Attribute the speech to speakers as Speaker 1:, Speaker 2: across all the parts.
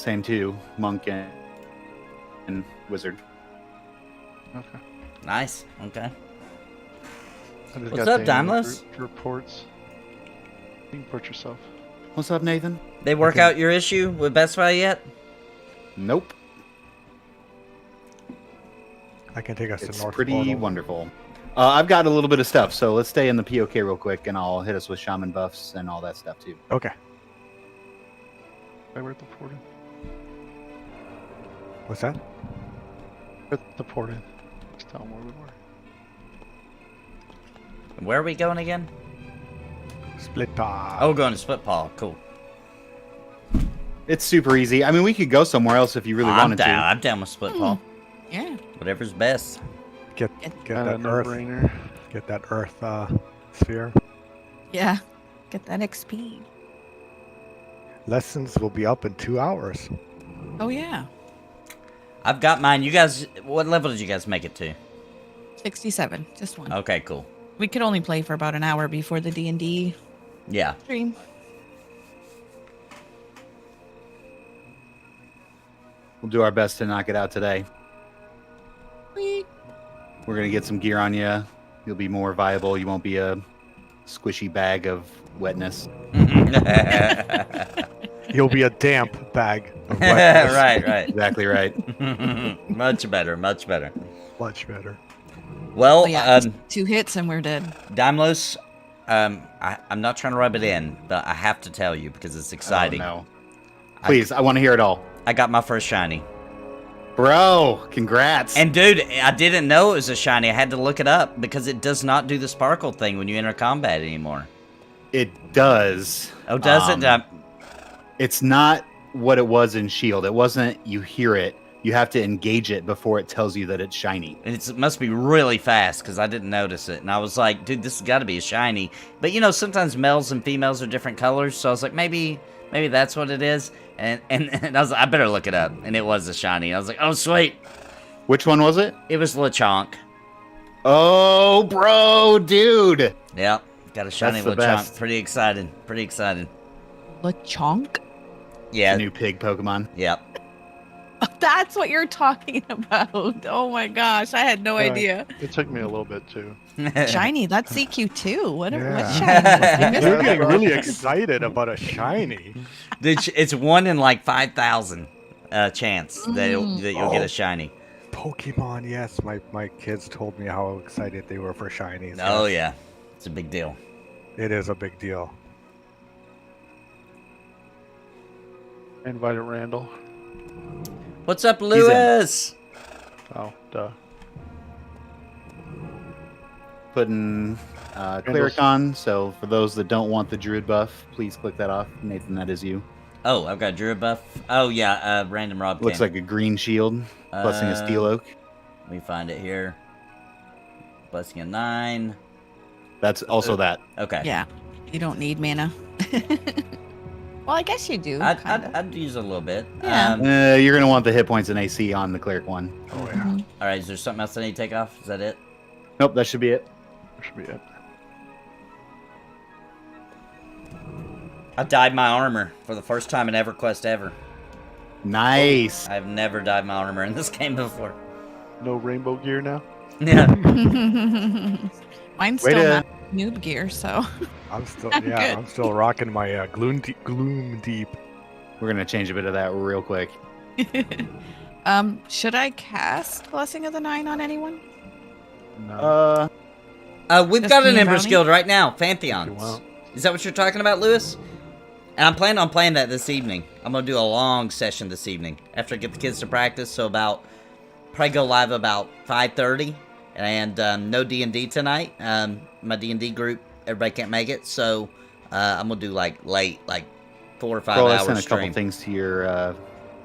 Speaker 1: Same too. Monk and wizard.
Speaker 2: Okay.
Speaker 3: Nice. Okay.
Speaker 2: I just
Speaker 3: What's
Speaker 2: got
Speaker 3: up,
Speaker 2: Daniel
Speaker 3: Dymlos?
Speaker 2: Reports. You can put yourself.
Speaker 1: What's up, Nathan?
Speaker 3: They work out your issue with Best Buy yet?
Speaker 1: Nope.
Speaker 4: I can take us
Speaker 1: It's
Speaker 4: to North
Speaker 1: pretty
Speaker 4: Portal.
Speaker 1: wonderful. I've got a little bit of stuff, so let's stay in the POK real quick, and I'll hit us with shaman buffs and all that stuff too.
Speaker 4: Okay.
Speaker 2: I read the port in.
Speaker 4: What's that?
Speaker 2: Read the port in. Just tell them where we were.
Speaker 3: Where are we going again?
Speaker 4: Splitpaw.
Speaker 3: Oh, we're going to Splitpaw. Cool.
Speaker 1: It's super easy. I mean, we could go somewhere else if you really
Speaker 3: I'm
Speaker 1: wanted
Speaker 3: down.
Speaker 1: to.
Speaker 3: I'm down with Splitpaw.
Speaker 5: Yeah.
Speaker 3: Whatever's best.
Speaker 4: Get
Speaker 2: Kinda
Speaker 4: that earth.
Speaker 2: no-brainer.
Speaker 4: Get that earth sphere.
Speaker 5: Yeah. Get that XP.
Speaker 4: Lessons will be up in 2 hours.
Speaker 5: Oh, yeah.
Speaker 3: I've got mine. You guys, what level did you guys make it to?
Speaker 5: 67. Just one.
Speaker 3: Okay, cool.
Speaker 5: We could only play for about an hour before the D&D
Speaker 3: Yeah.
Speaker 5: stream.
Speaker 1: We'll do our best to knock it out today.
Speaker 5: Sweet.
Speaker 1: We're gonna get some gear on you. You'll be more viable. You won't be a squishy bag of wetness.
Speaker 4: You'll be a damp bag of wetness.
Speaker 3: right.
Speaker 1: Exactly right.
Speaker 3: Much better. Much better.
Speaker 4: Much better.
Speaker 3: Well,
Speaker 5: Oh, yeah. 2 hits and we're dead.
Speaker 3: Dymlos, I'm not trying to rub it in, but I have to tell you because it's exciting.
Speaker 1: Oh, no. Please, I want to hear it all.
Speaker 3: I got my first shiny.
Speaker 1: Bro, congrats.
Speaker 3: And dude, I didn't know it was a shiny. I had to look it up because it does not do the sparkle thing when you enter combat anymore.
Speaker 1: It does.
Speaker 3: Oh, does it?
Speaker 1: It's not what it was in Shield. It wasn't you hear it. You have to engage it before it tells you that it's shiny.
Speaker 3: It must be really fast because I didn't notice it. And I was like, dude, this has got to be a shiny. But, you know, sometimes males and females are different colors. So I was like, maybe that's what it is. And I was like, I better look it up. And it was a shiny. I was like, oh, sweet.
Speaker 1: Which one was it?
Speaker 3: It was Lechonk.
Speaker 1: Oh, bro, dude.
Speaker 3: Yep. Got a shiny
Speaker 1: That's the
Speaker 3: Lechonk.
Speaker 1: best.
Speaker 3: Pretty excited. Pretty excited.
Speaker 5: LeChonk?
Speaker 3: Yeah.
Speaker 1: New pig Pokemon.
Speaker 3: Yep.
Speaker 5: That's what you're talking about. Oh my gosh. I had no
Speaker 2: Yeah.
Speaker 5: idea.
Speaker 2: It took me a little bit too.
Speaker 5: Shiny. That's CQ2. What
Speaker 4: Yeah.
Speaker 5: shiny? I missed
Speaker 4: You're
Speaker 5: it.
Speaker 4: getting really excited about a shiny.
Speaker 3: It's 1 in like 5,000 chance that you'll get a shiny.
Speaker 4: Pokemon, yes. My kids told me how excited they were for shinies.
Speaker 3: Oh,
Speaker 4: Yes.
Speaker 3: yeah. It's a big deal.
Speaker 4: It is a big deal.
Speaker 2: I invited Randall.
Speaker 3: What's up,
Speaker 1: in.
Speaker 3: Lewis?
Speaker 2: Oh, duh.
Speaker 1: Putting Cleric on. So for those that don't want the Druid buff, please click that off. Nathan, that is you.
Speaker 3: Oh, I've got Druid buff. Oh, yeah, Random Rob
Speaker 1: Looks
Speaker 3: came.
Speaker 1: like a green shield, blessing a steel oak.
Speaker 3: Let me find it here. Blessing a 9.
Speaker 1: That's also that.
Speaker 3: Okay.
Speaker 5: Yeah. You don't need mana. Well, I guess you do. kinda.
Speaker 3: I'd use a little bit.
Speaker 5: Yeah.
Speaker 1: You're gonna want the hit points and AC on the Cleric one.
Speaker 4: Oh, yeah.
Speaker 5: Mhm.
Speaker 3: All right, is there something else I need to take off? Is that it?
Speaker 1: Nope, that should be it.
Speaker 2: That should be it.
Speaker 3: I dyed my armor for the first time in EverQuest ever.
Speaker 1: Nice.
Speaker 3: I've never dyed my armor in this game before.
Speaker 2: No rainbow gear now?
Speaker 3: Yeah.
Speaker 5: Mine's
Speaker 1: Way
Speaker 5: still
Speaker 1: to-
Speaker 5: not noob gear, so.
Speaker 4: I'm still
Speaker 5: Good.
Speaker 4: I'm still rocking my gloom deep.
Speaker 1: We're gonna change a bit of that real quick.
Speaker 5: Should I cast Blessing of the Nine on anyone?
Speaker 2: No.
Speaker 3: We've
Speaker 5: Just
Speaker 3: got an
Speaker 5: me and
Speaker 3: Emperor's
Speaker 5: Brownie?
Speaker 3: Guild right now,
Speaker 2: If you
Speaker 3: Pantheons.
Speaker 2: want.
Speaker 3: Is that what you're talking about, Lewis? And I'm planning on playing that this evening. I'm going to do a long session this evening after I get the kids to practice. So probably go live about 5:30. And no D&D tonight. My D&D group, everybody can't make it. So I'm going to do like late, like 4 or 5
Speaker 1: Well, I
Speaker 3: hours
Speaker 1: sent a couple
Speaker 3: stream.
Speaker 1: things to your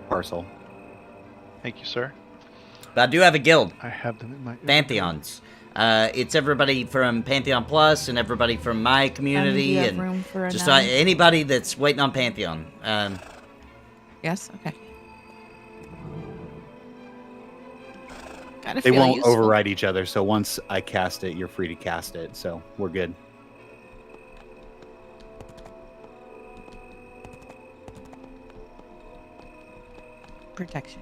Speaker 1: parcel.
Speaker 2: Thank you, sir.
Speaker 3: But I do have a guild,
Speaker 2: I have them in my
Speaker 3: Pantheons. It's everybody from Pantheon Plus and everybody from my community
Speaker 5: you have
Speaker 3: and
Speaker 5: room for a
Speaker 3: just
Speaker 5: nine?
Speaker 3: anybody that's waiting on Pantheon.
Speaker 5: Yes? Okay. Gotta
Speaker 1: They
Speaker 5: feel
Speaker 1: won't
Speaker 5: useful.
Speaker 1: override each other, so once I cast it, you're free to cast it. So we're good.
Speaker 5: protection.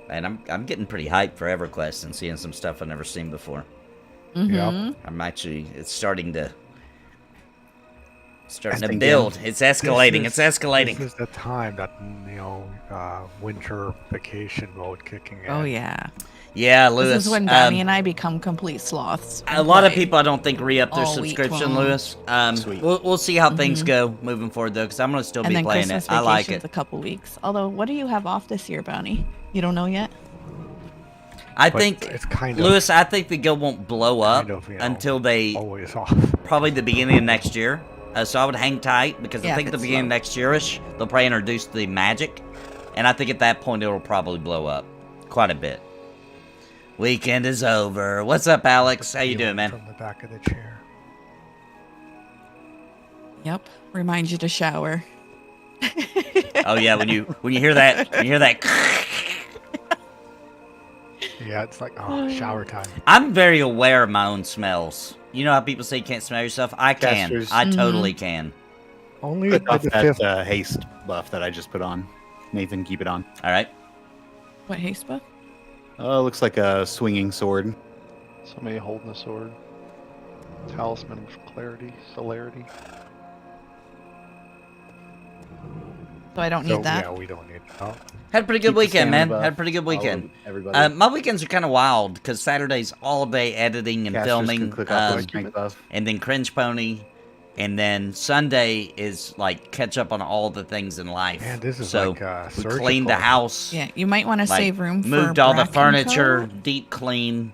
Speaker 5: Yeah.
Speaker 3: And I'm getting pretty hyped for EverQuest and seeing some stuff I've never seen before.
Speaker 5: Mm-hmm.
Speaker 3: I'm actually, it's starting to
Speaker 1: Testing
Speaker 3: build.
Speaker 1: again.
Speaker 3: It's escalating. It's escalating.
Speaker 4: This is the time that winter vacation mode kicking in.
Speaker 5: Oh yeah.
Speaker 3: Yeah, Lewis.
Speaker 5: This is when Bounty and I become complete sloths.
Speaker 3: A lot of people, I don't think, re-up their
Speaker 5: all week
Speaker 3: subscription,
Speaker 5: long.
Speaker 3: Lewis.
Speaker 1: Sweet.
Speaker 3: We'll see how things go moving forward, though, because I'm going to still
Speaker 5: And
Speaker 3: be
Speaker 5: then
Speaker 3: playing
Speaker 5: Christmas
Speaker 3: it. I like
Speaker 5: vacation's
Speaker 3: it.
Speaker 5: a couple weeks. Although, what do you have off this year, Bounty? You don't know yet.
Speaker 3: I
Speaker 4: But
Speaker 3: think,
Speaker 4: it's kind of
Speaker 3: Lewis, I think the guild won't blow up
Speaker 4: kind of,
Speaker 3: until they,
Speaker 4: always off.
Speaker 3: probably the beginning of next year. So I would hang tight, because I
Speaker 5: Yeah,
Speaker 3: think
Speaker 5: if
Speaker 3: the
Speaker 5: it's
Speaker 3: beginning of
Speaker 5: slow.
Speaker 3: next year-ish, they'll probably introduce the magic. And I think at that point, it'll probably blow up quite a bit. Weekend is over. What's up, Alex? How you doing, man?
Speaker 4: From the back of the chair.
Speaker 5: Yep. Reminds you to shower.
Speaker 3: Oh yeah, when you hear that,
Speaker 4: Yeah, it's like shower time.
Speaker 3: I'm very aware of my own smells. You know how people say you can't smell yourself? I can.
Speaker 1: Casters.
Speaker 3: I totally can.
Speaker 4: Only
Speaker 1: Put
Speaker 4: by
Speaker 1: off
Speaker 4: the
Speaker 1: that
Speaker 4: fifth.
Speaker 1: haste buff that I just put on. Nathan, keep it on.
Speaker 3: All right.
Speaker 5: What haste buff?
Speaker 1: Looks like a swinging sword.
Speaker 2: Somebody holding a sword. Talisman of clarity, celerity.
Speaker 5: So I don't need
Speaker 4: So,
Speaker 5: that.
Speaker 4: yeah, we don't need. Oh,
Speaker 3: Had a pretty good
Speaker 1: Keep the
Speaker 3: weekend, man.
Speaker 1: stamina buff.
Speaker 3: Had a pretty good weekend.
Speaker 1: Everybody.
Speaker 3: My weekends are kind of wild because Saturday's all day editing and
Speaker 1: Casters
Speaker 3: filming,
Speaker 1: can click off the
Speaker 3: um,
Speaker 1: strength buff.
Speaker 3: and then Cringe Pony, and then Sunday is like catch up on all the things in life.
Speaker 4: man, this is
Speaker 3: so
Speaker 4: like
Speaker 3: we cleaned the
Speaker 4: surgical.
Speaker 3: house.
Speaker 5: Yeah, you might want to
Speaker 3: like,
Speaker 5: save room for
Speaker 3: moved all the
Speaker 5: Bracken
Speaker 3: furniture,
Speaker 5: Co.
Speaker 3: deep clean.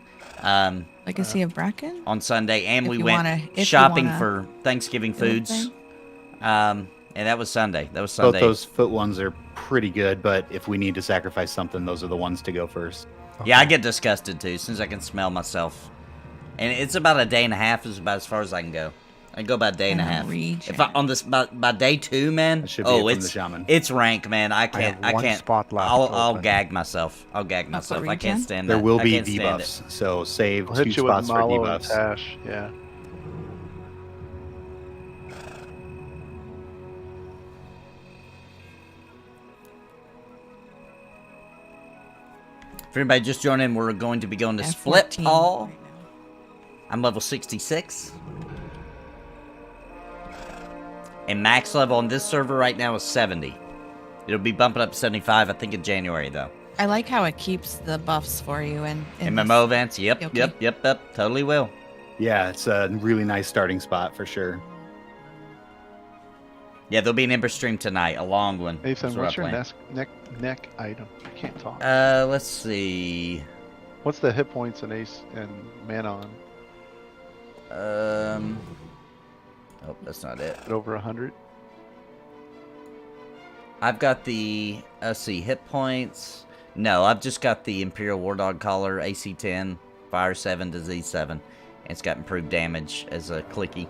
Speaker 5: Legacy of Bracken.
Speaker 3: On Sunday, and
Speaker 5: If
Speaker 3: we
Speaker 5: you
Speaker 3: went
Speaker 5: wanna- if you
Speaker 3: shopping
Speaker 5: wanna
Speaker 3: for Thanksgiving
Speaker 5: do a
Speaker 3: foods.
Speaker 5: thing.
Speaker 3: And that was Sunday. That was
Speaker 1: Both
Speaker 3: Sunday.
Speaker 1: those foot ones are pretty good, but if we need to sacrifice something, those are the ones to go first.
Speaker 3: Yeah, I get disgusted too, as soon as I can smell myself. And it's about a day and a half is about as far as I can go. I can go about a day and a half. If I, on this by day 2, man.
Speaker 1: That should be it from
Speaker 3: it's
Speaker 1: the shaman.
Speaker 3: it's rank, man. I can't.
Speaker 4: have one
Speaker 3: can't.
Speaker 4: spot left
Speaker 3: I'll
Speaker 4: open.
Speaker 3: gag myself. I'll gag
Speaker 5: That's what
Speaker 3: myself. I can't
Speaker 5: regen?
Speaker 3: stand that.
Speaker 1: There will
Speaker 3: I
Speaker 1: be
Speaker 3: can't stand it.
Speaker 1: debuffs, so save
Speaker 2: I'll
Speaker 1: 2
Speaker 2: hit you with
Speaker 1: spots for
Speaker 2: Malo and
Speaker 1: debuffs.
Speaker 2: Tash, yeah.
Speaker 3: If anybody just joined in, we're going to be going to
Speaker 5: F14
Speaker 3: Splitpaw.
Speaker 5: right now.
Speaker 3: I'm level 66. And max level on this server right now is 70. It'll be bumping up to 75, I think, in January, though.
Speaker 5: I like how it keeps the buffs for you and
Speaker 3: MMO events, yep,
Speaker 5: Okay.
Speaker 3: yep, totally will.
Speaker 1: Yeah, it's a really nice starting spot for sure.
Speaker 3: Yeah, there'll be an Ember stream tonight, a long one.
Speaker 2: Nathan,
Speaker 3: That's what
Speaker 2: what's
Speaker 3: I
Speaker 2: your
Speaker 3: plan.
Speaker 2: neck item? I can't talk.
Speaker 3: Let's see.
Speaker 2: What's the hit points and ace and mana on?
Speaker 3: Oh, that's not it.
Speaker 2: At over 100?
Speaker 3: I've got the, let's see, hit points. No, I've just got the Imperial War Dog Collar, AC 10, Fire 7, Disease 7. And it's got improved damage as a clicky.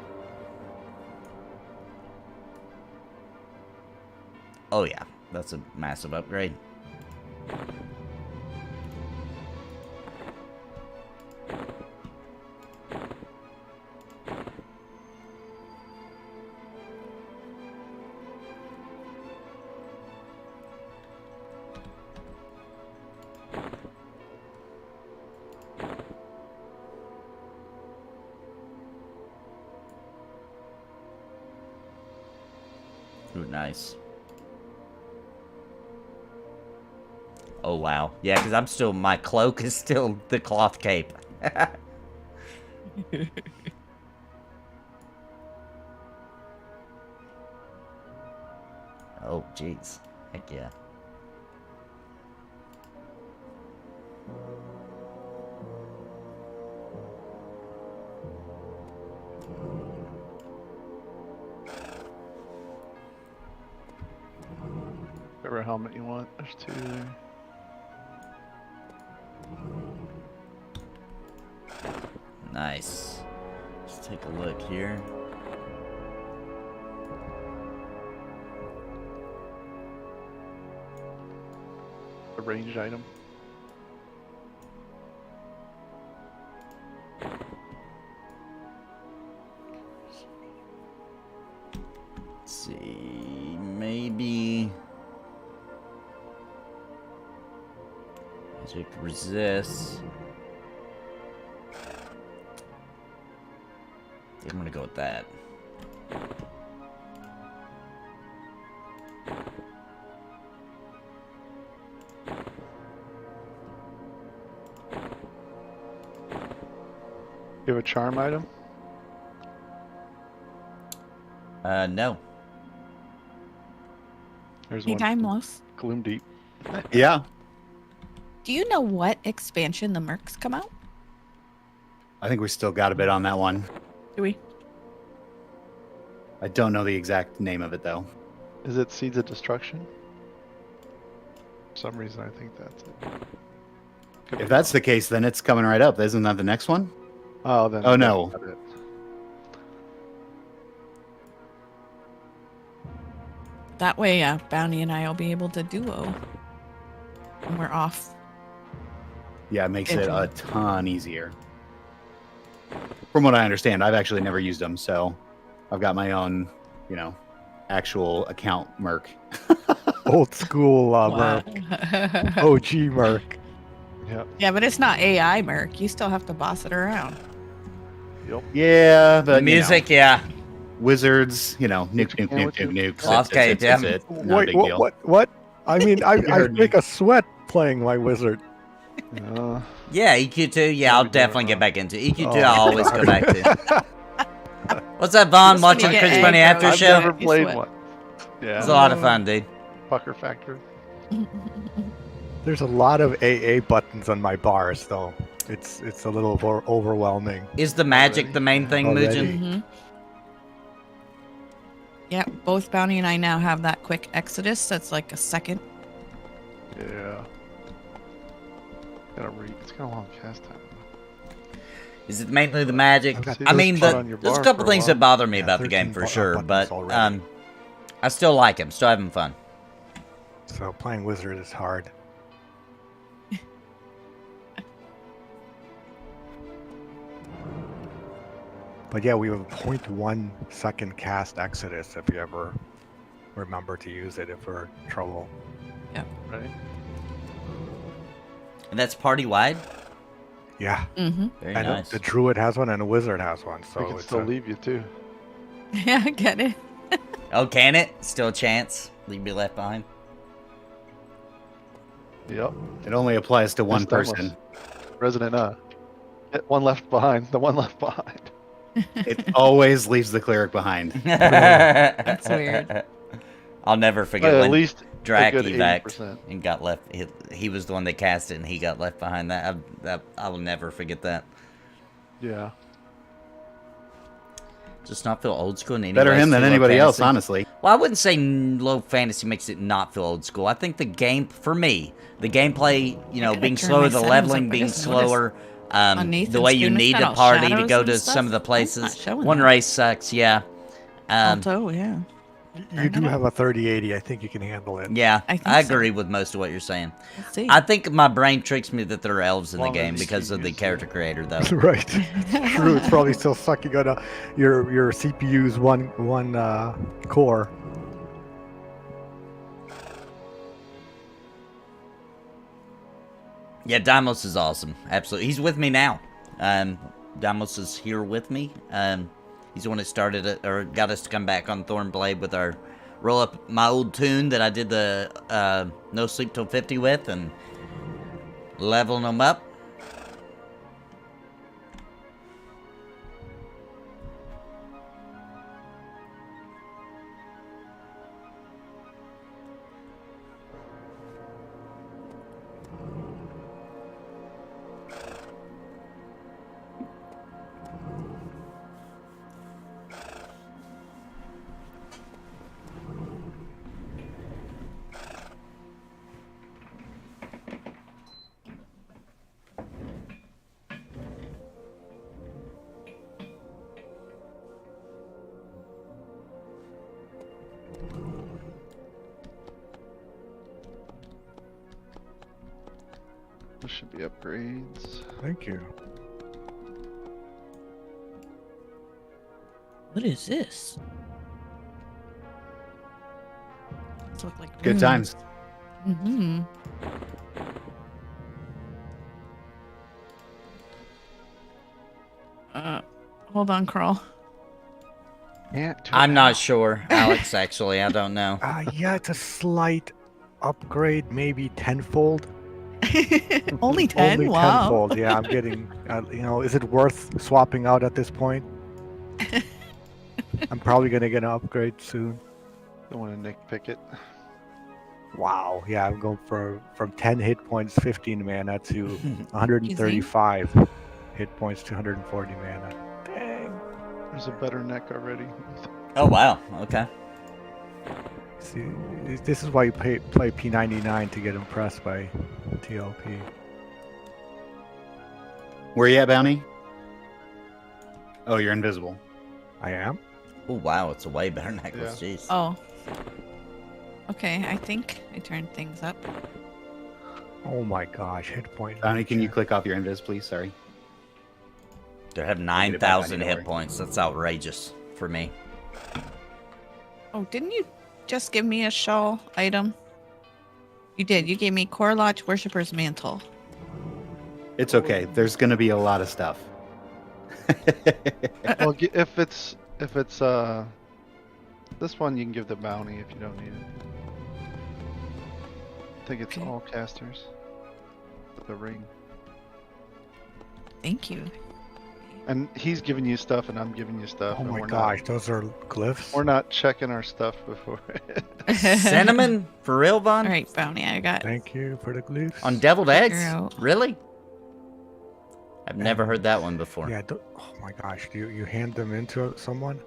Speaker 3: Oh yeah, that's a massive upgrade. Ooh, nice. Oh, wow. Yeah, because I'm still, my cloak is still the cloth cape. Oh, jeez. Heck yeah.
Speaker 2: Whatever helmet you want. There's 2 there.
Speaker 3: Nice. Let's take a look here.
Speaker 2: A ranged item.
Speaker 3: see. Maybe. Magic resist. Yeah, I'm gonna go with that.
Speaker 2: You have a charm item?
Speaker 3: No.
Speaker 2: There's
Speaker 5: Hey,
Speaker 2: one.
Speaker 5: Dymlos,
Speaker 2: Gloom Deep.
Speaker 1: Yeah.
Speaker 5: do you know what expansion the mercs come out?
Speaker 1: I think we still got a bit on that one.
Speaker 5: Do we?
Speaker 1: I don't know the exact name of it though.
Speaker 2: Is it Seeds of Destruction? For some reason, I think that's it. Could
Speaker 1: If
Speaker 2: be
Speaker 1: that's
Speaker 2: wrong.
Speaker 1: the case, then it's coming right up. Isn't that the next one?
Speaker 2: Oh, then.
Speaker 1: Oh, no.
Speaker 2: that's not it.
Speaker 5: That way, Bounty and I will be able to duo when we're off.
Speaker 1: Yeah, it makes it
Speaker 5: Schedule.
Speaker 1: a ton easier. From what I understand, I've actually never used them, so I've got my own, actual account merc.
Speaker 4: Old school merc. OG merc.
Speaker 2: Yep.
Speaker 5: Yeah, but it's not AI merc. You still have to boss it around.
Speaker 2: Yep.
Speaker 1: Yeah, but
Speaker 3: Music, yeah.
Speaker 1: wizards, nuke, nuke, nuke,
Speaker 2: Can
Speaker 1: nuke,
Speaker 2: with you?
Speaker 1: nuke, nuke.
Speaker 3: Cloth cape, yeah.
Speaker 1: Not a
Speaker 4: Wait,
Speaker 1: big deal.
Speaker 4: what? I mean, I
Speaker 1: heard me.
Speaker 4: make a sweat playing my wizard.
Speaker 3: Yeah, EQ2, yeah, I'll
Speaker 2: we do it
Speaker 3: definitely get
Speaker 2: wrong.
Speaker 3: back into. EQ2,
Speaker 4: Oh,
Speaker 3: I'll always go back to. What's up, Vaughn?
Speaker 5: Just when
Speaker 3: Watching
Speaker 5: you
Speaker 3: Chris
Speaker 5: get
Speaker 3: Bunny
Speaker 5: aggro,
Speaker 3: after
Speaker 2: I've
Speaker 3: show?
Speaker 2: never
Speaker 5: You
Speaker 2: played
Speaker 5: sweat.
Speaker 2: one. Yeah.
Speaker 3: It's a lot of fun, dude.
Speaker 2: Pucker factor.
Speaker 4: There's a lot of AA buttons on my bars, though. It's a little overwhelming.
Speaker 3: Is the magic
Speaker 2: Already?
Speaker 3: the main thing,
Speaker 4: Already.
Speaker 3: Mugen?
Speaker 5: Mm-hmm. Yeah, both Bounty and I now have that quick Exodus. That's like a second.
Speaker 2: Yeah. Gotta read. It's got a long cast time.
Speaker 3: Is it mainly the magic?
Speaker 4: I've got
Speaker 3: I mean,
Speaker 2: 13 on your
Speaker 3: there's a
Speaker 2: bar
Speaker 3: couple
Speaker 2: for a
Speaker 3: things
Speaker 2: while.
Speaker 3: that bother me
Speaker 4: Yeah,
Speaker 3: about the game
Speaker 4: 13
Speaker 3: for sure,
Speaker 4: buttons
Speaker 3: but
Speaker 4: already.
Speaker 3: I still like him. Still having fun.
Speaker 4: So playing wizard is hard. But yeah, we have a 0.1 second cast Exodus if you ever remember to use it if we're in trouble.
Speaker 2: Right?
Speaker 3: And that's party wide.
Speaker 4: Yeah,
Speaker 5: Mm-hmm.
Speaker 3: Very
Speaker 4: and
Speaker 3: nice.
Speaker 4: the druid has one and the wizard has one.
Speaker 2: We
Speaker 4: So
Speaker 2: can
Speaker 4: it's
Speaker 2: still leave you too.
Speaker 5: Yeah, I get it.
Speaker 3: Oh, can it? Still a chance? Leave me left behind.
Speaker 2: Yep.
Speaker 1: It only applies to one
Speaker 2: That's
Speaker 1: person.
Speaker 2: Resident, one left behind. The one left behind.
Speaker 1: It always leaves the cleric behind.
Speaker 3: That's
Speaker 5: weird.
Speaker 3: I'll never forget
Speaker 2: At
Speaker 3: when
Speaker 2: least
Speaker 3: Drac
Speaker 2: a good
Speaker 3: evac
Speaker 2: 80%.
Speaker 3: and got left. He was the one that cast it, and he got left behind. I will never forget that.
Speaker 2: Yeah.
Speaker 3: Just not feel old school in any
Speaker 1: Better
Speaker 3: way,
Speaker 1: him than
Speaker 3: too low
Speaker 1: anybody else,
Speaker 3: fantasy.
Speaker 1: honestly.
Speaker 3: Well, I wouldn't say low fantasy makes it not feel old school. I think the game, for me, the gameplay,
Speaker 5: gotta
Speaker 3: being
Speaker 5: turn
Speaker 3: slower,
Speaker 5: my
Speaker 3: the
Speaker 5: settings
Speaker 3: leveling
Speaker 5: up. I
Speaker 3: being
Speaker 5: just noticed
Speaker 3: slower,
Speaker 5: on
Speaker 3: the
Speaker 5: Nathan's
Speaker 3: way you
Speaker 5: stream, it's
Speaker 3: need
Speaker 5: got
Speaker 3: a
Speaker 5: all
Speaker 3: party to
Speaker 5: shadows
Speaker 3: go
Speaker 5: and
Speaker 3: to
Speaker 5: stuff.
Speaker 3: some of the
Speaker 5: That's not
Speaker 3: places.
Speaker 5: showing
Speaker 3: One
Speaker 5: that.
Speaker 3: race sucks, yeah.
Speaker 5: Alto, yeah.
Speaker 4: You do have a 3080. I think you can handle it.
Speaker 3: Yeah,
Speaker 5: I think
Speaker 3: I
Speaker 5: so.
Speaker 3: agree with most of what you're saying.
Speaker 5: Let's see.
Speaker 3: I think my brain tricks me that there are elves in the
Speaker 2: Long as
Speaker 3: game
Speaker 2: the
Speaker 3: because of the
Speaker 2: CPUs,
Speaker 3: character creator, though.
Speaker 4: Right. True. It's probably still sucking on your CPU's one core.
Speaker 3: Yeah, Dymlos is awesome. Absolutely. He's with me now. Dymlos is here with me. He's the one that started it, or got us to come back on Thornblade with our roll up my old tune that I did the No Sleep Till 50 with, and leveling them up.
Speaker 2: There should be upgrades.
Speaker 4: Thank you.
Speaker 5: What is this? Those look like
Speaker 1: Good
Speaker 5: runes.
Speaker 1: times.
Speaker 5: Mm-hmm. Hold on, Carl.
Speaker 3: I'm not sure, Alex. Actually, I don't know.
Speaker 4: Yeah, it's a slight upgrade, maybe tenfold.
Speaker 5: Only 10?
Speaker 4: Only
Speaker 5: Wow.
Speaker 4: tenfold. Yeah, I'm getting. Is it worth swapping out at this point? I'm probably gonna get an upgrade soon.
Speaker 2: Don't want to nitpick it.
Speaker 4: Wow. Yeah, I'm going from 10 hit points, 15 mana to 135 hit points to 140 mana. Dang.
Speaker 2: There's a better neck already.
Speaker 3: Oh wow. Okay.
Speaker 4: See, this is why you play P99 to get impressed by TLP.
Speaker 1: Where you at, Bounty? Oh, you're invisible.
Speaker 4: I am?
Speaker 3: Oh wow, it's a way better necklace. Jeez.
Speaker 5: Oh. Okay, I think I turned things up.
Speaker 4: Oh my gosh, hit point.
Speaker 1: Bounty, can you click off your invis, please? Sorry.
Speaker 3: They have
Speaker 1: it back
Speaker 3: 9,000
Speaker 1: on, don't
Speaker 3: hit
Speaker 1: worry.
Speaker 3: points. That's outrageous for me.
Speaker 5: Oh, didn't you just give me a shawl item? You did. You gave me Core Lodge Worshipper's Mantle.
Speaker 1: It's okay. There's going to be a lot of stuff.
Speaker 2: Well, if it's this one, you can give the bounty if you don't need it. I think it's
Speaker 5: Okay.
Speaker 2: all casters. With the ring.
Speaker 5: Thank you.
Speaker 2: And he's giving you stuff, and I'm giving you stuff.
Speaker 4: Oh
Speaker 2: and
Speaker 4: my
Speaker 2: we're
Speaker 4: gosh, those are glyphs?
Speaker 2: We're not checking our stuff before.
Speaker 3: Cinnamon? For real, Vaughn?
Speaker 5: All right, Bounty, I got.
Speaker 4: Thank you for the glyphs.
Speaker 3: On deviled
Speaker 5: Figure
Speaker 3: eggs?
Speaker 5: out.
Speaker 3: Really? I've never heard that one before.
Speaker 4: Yeah, oh my gosh, do you hand them into someone?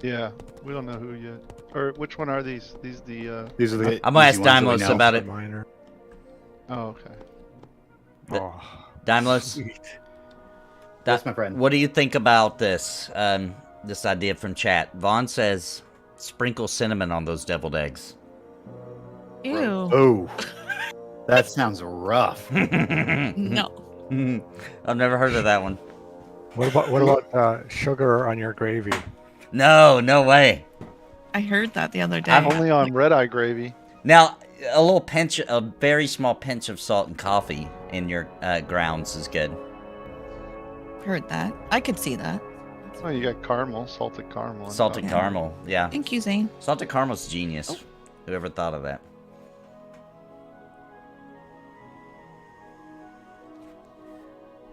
Speaker 2: Yeah, we don't know who yet. Or which one are these? These the.
Speaker 1: These are the
Speaker 3: I'm gonna ask
Speaker 1: easy ones that we
Speaker 3: Dymlos
Speaker 1: know.
Speaker 3: about it.
Speaker 4: Minor.
Speaker 2: Oh, okay.
Speaker 3: The-
Speaker 4: Oh,
Speaker 3: Dymlos,
Speaker 4: sweet.
Speaker 1: That's my friend.
Speaker 3: what do you think about this? This idea from chat. Vaughn says, sprinkle cinnamon on those deviled eggs.
Speaker 5: Ew.
Speaker 1: Oh, that sounds rough.
Speaker 5: No.
Speaker 3: I've never heard of that one.
Speaker 4: What about sugar on your gravy?
Speaker 3: No, no way.
Speaker 5: I heard that the other day.
Speaker 2: Only on red eye gravy.
Speaker 3: Now, a little pinch, a very small pinch of salt and coffee in your grounds is good.
Speaker 5: Heard that. I could see that.
Speaker 2: Oh, you got caramel, salted caramel. on
Speaker 3: Salted
Speaker 2: top.
Speaker 5: Yeah.
Speaker 3: caramel, yeah.
Speaker 5: Thank you, Zane.
Speaker 3: Salted caramel's genius. Whoever thought of that?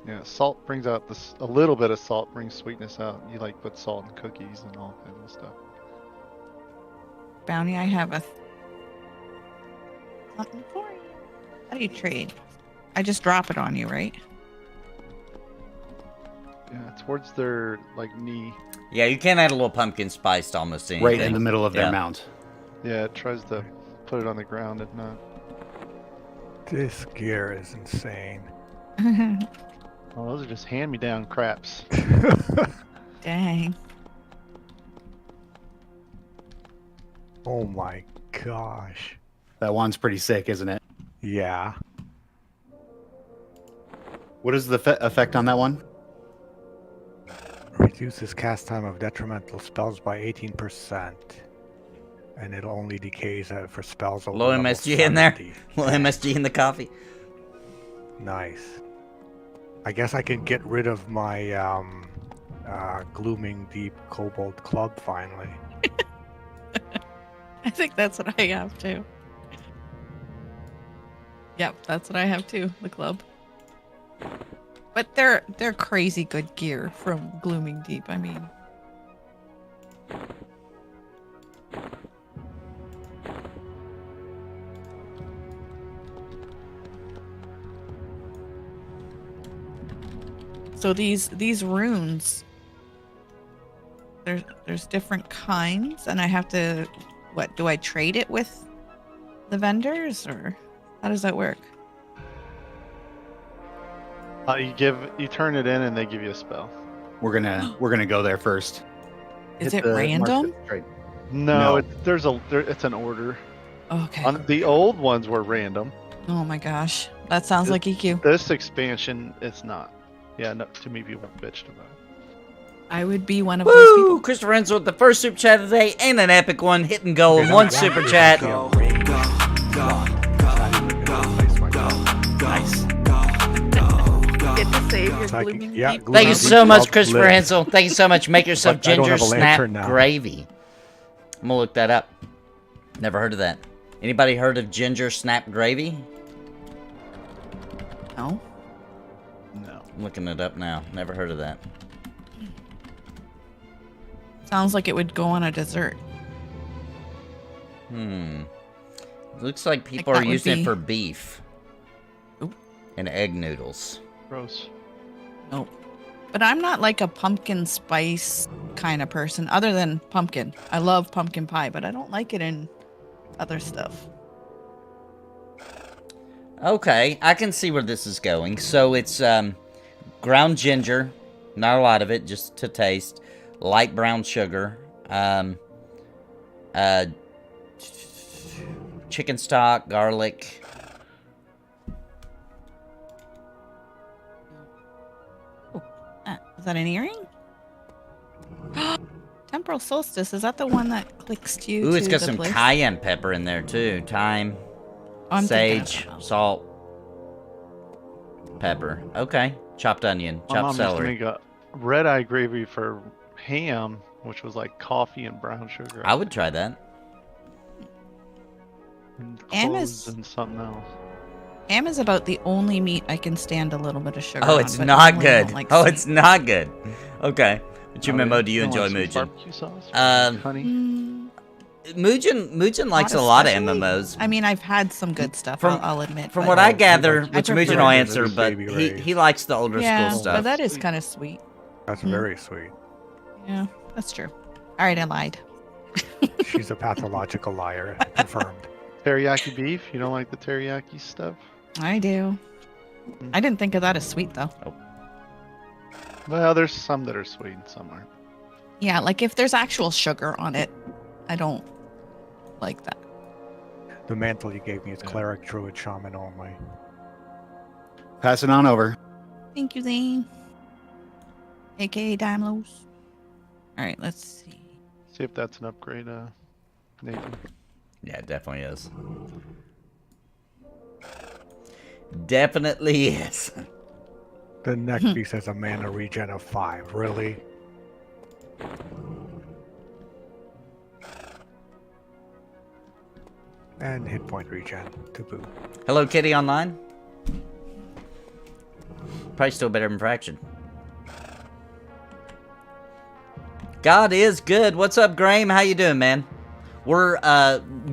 Speaker 2: Yeah, salt brings out this. A little bit of salt brings sweetness out. You like put salt in cookies and all kinds of stuff.
Speaker 5: Bounty, I have a something for you. How do you trade? I just drop it on you, right?
Speaker 2: Yeah, towards their like knee.
Speaker 3: Yeah, you can add a little pumpkin spice to almost anything.
Speaker 1: Right in the middle of their
Speaker 3: Yeah.
Speaker 1: mount.
Speaker 2: Yeah, it tries to put it on the ground if not.
Speaker 4: This gear is insane.
Speaker 2: Oh, those are just hand-me-down craps.
Speaker 5: Dang.
Speaker 4: Oh my gosh.
Speaker 1: That one's pretty sick, isn't it?
Speaker 4: Yeah.
Speaker 1: What is the effect on that one?
Speaker 4: Reduces cast time of detrimental spells by 18%. And it only decays for spells over
Speaker 3: Low
Speaker 4: level
Speaker 3: MSG in there?
Speaker 4: 70.
Speaker 3: Little MSG in the coffee.
Speaker 4: Nice. I guess I can get rid of my Glooming Deep Cobalt Club finally.
Speaker 5: I think that's what I have too. Yep, that's what I have too. The club. But they're crazy good gear from Glooming Deep. I mean, so these runes. There's different kinds, and I have to. What do I trade it with the vendors, or how does that work?
Speaker 2: You turn it in and they give you a spell.
Speaker 1: We're gonna go there first.
Speaker 5: Is
Speaker 1: Hit
Speaker 5: it
Speaker 1: the
Speaker 5: random?
Speaker 1: mark trade.
Speaker 2: No,
Speaker 1: No.
Speaker 2: It's an order.
Speaker 5: Okay.
Speaker 2: On the old ones were random.
Speaker 5: Oh my gosh, that sounds
Speaker 2: It-
Speaker 5: like EQ.
Speaker 2: This expansion, it's not. Yeah, no, too many people bitched about it.
Speaker 5: I would be one of those
Speaker 3: Woo!
Speaker 5: people.
Speaker 3: Christopher Hensel with the first super chat of the day and an epic one. Hit and go in one super chat. Nice.
Speaker 5: Get to save your
Speaker 4: Like,
Speaker 5: blooming
Speaker 4: yeah,
Speaker 5: people.
Speaker 3: Thank you
Speaker 4: Gluten
Speaker 3: so much,
Speaker 4: I'll
Speaker 3: Christopher
Speaker 4: live.
Speaker 3: Hensel. Thank you so much. Make yourself
Speaker 4: But I don't
Speaker 3: ginger
Speaker 4: have a
Speaker 3: snap
Speaker 4: lantern now.
Speaker 3: gravy. I'm gonna look that up. Never heard of that. Anybody heard of ginger snap gravy?
Speaker 5: No.
Speaker 2: No.
Speaker 3: I'm looking it up now. Never heard of that.
Speaker 5: Sounds like it would go on a dessert.
Speaker 3: Looks like people
Speaker 5: Like
Speaker 3: are
Speaker 5: that would
Speaker 3: using
Speaker 5: be-
Speaker 3: it for beef.
Speaker 5: Oop.
Speaker 3: And egg noodles.
Speaker 2: Gross.
Speaker 5: Nope. But I'm not like a pumpkin spice kind of person, other than pumpkin. I love pumpkin pie, but I don't like it in other stuff.
Speaker 3: Okay, I can see where this is going. So it's ground ginger, not a lot of it, just to taste. Light brown sugar, chicken stock, garlic.
Speaker 5: Is that an earring? Temporal solstice. Is that the one that clicks to you?
Speaker 3: Ooh, it's
Speaker 5: to
Speaker 3: got
Speaker 5: the
Speaker 3: some
Speaker 5: place?
Speaker 3: cayenne pepper in there too. Thyme,
Speaker 5: Oh, I'm thinking of
Speaker 3: sage,
Speaker 5: something else.
Speaker 3: salt, pepper. Okay, chopped onion,
Speaker 2: My mom
Speaker 3: chopped
Speaker 2: used to
Speaker 3: celery.
Speaker 2: make a red-eye gravy for ham, which was like coffee and brown sugar.
Speaker 3: I would try that.
Speaker 2: And
Speaker 5: Ham
Speaker 2: cloves
Speaker 5: is-
Speaker 2: and something else.
Speaker 5: Ham is about the only meat I can stand a little bit of sugar
Speaker 3: Oh,
Speaker 5: on,
Speaker 3: it's
Speaker 5: but
Speaker 3: not
Speaker 5: normally I don't
Speaker 3: good.
Speaker 5: like
Speaker 3: Oh,
Speaker 5: sweet.
Speaker 3: it's not good. Okay. What you
Speaker 2: Oh,
Speaker 3: memo
Speaker 2: yeah?
Speaker 3: do you
Speaker 2: don't
Speaker 3: enjoy,
Speaker 2: like sweet
Speaker 3: Mujan?
Speaker 2: barbecue sauce?
Speaker 3: Um,
Speaker 2: Honey?
Speaker 3: Mujan likes a lot of
Speaker 5: especially.
Speaker 3: MMOs.
Speaker 5: I mean, I've had some good stuff.
Speaker 3: From-
Speaker 5: I'll admit.
Speaker 3: From
Speaker 5: but-
Speaker 3: what I
Speaker 4: he
Speaker 3: gather,
Speaker 4: likes-
Speaker 3: which
Speaker 5: I
Speaker 3: Mujan
Speaker 5: prefer
Speaker 3: will
Speaker 5: it.
Speaker 3: answer,
Speaker 4: His
Speaker 3: but
Speaker 4: baby
Speaker 3: he
Speaker 4: rays.
Speaker 3: likes the older
Speaker 5: yeah,
Speaker 3: school stuff.
Speaker 5: but that is
Speaker 2: Sweet.
Speaker 5: kind of sweet.
Speaker 4: That's
Speaker 5: Mm.
Speaker 4: very sweet.
Speaker 5: Yeah, that's true. All right, I lied.
Speaker 4: She's a pathological liar. Confirmed.
Speaker 2: Teriyaki beef? You don't like the teriyaki stuff?
Speaker 5: I do. I didn't think of that as sweet though.
Speaker 2: Well, there's some that are sweet and some aren't.
Speaker 5: Yeah, like if there's actual sugar on it, I don't like that.
Speaker 4: The mantle you gave me is cleric, druid, shaman only.
Speaker 1: Pass it on over.
Speaker 5: Thank you, Zane. AKA Dymlos. All right, let's see.
Speaker 2: See if that's an upgrade, Nathan.
Speaker 3: Yeah, it definitely is. Definitely is.
Speaker 4: The next piece has a mana regen of 5. Really? And hit point regen to boot.
Speaker 3: Hello, Kitty Online. Probably still better than Fraction. God is good. What's up, Graham? How you doing, man? We're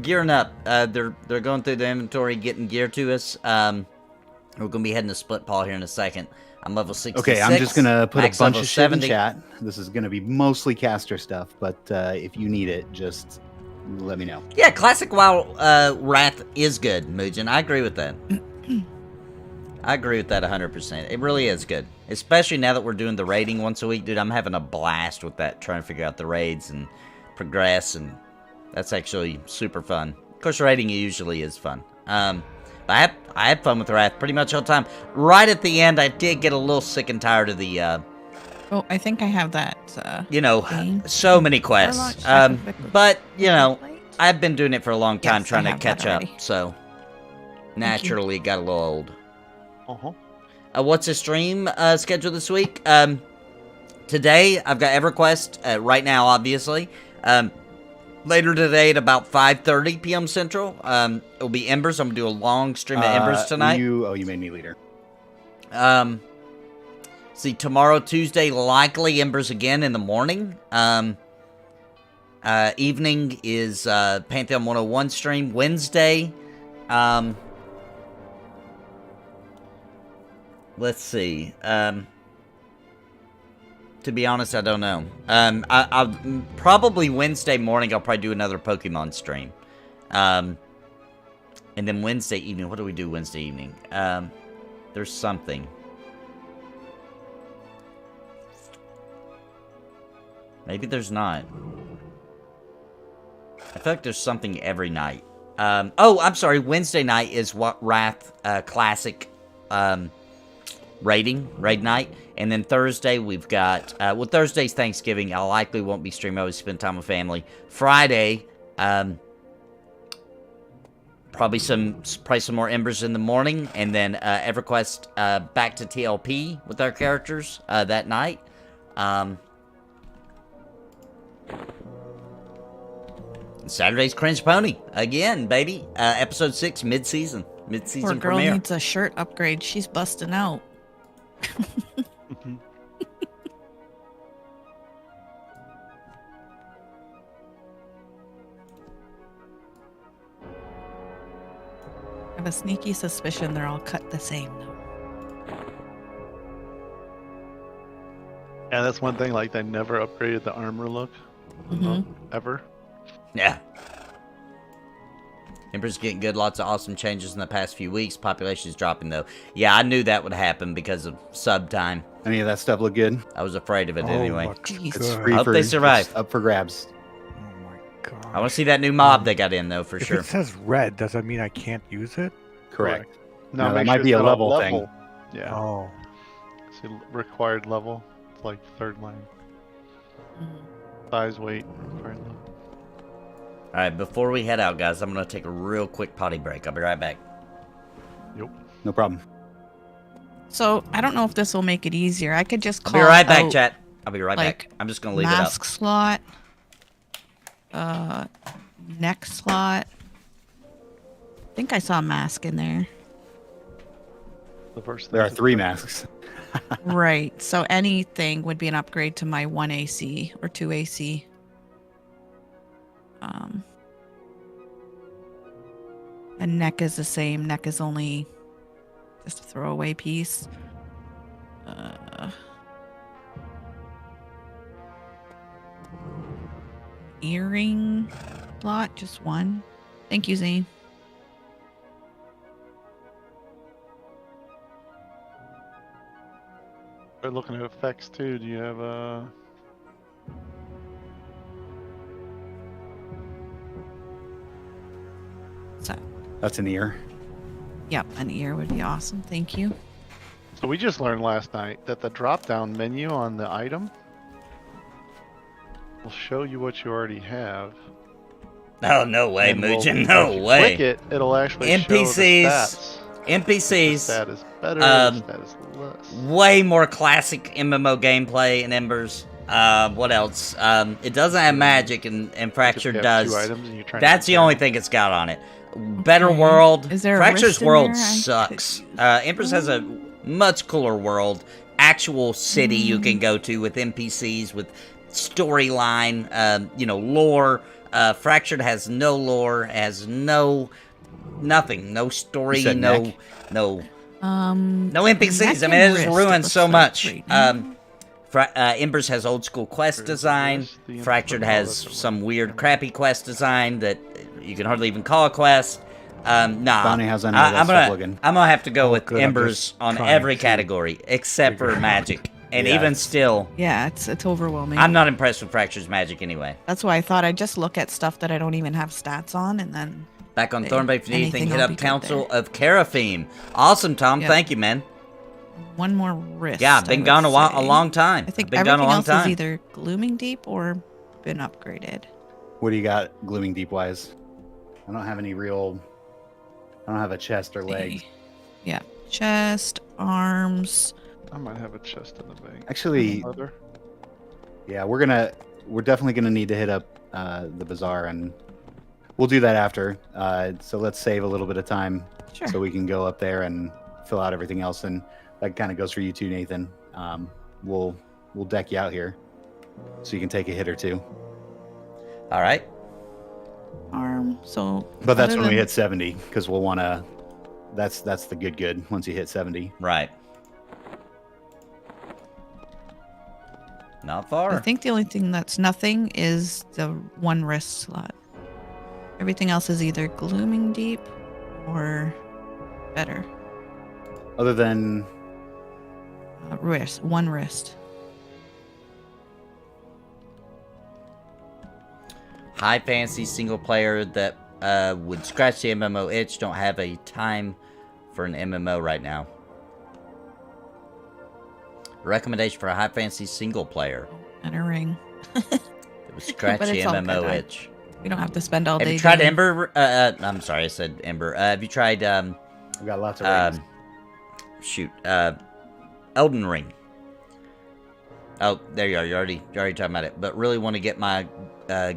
Speaker 3: gearing up. They're going through the inventory, getting gear to us. We're gonna be heading to Splitpaw here in a second. I'm level 66.
Speaker 1: Okay, I'm just gonna put
Speaker 3: max
Speaker 1: a bunch
Speaker 3: level
Speaker 1: of shit in
Speaker 3: 70.
Speaker 1: chat. This is gonna be mostly caster stuff, but if you need it, just let me know.
Speaker 3: Yeah, classic WoW Wrath is good, Mujan. I agree with that. I agree with that 100%. It really is good. Especially now that we're doing the raiding once a week. Dude, I'm having a blast with that, trying to figure out the raids and progress, and that's actually super fun. Of course, raiding usually is fun. I had fun with Wrath pretty much all the time. Right at the end, I did get a little sick and tired of the,
Speaker 5: Oh, I think I have that. Thing.
Speaker 3: so many quests. But, I've been doing it for a long time,
Speaker 5: Yes, I
Speaker 3: trying to
Speaker 5: have
Speaker 3: catch
Speaker 5: that
Speaker 3: up,
Speaker 5: already.
Speaker 3: so naturally got a little old.
Speaker 2: Uh-huh.
Speaker 3: What's the stream schedule this week? Today, I've got EverQuest right now, obviously. Later today at about 5:30 p.m. Central, it'll be Embers. I'm going to do a long stream of Embers tonight.
Speaker 1: You made me leader.
Speaker 3: See, tomorrow, Tuesday, likely Embers again in the morning. Evening is Pantheon 101 stream. Wednesday, let's see. To be honest, I don't know. I'll probably Wednesday morning. I'll probably do another Pokemon stream. And then Wednesday evening. What do we do Wednesday evening? There's something. Maybe there's not. I feel like there's something every night. Oh, I'm sorry. Wednesday night is what Wrath Classic raid night. And then Thursday, we've got, well, Thursday's Thanksgiving. I likely won't be streaming. I always spend time with family. Friday, probably some more Embers in the morning. And then EverQuest back to TLP with our characters that night. Saturday's Cringe Pony again, baby. Episode 6, mid-season
Speaker 5: Poor girl
Speaker 3: premiere.
Speaker 5: needs a shirt upgrade. She's busting out. I have a sneaky suspicion they're all cut the same, though.
Speaker 2: Yeah, that's one thing. Like, they never upgraded the armor look. Ever.
Speaker 3: Yeah. Ember's getting good. Lots of awesome changes in the past few weeks. Population's dropping, though. Yeah, I knew that would happen because of sub time.
Speaker 1: Any of that stuff look good?
Speaker 3: I was afraid of it anyway.
Speaker 5: Jeez.
Speaker 1: It's
Speaker 5: Good.
Speaker 1: free
Speaker 3: I hope
Speaker 1: for,
Speaker 3: they survive.
Speaker 1: it's up for grabs.
Speaker 4: Oh my god.
Speaker 3: I want to see that new mob they got in, though, for
Speaker 4: If
Speaker 3: sure.
Speaker 4: it says red, does that mean I can't use it?
Speaker 1: Correct.
Speaker 2: No,
Speaker 1: No,
Speaker 2: make
Speaker 1: that might
Speaker 2: sure
Speaker 1: be
Speaker 2: it's
Speaker 1: a
Speaker 2: got
Speaker 1: level thing.
Speaker 2: Yeah.
Speaker 4: Oh.
Speaker 2: See, required level. It's like third line. Size, weight, required level.
Speaker 3: All right, before we head out, guys, I'm going to take a real quick potty break. I'll be right back.
Speaker 2: Yep.
Speaker 1: No problem.
Speaker 5: So I don't know if this will make it easier. I could just
Speaker 3: I'll
Speaker 5: call
Speaker 3: be right back,
Speaker 5: out,
Speaker 3: chat. I'll be right
Speaker 5: like,
Speaker 3: back. I'm just going to leave it up.
Speaker 5: mask slot, neck slot. I think I saw a mask in there.
Speaker 2: The first
Speaker 1: There are
Speaker 2: thing
Speaker 1: 3 masks.
Speaker 5: Right. So anything would be an upgrade to my 1 AC or 2 AC. And neck is the same. Neck is only just a throwaway piece. Earring slot, just 1. Thank you, Zane.
Speaker 2: We're looking at effects too. Do you have
Speaker 5: So,
Speaker 1: That's an ear.
Speaker 5: yep, an ear would be awesome. Thank you.
Speaker 2: So we just learned last night that the drop-down menu on the item will show you what you already have.
Speaker 3: Oh, no way,
Speaker 2: and
Speaker 3: Mugen.
Speaker 2: if
Speaker 3: No
Speaker 2: you
Speaker 3: way.
Speaker 2: Click it, it'll actually show the
Speaker 3: NPCs.
Speaker 2: stats. The
Speaker 3: NPCs.
Speaker 2: stat is better. The stat is less.
Speaker 3: Way more classic MMO gameplay in Embers. What else? It doesn't have magic, and
Speaker 2: If
Speaker 3: Fractured
Speaker 2: you have
Speaker 3: does.
Speaker 2: 2 items and you're trying to
Speaker 3: That's the
Speaker 2: compare
Speaker 3: only
Speaker 2: them.
Speaker 3: thing it's got on it. Better
Speaker 5: Okay.
Speaker 3: world.
Speaker 5: Is there a
Speaker 3: Fracture's
Speaker 5: wrist in
Speaker 3: world
Speaker 5: there I could
Speaker 3: sucks.
Speaker 5: use?
Speaker 3: Embers has a much cooler world. Actual city you can go to with NPCs, with storyline, lore. Fractured has no lore, has nothing, no story,
Speaker 1: You said
Speaker 3: no
Speaker 1: neck?
Speaker 3: no
Speaker 5: No
Speaker 3: NPCs. I mean, it just ruins so much. Embers has old school quest
Speaker 2: There's
Speaker 3: design.
Speaker 2: this, the
Speaker 3: Fractured
Speaker 2: info,
Speaker 3: has
Speaker 2: that's a
Speaker 3: some
Speaker 2: lot.
Speaker 3: weird, crappy quest design that you can hardly even call a quest. Nah,
Speaker 1: Bounty has any of that
Speaker 3: I'm
Speaker 1: stuff looking.
Speaker 3: gonna have to go with
Speaker 4: good, I'm
Speaker 3: Embers
Speaker 4: just
Speaker 3: on
Speaker 4: trying
Speaker 3: every
Speaker 4: to
Speaker 3: category except for
Speaker 4: figure
Speaker 3: magic. And
Speaker 1: Yeah,
Speaker 3: even
Speaker 1: it's-
Speaker 3: still,
Speaker 5: Yeah, it's overwhelming.
Speaker 3: I'm not impressed with Fracture's magic anyway.
Speaker 5: That's why I thought I'd just look at stuff that I don't even have stats on, and then
Speaker 3: Back on
Speaker 5: Hey,
Speaker 3: Thornblade, if you need anything,
Speaker 5: anything
Speaker 3: hit
Speaker 5: will
Speaker 3: up
Speaker 5: be good
Speaker 3: Council
Speaker 5: there.
Speaker 3: of Karaphim. Awesome, Tom.
Speaker 5: Yeah.
Speaker 3: Thank you, man.
Speaker 5: one more wrist.
Speaker 3: Yeah, I've been
Speaker 5: I
Speaker 3: gone a
Speaker 5: would say.
Speaker 3: long time.
Speaker 5: I think
Speaker 3: I've been gone
Speaker 5: everything
Speaker 3: a long
Speaker 5: else
Speaker 3: time.
Speaker 5: is either Glooming Deep or been upgraded.
Speaker 1: What do you got, Glooming Deep wise? I don't have any real. I don't have a chest or legs.
Speaker 5: Yeah, chest, arms.
Speaker 2: I might have a chest in the bank.
Speaker 1: Actually,
Speaker 2: Leather.
Speaker 1: yeah, we're definitely gonna need to hit up the bazaar, and we'll do that after. So let's save a little bit of time
Speaker 5: Sure.
Speaker 1: so we can go up there and fill out everything else, and that kind of goes for you too, Nathan. We'll deck you out here so you can take a hit or 2.
Speaker 3: All right.
Speaker 5: Arm. So.
Speaker 1: But that's
Speaker 5: other
Speaker 1: when we
Speaker 5: than-
Speaker 1: hit 70, because we'll want to. That's the good once you hit 70.
Speaker 3: Right. Not
Speaker 5: I
Speaker 3: far.
Speaker 5: think the only thing that's nothing is the 1 wrist slot. Everything else is either Glooming Deep or better.
Speaker 1: Other than
Speaker 5: Wrist. 1 wrist.
Speaker 3: High fantasy single player that would scratch the MMO itch. Don't have a time for an MMO right now. Recommendation for a high fantasy single player.
Speaker 5: And a ring.
Speaker 3: It was scratchy
Speaker 5: it's all good,
Speaker 3: MMO
Speaker 5: I-
Speaker 3: itch.
Speaker 5: We don't have to spend all day.
Speaker 3: Have you tried
Speaker 5: doing-
Speaker 3: Ember? I'm sorry, I said Ember. Have you tried
Speaker 1: I've got lots of rings.
Speaker 3: shoot, Elden Ring? Oh, there you are. You're already talking about it. But really want to get my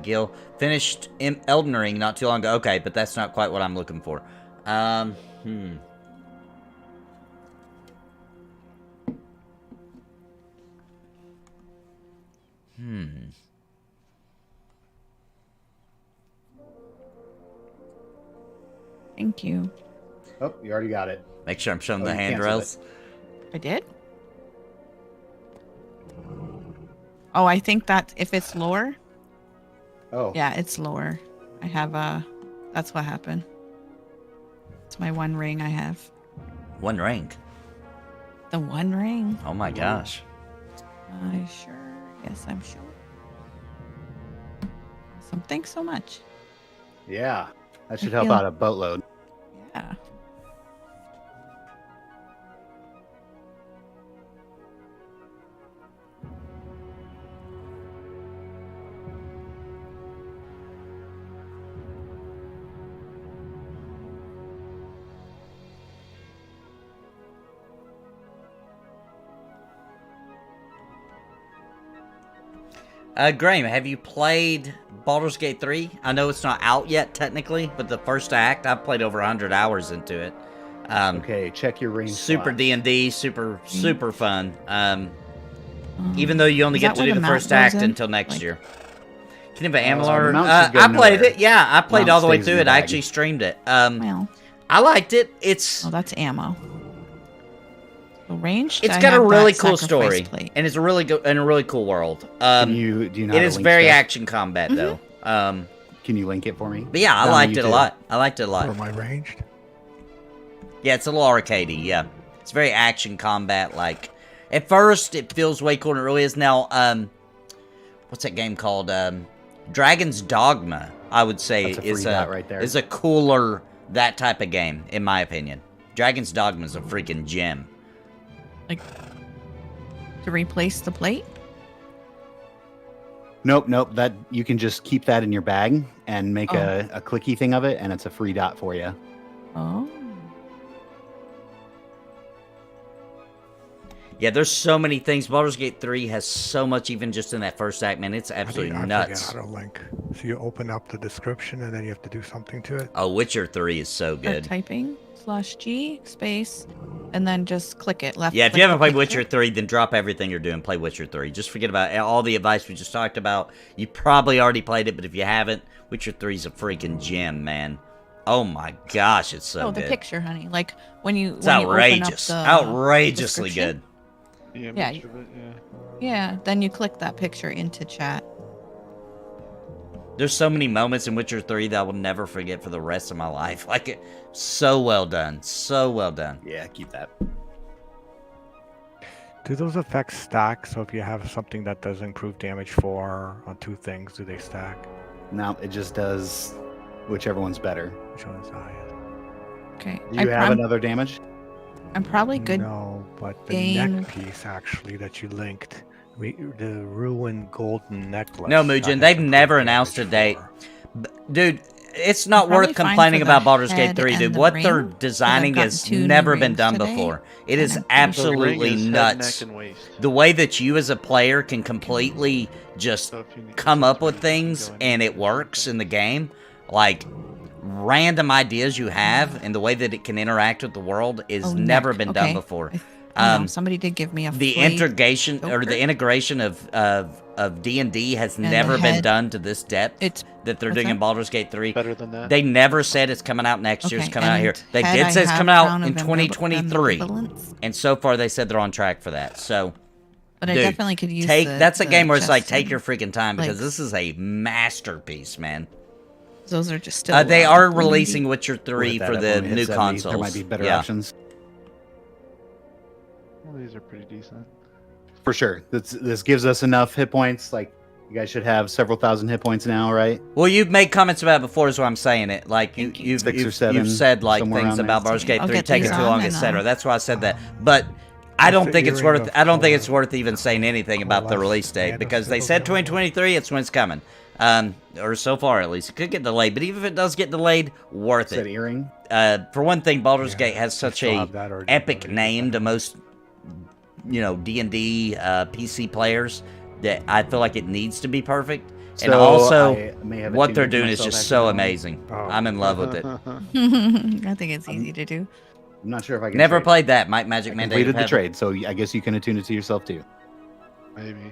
Speaker 3: Gil finished in Elden Ring not too long ago. Okay, but that's not quite what I'm looking for.
Speaker 5: Thank you.
Speaker 1: Oh, you already got it.
Speaker 3: Make sure I'm showing
Speaker 1: Oh,
Speaker 3: the
Speaker 1: you canceled
Speaker 3: handrails.
Speaker 5: I did? Oh, I think that if it's lower,
Speaker 1: Oh,
Speaker 5: yeah, it's lower. I have that's what happened. It's my one ring I have.
Speaker 3: One ring.
Speaker 5: The one ring.
Speaker 3: Oh my gosh.
Speaker 5: Yes, I'm sure. Awesome. Thanks so much.
Speaker 1: yeah. That should
Speaker 5: I
Speaker 1: help
Speaker 5: feel-
Speaker 1: out a boatload.
Speaker 5: Yeah.
Speaker 3: Graham, have you played Baldur's Gate 3? I know it's not out yet technically, but the first act, I've played over 100 hours into it.
Speaker 1: Okay, check your range.
Speaker 3: Super
Speaker 1: slots.
Speaker 3: D&D, super fun. Even though you only
Speaker 5: Is
Speaker 3: get
Speaker 5: that
Speaker 3: to
Speaker 5: where
Speaker 3: do
Speaker 5: the
Speaker 3: the
Speaker 5: map
Speaker 3: first act
Speaker 5: goes in?
Speaker 3: until next
Speaker 5: Like-
Speaker 3: year. Can you have
Speaker 1: the
Speaker 3: Amalur?
Speaker 1: mount should go
Speaker 3: I played
Speaker 1: nowhere.
Speaker 3: it. Yeah, I played
Speaker 1: Mount
Speaker 3: all the way
Speaker 1: stays in
Speaker 3: through
Speaker 1: the
Speaker 3: it. I
Speaker 1: bag.
Speaker 3: actually streamed it.
Speaker 5: Well,
Speaker 3: I liked it. It's
Speaker 5: oh, that's ammo. The range.
Speaker 3: it's got a really cool story, and it's a really good and a really cool world.
Speaker 1: Do you know how
Speaker 3: It
Speaker 1: to
Speaker 3: is
Speaker 1: link
Speaker 3: very
Speaker 1: stuff?
Speaker 3: action combat though.
Speaker 1: Can you link it for me?
Speaker 3: But yeah, I
Speaker 1: On
Speaker 3: liked it a
Speaker 1: YouTube.
Speaker 3: lot. I liked it a
Speaker 4: For
Speaker 3: lot.
Speaker 4: my ranged?
Speaker 3: Yeah, it's a little arcadey. Yeah, it's very action combat. Like at first, it feels way cooler than it really is. Now, what's that game called? Dragon's Dogma. I would say
Speaker 1: That's a free
Speaker 3: is
Speaker 1: dot right there.
Speaker 3: is a cooler that type of game, in my opinion. Dragon's Dogma is a freaking gem.
Speaker 5: Like to replace the plate.
Speaker 1: Nope. That you can just keep that in your bag and make
Speaker 5: Oh.
Speaker 1: a clicky thing of it, and it's a free dot for you.
Speaker 5: Oh.
Speaker 3: Yeah, there's so many things. Baldur's Gate 3 has so much, even just in that first act, man. It's absolutely
Speaker 4: I
Speaker 3: nuts.
Speaker 4: forget how to link. So you open up the description and then you have to do something to it.
Speaker 3: Oh, Witcher 3 is so
Speaker 5: Start
Speaker 3: good.
Speaker 5: typing /G space, and then just click it left.
Speaker 3: Yeah, if
Speaker 5: click
Speaker 3: you haven't
Speaker 5: the
Speaker 3: played
Speaker 5: picture.
Speaker 3: Witcher 3, then drop everything you're doing. Play Witcher 3. Just forget about all the advice we just talked about. You probably already played it, but if you haven't, Witcher 3 is a freaking gem, man. Oh my gosh, it's so
Speaker 5: Oh, the
Speaker 3: good.
Speaker 5: picture, honey. Like when you
Speaker 3: It's
Speaker 5: when you
Speaker 3: outrageous.
Speaker 5: open up the
Speaker 3: Outrageously
Speaker 5: description.
Speaker 3: good.
Speaker 2: The image
Speaker 5: Yeah,
Speaker 2: of it, yeah.
Speaker 5: Yeah, then you click that picture into chat.
Speaker 3: There's so many moments in Witcher 3 that I will never forget for the rest of my life. Like, so well done. So well done.
Speaker 1: Yeah, keep that.
Speaker 4: Do those effects stack? So if you have something that does improve damage for on two things, do they stack?
Speaker 1: No, it just does whichever one's better.
Speaker 4: Which one is the highest?
Speaker 5: Okay.
Speaker 1: Do you have another damage?
Speaker 5: I'm probably good.
Speaker 4: No, but the
Speaker 5: gain-
Speaker 4: neck piece actually that you linked, the ruined golden necklace.
Speaker 3: No,
Speaker 4: that
Speaker 3: Mugen,
Speaker 4: has
Speaker 3: they've
Speaker 4: improved
Speaker 3: never
Speaker 4: damage
Speaker 3: announced a date.
Speaker 4: for-
Speaker 3: Dude, it's not
Speaker 5: Probably
Speaker 3: worth
Speaker 5: fine
Speaker 3: complaining
Speaker 5: for the
Speaker 3: about Baldur's Gate
Speaker 5: head
Speaker 3: 3,
Speaker 5: and
Speaker 3: dude.
Speaker 5: the
Speaker 3: What
Speaker 5: ring,
Speaker 3: they're
Speaker 5: 'cause I've
Speaker 3: designing
Speaker 5: gotten
Speaker 3: has
Speaker 5: 2 new
Speaker 3: never been
Speaker 5: rings
Speaker 3: done
Speaker 5: today,
Speaker 3: before. It
Speaker 5: and
Speaker 3: is
Speaker 5: I'm pretty sure-
Speaker 2: So the ring
Speaker 3: absolutely
Speaker 2: is head,
Speaker 3: nuts.
Speaker 2: neck, and waist.
Speaker 3: The way that you as a player can completely just
Speaker 2: So if you need
Speaker 3: come up with
Speaker 2: accessories, you can
Speaker 3: things
Speaker 2: go in
Speaker 3: and it works in the game, like random ideas you have and the way that it can interact with the world is
Speaker 5: Oh,
Speaker 3: never
Speaker 5: neck.
Speaker 3: been
Speaker 5: Okay.
Speaker 3: done before.
Speaker 5: Somebody did give me a
Speaker 3: The
Speaker 5: flake.
Speaker 3: integration or
Speaker 5: Joker.
Speaker 3: the integration of D&D has
Speaker 5: And the
Speaker 3: never been
Speaker 5: head.
Speaker 3: done to this depth
Speaker 5: It's
Speaker 3: that they're
Speaker 5: what's
Speaker 3: doing in
Speaker 5: that?
Speaker 3: Baldur's Gate 3.
Speaker 2: better than that.
Speaker 3: They never said it's coming out next year. It's
Speaker 5: Okay,
Speaker 3: coming out here.
Speaker 5: and
Speaker 3: They
Speaker 5: head
Speaker 3: did
Speaker 5: I
Speaker 3: say it's
Speaker 5: have
Speaker 3: coming out
Speaker 5: Crown
Speaker 3: in
Speaker 5: of
Speaker 3: 2023.
Speaker 5: Ambivalence,
Speaker 3: And so far they said they're on track for that. So
Speaker 5: But I
Speaker 3: dude,
Speaker 5: definitely could use
Speaker 3: that's a
Speaker 5: the
Speaker 3: game where it's like
Speaker 5: chest
Speaker 3: take your
Speaker 5: and-
Speaker 3: freaking time because
Speaker 5: like-
Speaker 3: this is a masterpiece, man.
Speaker 5: Those are just still.
Speaker 3: They are
Speaker 5: maybe-
Speaker 3: releasing Witcher 3
Speaker 1: Look at
Speaker 3: for
Speaker 1: that
Speaker 3: the
Speaker 1: up when we hit
Speaker 3: new
Speaker 1: 70.
Speaker 3: consoles.
Speaker 1: There might be better
Speaker 3: yeah.
Speaker 1: options.
Speaker 2: Well, these are pretty decent.
Speaker 1: For sure. This gives us enough hit points. Like, you guys should have several thousand hit points now, right?
Speaker 3: Well, you've made comments about it before, is why I'm saying it. Like
Speaker 5: Thank you.
Speaker 3: you've
Speaker 1: 6 or 7,
Speaker 3: said like
Speaker 1: somewhere
Speaker 3: things
Speaker 1: around
Speaker 3: about
Speaker 1: there.
Speaker 3: Baldur's Gate
Speaker 5: I'll
Speaker 3: 3
Speaker 5: get
Speaker 3: taking
Speaker 5: these
Speaker 3: too
Speaker 5: on
Speaker 3: long,
Speaker 5: and,
Speaker 3: etc. That's why I said that. But I
Speaker 4: What's
Speaker 3: don't
Speaker 4: the
Speaker 3: think it's
Speaker 4: earring
Speaker 3: worth.
Speaker 4: of
Speaker 3: I don't think
Speaker 4: color?
Speaker 3: it's worth even saying anything about the
Speaker 4: Coalesce
Speaker 3: release date
Speaker 4: and
Speaker 3: because they
Speaker 4: of
Speaker 3: said
Speaker 4: silver.
Speaker 3: 2023. It's when it's coming. Or so far at least. It could get delayed, but even if it does get delayed, worth
Speaker 1: Said
Speaker 3: it.
Speaker 1: earring.
Speaker 3: For one thing, Baldur's
Speaker 4: Yeah,
Speaker 3: Gate has
Speaker 4: I
Speaker 3: such
Speaker 4: still
Speaker 3: a
Speaker 4: have that already
Speaker 3: epic
Speaker 4: already
Speaker 3: name to
Speaker 4: decided.
Speaker 3: most, D&D PC players that I feel like it needs to be perfect. And
Speaker 1: So
Speaker 3: also,
Speaker 1: I may have
Speaker 3: what they're
Speaker 1: attuned to
Speaker 3: doing is
Speaker 1: myself
Speaker 3: just so
Speaker 1: accidentally.
Speaker 3: amazing.
Speaker 4: Oh.
Speaker 3: I'm in love with it.
Speaker 5: I think it's easy to do.
Speaker 1: I'm not sure if I can.
Speaker 3: Never
Speaker 1: trade.
Speaker 3: played that. Might
Speaker 1: I
Speaker 3: Magic Mandate
Speaker 1: completed the
Speaker 3: have it.
Speaker 1: trade, so I guess you can attune it to yourself too.
Speaker 2: Maybe.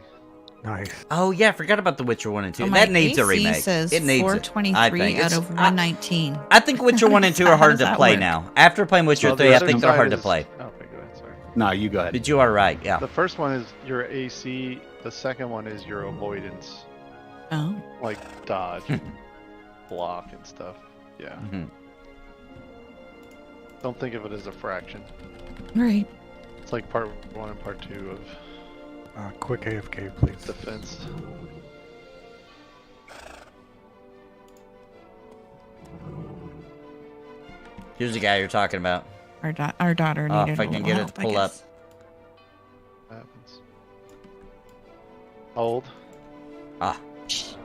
Speaker 4: Nice.
Speaker 3: Oh yeah, I forgot about The Witcher 1 and 2.
Speaker 5: Oh,
Speaker 3: that
Speaker 5: my
Speaker 3: needs a
Speaker 5: AC
Speaker 3: remake.
Speaker 5: says
Speaker 3: It needs it. I
Speaker 5: 423
Speaker 3: think.
Speaker 5: out of 119.
Speaker 3: I think Witcher 1 and 2 are
Speaker 5: How
Speaker 3: hard
Speaker 5: does
Speaker 3: to
Speaker 5: that
Speaker 3: play
Speaker 5: work?
Speaker 3: now. After playing Witcher
Speaker 2: Well, the
Speaker 3: 3, I
Speaker 2: other
Speaker 3: think they're hard
Speaker 2: side
Speaker 3: to
Speaker 2: is-
Speaker 3: play.
Speaker 2: Oh, okay, go ahead. Sorry.
Speaker 1: No, you go ahead.
Speaker 3: But you are right, yeah.
Speaker 2: The first one is your AC. The second one is your avoidance,
Speaker 5: Oh.
Speaker 2: like dodge, block, and stuff. Yeah.
Speaker 3: Mhm.
Speaker 2: Don't think of it as a fraction.
Speaker 5: Right.
Speaker 2: It's like part 1 and part 2 of
Speaker 4: Quick AFK, please.
Speaker 2: defense.
Speaker 3: Here's the guy you're talking about.
Speaker 5: Our daughter
Speaker 3: Oh,
Speaker 5: needed
Speaker 3: if I
Speaker 5: a
Speaker 3: can
Speaker 5: little
Speaker 3: get it
Speaker 5: help,
Speaker 3: to
Speaker 5: I
Speaker 3: pull up.
Speaker 5: guess.
Speaker 2: Happens. Old.
Speaker 3: Ah.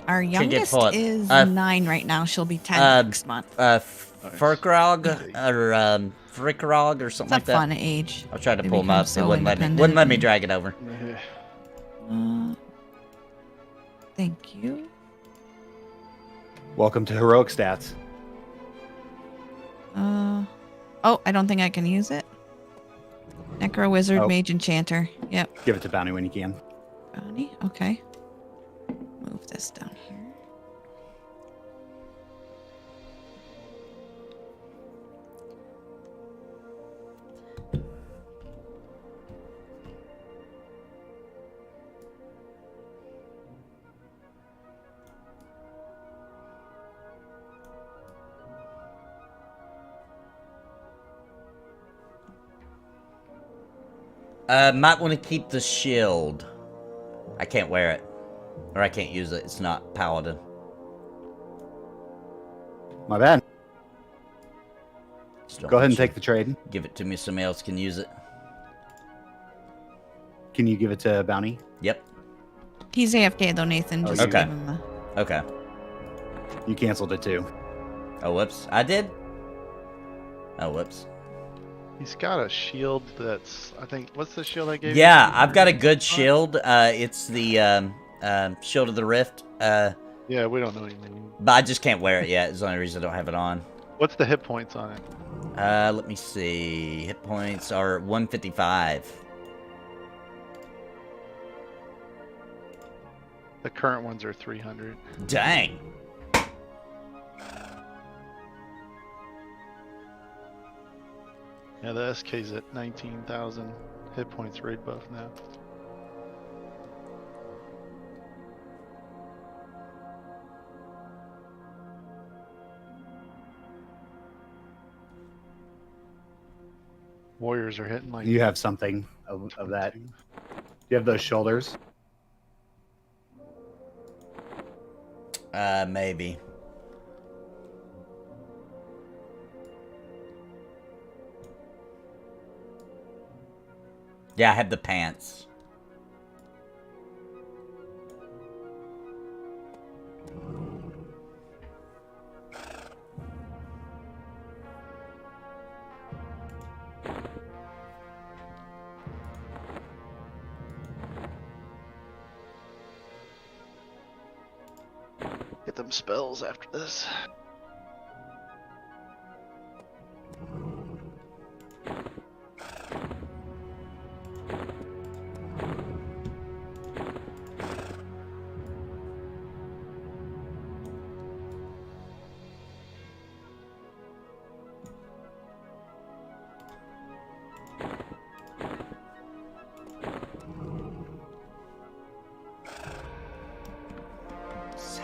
Speaker 5: Our
Speaker 3: get
Speaker 5: youngest
Speaker 3: pull up.
Speaker 5: is 9 right now. She'll be 10 next month.
Speaker 3: Furkrog or Frickrog or
Speaker 5: It's
Speaker 3: something
Speaker 5: a
Speaker 3: like that.
Speaker 5: fun age.
Speaker 3: I'll try to
Speaker 5: They
Speaker 3: pull him
Speaker 5: become
Speaker 3: up.
Speaker 5: so
Speaker 3: It wouldn't let me.
Speaker 5: independent
Speaker 3: Wouldn't let me
Speaker 5: and-
Speaker 3: drag it over.
Speaker 5: Thank you.
Speaker 1: Welcome to heroic stats.
Speaker 5: Oh, I don't think I can use it. Necro Wizard,
Speaker 1: Oh.
Speaker 5: Mage Enchanter. Yep.
Speaker 1: Give it to Bounty when you can.
Speaker 5: Bounty. Okay. Move this down here.
Speaker 3: Might want to keep the shield. I can't wear it. Or I can't use it. It's not Paladin.
Speaker 1: My bad.
Speaker 3: Just don't
Speaker 1: Go ahead and
Speaker 3: want you-
Speaker 1: take the trade.
Speaker 3: Give it to me. Somebody else can use it.
Speaker 1: Can you give it to Bounty?
Speaker 3: Yep.
Speaker 5: He's AFK though, Nathan. Just
Speaker 3: Okay.
Speaker 5: give him the...
Speaker 3: Okay.
Speaker 1: You canceled it too.
Speaker 3: Oh, whoops. I did? Oh, whoops.
Speaker 2: He's got a shield that's, I think, what's the shield I gave
Speaker 3: Yeah,
Speaker 2: you?
Speaker 3: I've got a good shield. It's the Shield of the Rift.
Speaker 2: Yeah, we don't know anything.
Speaker 3: But I just can't wear it yet. It's the only reason I don't have it on.
Speaker 2: What's the hit points on it?
Speaker 3: Let me see. Hit points are 155.
Speaker 2: The current ones are 300.
Speaker 3: Dang.
Speaker 2: Yeah, the SK's at 19,000 hit points raid buff now. Warriors are hitting like
Speaker 1: You have something of that. Do you have those shoulders?
Speaker 3: Maybe. Yeah, I have the pants.
Speaker 2: get them spells after this.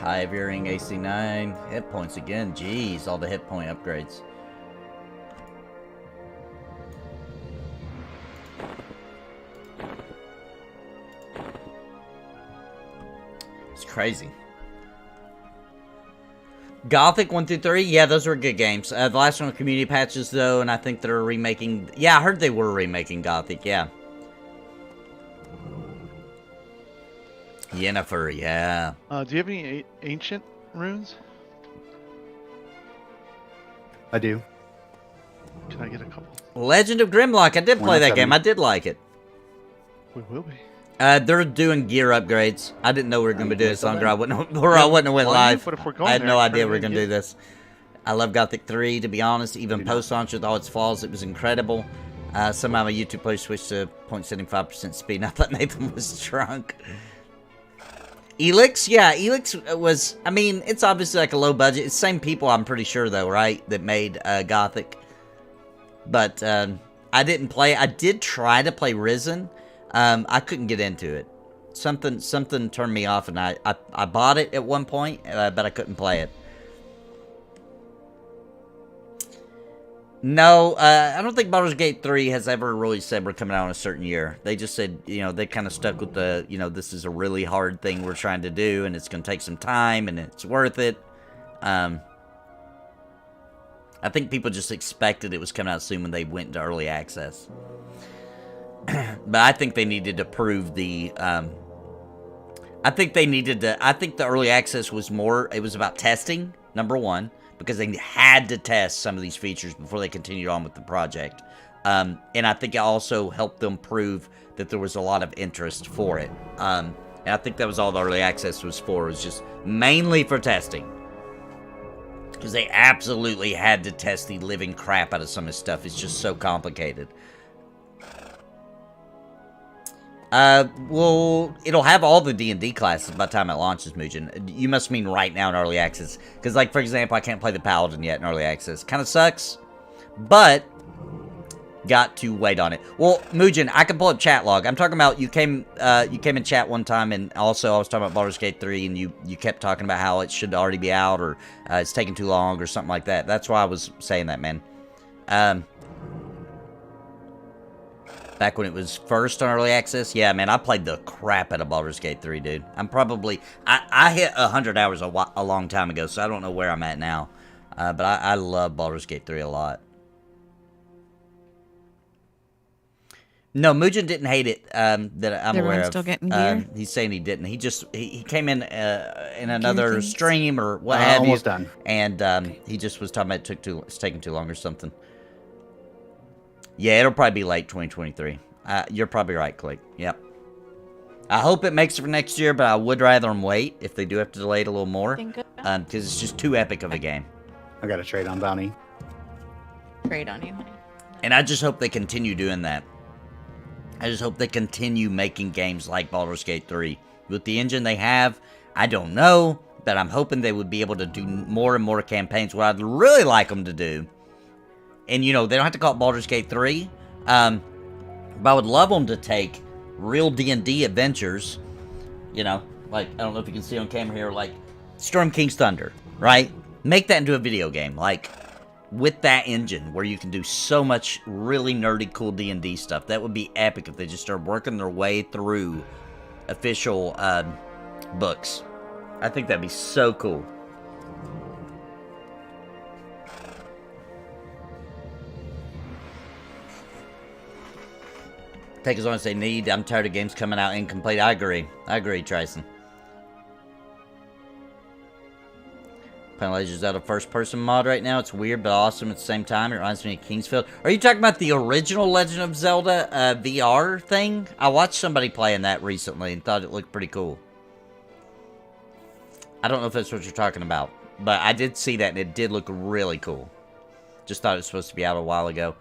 Speaker 3: High veering AC 9. Hit points again. Jeez, all the hit point upgrades. It's crazy. Gothic 1 through 3, yeah, those were good games. The last one were community patches though, and I think they're remaking. Yeah, I heard they were remaking Gothic. Yeah, Yennefer, yeah.
Speaker 2: Do you have any ancient runes?
Speaker 1: I do.
Speaker 2: Can I get a couple?
Speaker 3: Legend of Grimlock. I did play that
Speaker 1: 107.
Speaker 3: game. I did like it.
Speaker 2: We will be.
Speaker 3: They're doing gear upgrades. I didn't know we were going to be doing this longer. I wouldn't have went live.
Speaker 2: But if we're going
Speaker 3: I had
Speaker 2: there,
Speaker 3: no
Speaker 2: I'm
Speaker 3: idea we were
Speaker 2: trying
Speaker 3: going
Speaker 2: to
Speaker 3: to do this. I love Gothic 3, to be honest. Even
Speaker 1: do not.
Speaker 3: post-launch with all its flaws, it was incredible. Somehow my YouTube player switched to 0.75% speed, and I thought Nathan was drunk. Elix? Yeah, Elix was... I mean, it's obviously like a low budget. It's the same people, I'm pretty sure, though, right? That made Gothic. But I didn't play... I did try to play Risen. I couldn't get into it. Something turned me off, and I bought it at one point, but I couldn't play it. No, I don't think Baldur's Gate 3 has ever really said we're coming out in a certain year. They just said, you know, they kind of stuck with the, you know, this is a really hard thing we're trying to do, and it's going to take some time, and it's worth it. I think people just expected it was coming out soon when they went into early access. But I think they needed to prove the, I think the early access was more, it was about testing, number one, because they had to test some of these features before they continued on with the project. And I think it also helped them prove that there was a lot of interest for it. And I think that was all the early access was for, was just mainly for testing. Because they absolutely had to test the living crap out of some of this stuff. It's just so complicated. Well, it'll have all the D&D classes by the time it launches, Mugen. You must mean right now in early access. Because, like, for example, I can't play the Paladin yet in early access. Kind of sucks. But, got to wait on it. Well, Mugen, I can pull up chat log. I'm talking about, you came in chat one time, and also I was talking about Baldur's Gate 3, and you kept talking about how it should already be out, or it's taking too long, or something like that. That's why I was saying that, man. Back when it was first on early access, yeah, man, I played the crap out of Baldur's Gate 3, dude. I'm probably... I hit 100 hours a long time ago, so I don't know where I'm at now. But I love Baldur's Gate 3 a lot. No, Mugen didn't hate it, that I'm aware of.
Speaker 5: Still getting gear?
Speaker 3: He's saying he didn't. He came in another stream or what have you.
Speaker 1: Almost done.
Speaker 3: And he just was talking about it's taking too long or something. Yeah, it'll probably be late 2023. You're probably right, Click. Yep. I hope it makes it for next year, but I would rather them wait if they do have to delay it a little more. Because it's just too epic of a game.
Speaker 1: I got a trade on Bounty.
Speaker 5: Trade on you, honey.
Speaker 3: And I just hope they continue doing that. I just hope they continue making games like Baldur's Gate 3. With the engine they have, I don't know, but I'm hoping they would be able to do more and more campaigns. What I'd really like them to do, and, you know, they don't have to call it Baldur's Gate 3. But I would love them to take real D&D adventures. You know, like, I don't know if you can see on camera here, like, Storm King's Thunder, right? Make that into a video game, like, with that engine, where you can do so much really nerdy, cool D&D stuff. That would be epic if they just start working their way through official books. I think that'd be so cool. Take as long as they need. I'm tired of games coming out incomplete. I agree, Tryson. Playing Legend of Zelda first-person mod right now. It's weird but awesome at the same time. It reminds me of Kingsfield. Are you talking about the original Legend of Zelda VR thing? I watched somebody playing that recently and thought it looked pretty cool. I don't know if that's what you're talking about, but I did see that and it did look really cool. Just thought it was supposed to be out a while ago.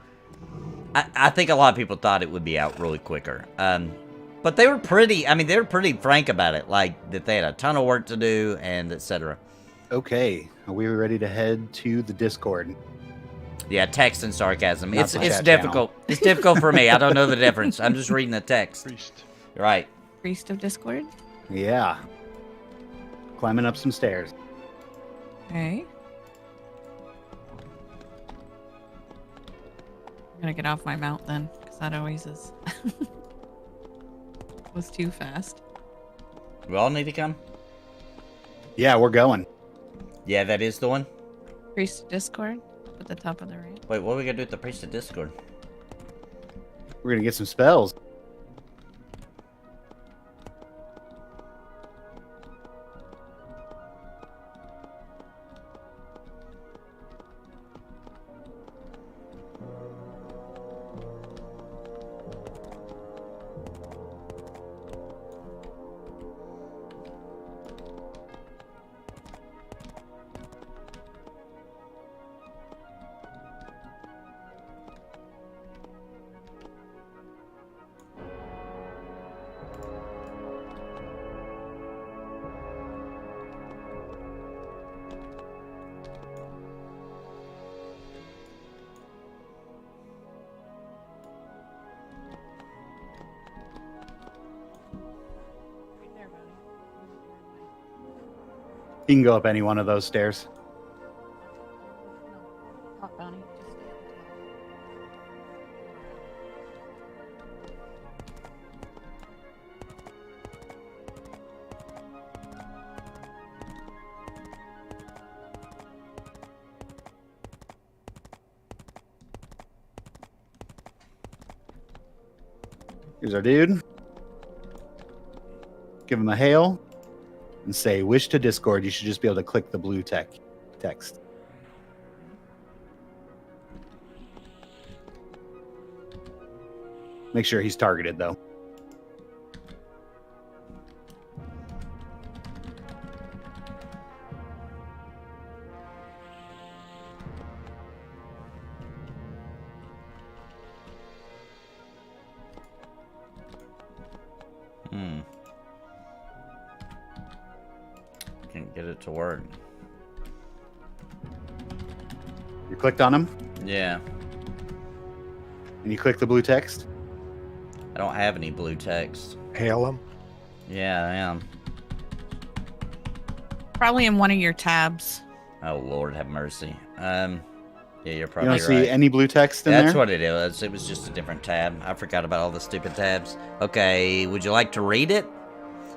Speaker 3: I think a lot of people thought it would be out really quicker. But they were pretty, I mean, they were pretty frank about it. Like, that they had a ton of work to do and etc.
Speaker 1: Okay, are we ready to head to the Discord?
Speaker 3: Yeah, text and sarcasm.
Speaker 1: Not
Speaker 3: It's
Speaker 1: the chat
Speaker 3: difficult.
Speaker 1: channel.
Speaker 3: It's difficult for me. I don't know the difference. I'm just reading the text.
Speaker 2: Priest.
Speaker 3: Right.
Speaker 5: Priest of Discord.
Speaker 1: Yeah. Climbing up some stairs.
Speaker 5: Okay. I'm gonna get off my mount then, because that always is. Was too fast.
Speaker 3: We all need to come?
Speaker 1: Yeah, we're going.
Speaker 3: Yeah, that is the one.
Speaker 5: Priest of Discord at the top of the ramp.
Speaker 3: Wait, what are we gonna do with the Priest of Discord?
Speaker 1: We're gonna get some spells. He can go up any one of those stairs.
Speaker 5: Top bounty.
Speaker 1: Here's our dude. Give him a hail and say, wish to Discord. You should just be able to click the blue text. Make sure he's targeted, though.
Speaker 3: Can't get it to work.
Speaker 1: You clicked on him,
Speaker 3: Yeah.
Speaker 1: and you click the blue text.
Speaker 3: I don't have any blue text.
Speaker 4: Hail him.
Speaker 3: Yeah, I am.
Speaker 5: Probably in one of your tabs.
Speaker 3: Oh, Lord have mercy. Yeah, you're
Speaker 1: You
Speaker 3: probably
Speaker 1: don't
Speaker 3: right.
Speaker 1: see any blue text in
Speaker 3: That's
Speaker 1: there?
Speaker 3: what it is. It was just a different tab. I forgot about all the stupid tabs. Okay, would you like to read it?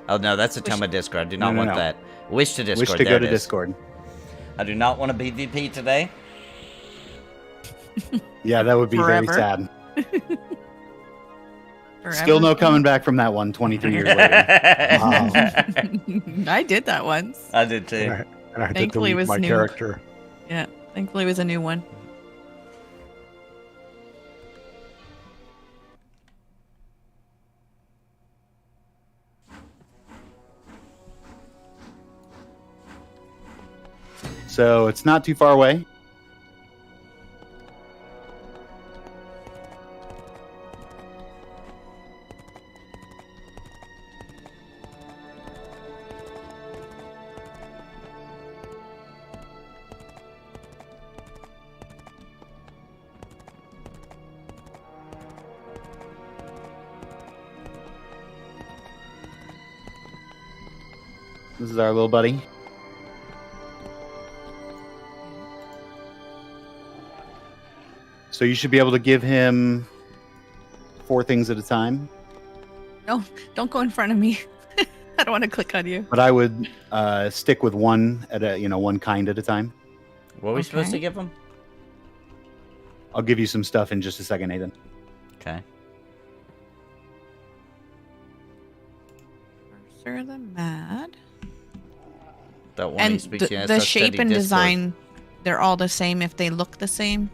Speaker 3: Oh, no, that's a Toma Discord. I do not
Speaker 1: No,
Speaker 3: want
Speaker 1: no.
Speaker 3: that. Wish to Discord.
Speaker 1: Wish to
Speaker 3: there
Speaker 1: go to
Speaker 3: it is.
Speaker 1: Discord.
Speaker 3: I do not want a PvP today.
Speaker 1: Yeah, that would be
Speaker 5: Forever.
Speaker 1: very sad.
Speaker 5: Forever.
Speaker 1: Still no coming back from that one 23 years later.
Speaker 4: Wow.
Speaker 5: I did that once.
Speaker 3: I did too.
Speaker 4: And I had to
Speaker 5: Thankfully, it
Speaker 4: delete
Speaker 5: was
Speaker 4: my
Speaker 5: new.
Speaker 4: character.
Speaker 5: Yeah, thankfully it was a new one.
Speaker 1: So it's not too far away. This is our little buddy. So you should be able to give him 4 things at a time.
Speaker 5: No, don't go in front of me. I don't want to click on you.
Speaker 1: But I would stick with one at a one kind at a time.
Speaker 3: What are we supposed to
Speaker 5: Okay.
Speaker 3: give them?
Speaker 1: I'll give you some stuff in just a second, Nathan.
Speaker 3: Okay.
Speaker 5: Sir the Mad.
Speaker 3: That one
Speaker 5: And
Speaker 3: he speaks
Speaker 5: the,
Speaker 3: in
Speaker 5: the
Speaker 3: SSD
Speaker 5: shape and
Speaker 3: Discord.
Speaker 5: design, they're all the same if they look the same?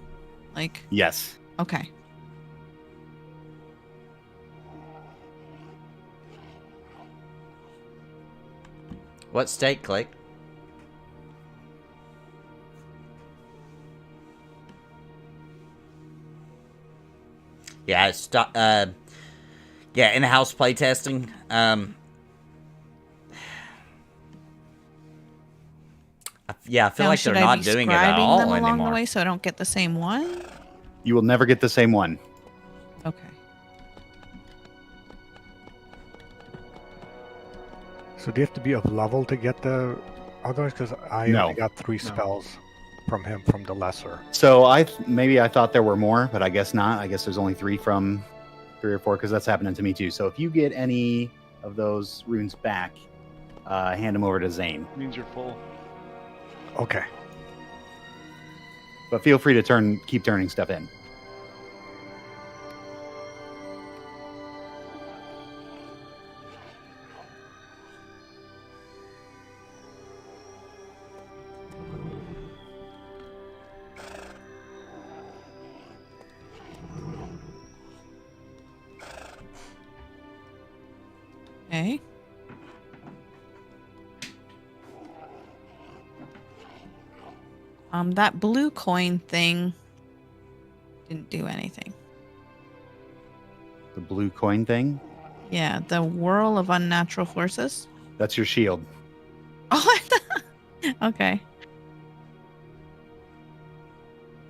Speaker 5: Like,
Speaker 1: Yes.
Speaker 5: okay.
Speaker 3: What state click? Yeah, in-house playtesting. I feel
Speaker 5: Now,
Speaker 3: like
Speaker 5: should
Speaker 3: they're
Speaker 5: I
Speaker 3: not
Speaker 5: be
Speaker 3: doing it at
Speaker 5: scribing
Speaker 3: all
Speaker 5: them along
Speaker 3: anymore.
Speaker 5: the way so I don't get the same one?
Speaker 1: You will never get the same one.
Speaker 5: Okay.
Speaker 4: So do you have to be of level to get the others? Because I
Speaker 1: No.
Speaker 4: only got 3 spells from him from the lesser.
Speaker 1: So maybe I thought there were more, but I guess not. I guess there's only 3 from 3 or 4 because that's happening to me too. So if you get any of those runes back, hand them over to Zane.
Speaker 2: Means you're full.
Speaker 4: Okay.
Speaker 1: But feel free to keep turning stuff in.
Speaker 5: Okay. That blue coin thing didn't do anything.
Speaker 1: The blue coin thing,
Speaker 5: Yeah, the whirl of unnatural forces.
Speaker 1: that's your shield.
Speaker 5: Oh, okay.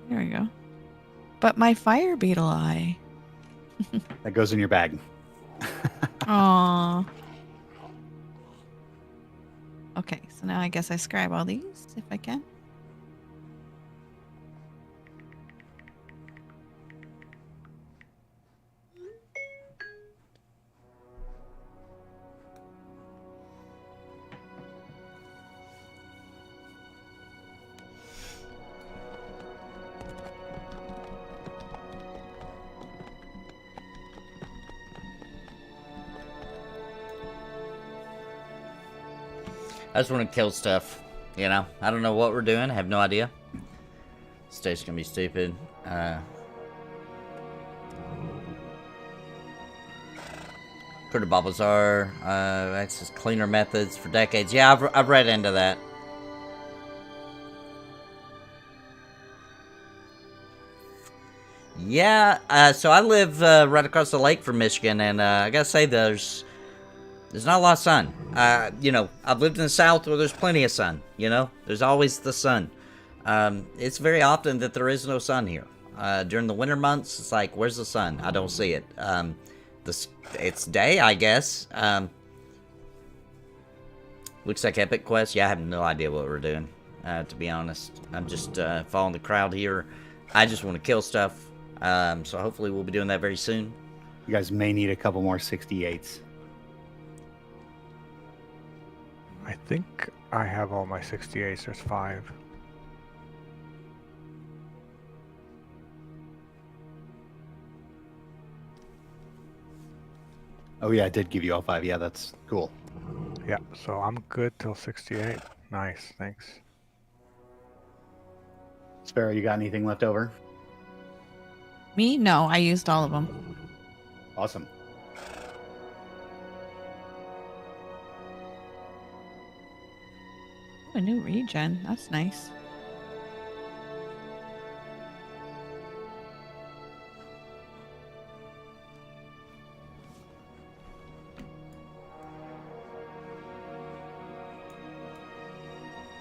Speaker 5: There we go. But my fire beetle eye.
Speaker 1: That goes in your bag.
Speaker 5: Aww. Okay, so now I guess I scribe all these if I can.
Speaker 3: I just want to kill stuff. You know, I don't know what we're doing. I have no idea. This day's gonna be stupid. Pretty bubbles are access cleaner methods for decades. Yeah, I've read into that. Yeah, so I live right across the lake from Michigan, and I gotta say there's not a lot of sun. You know, I've lived in the South where there's plenty of sun. You know, there's always the sun. It's very often that there is no sun here. During the winter months, it's like, where's the sun? I don't see it. It's day, I guess. Looks like EverQuest. Yeah, I have no idea what we're doing, to be honest. I'm just following the crowd here. I just want to kill stuff. So hopefully we'll be doing that very soon.
Speaker 1: You guys may need a couple more 68s.
Speaker 4: I think I have all my 68s. There's 5.
Speaker 1: Oh yeah, I did give you all 5. Yeah, that's cool.
Speaker 4: Yeah, so I'm good till 68. Nice, thanks.
Speaker 1: Sparoh, you got anything left over?
Speaker 5: Me? No, I used all of them.
Speaker 1: Awesome.
Speaker 5: Ooh, a new regen. That's nice.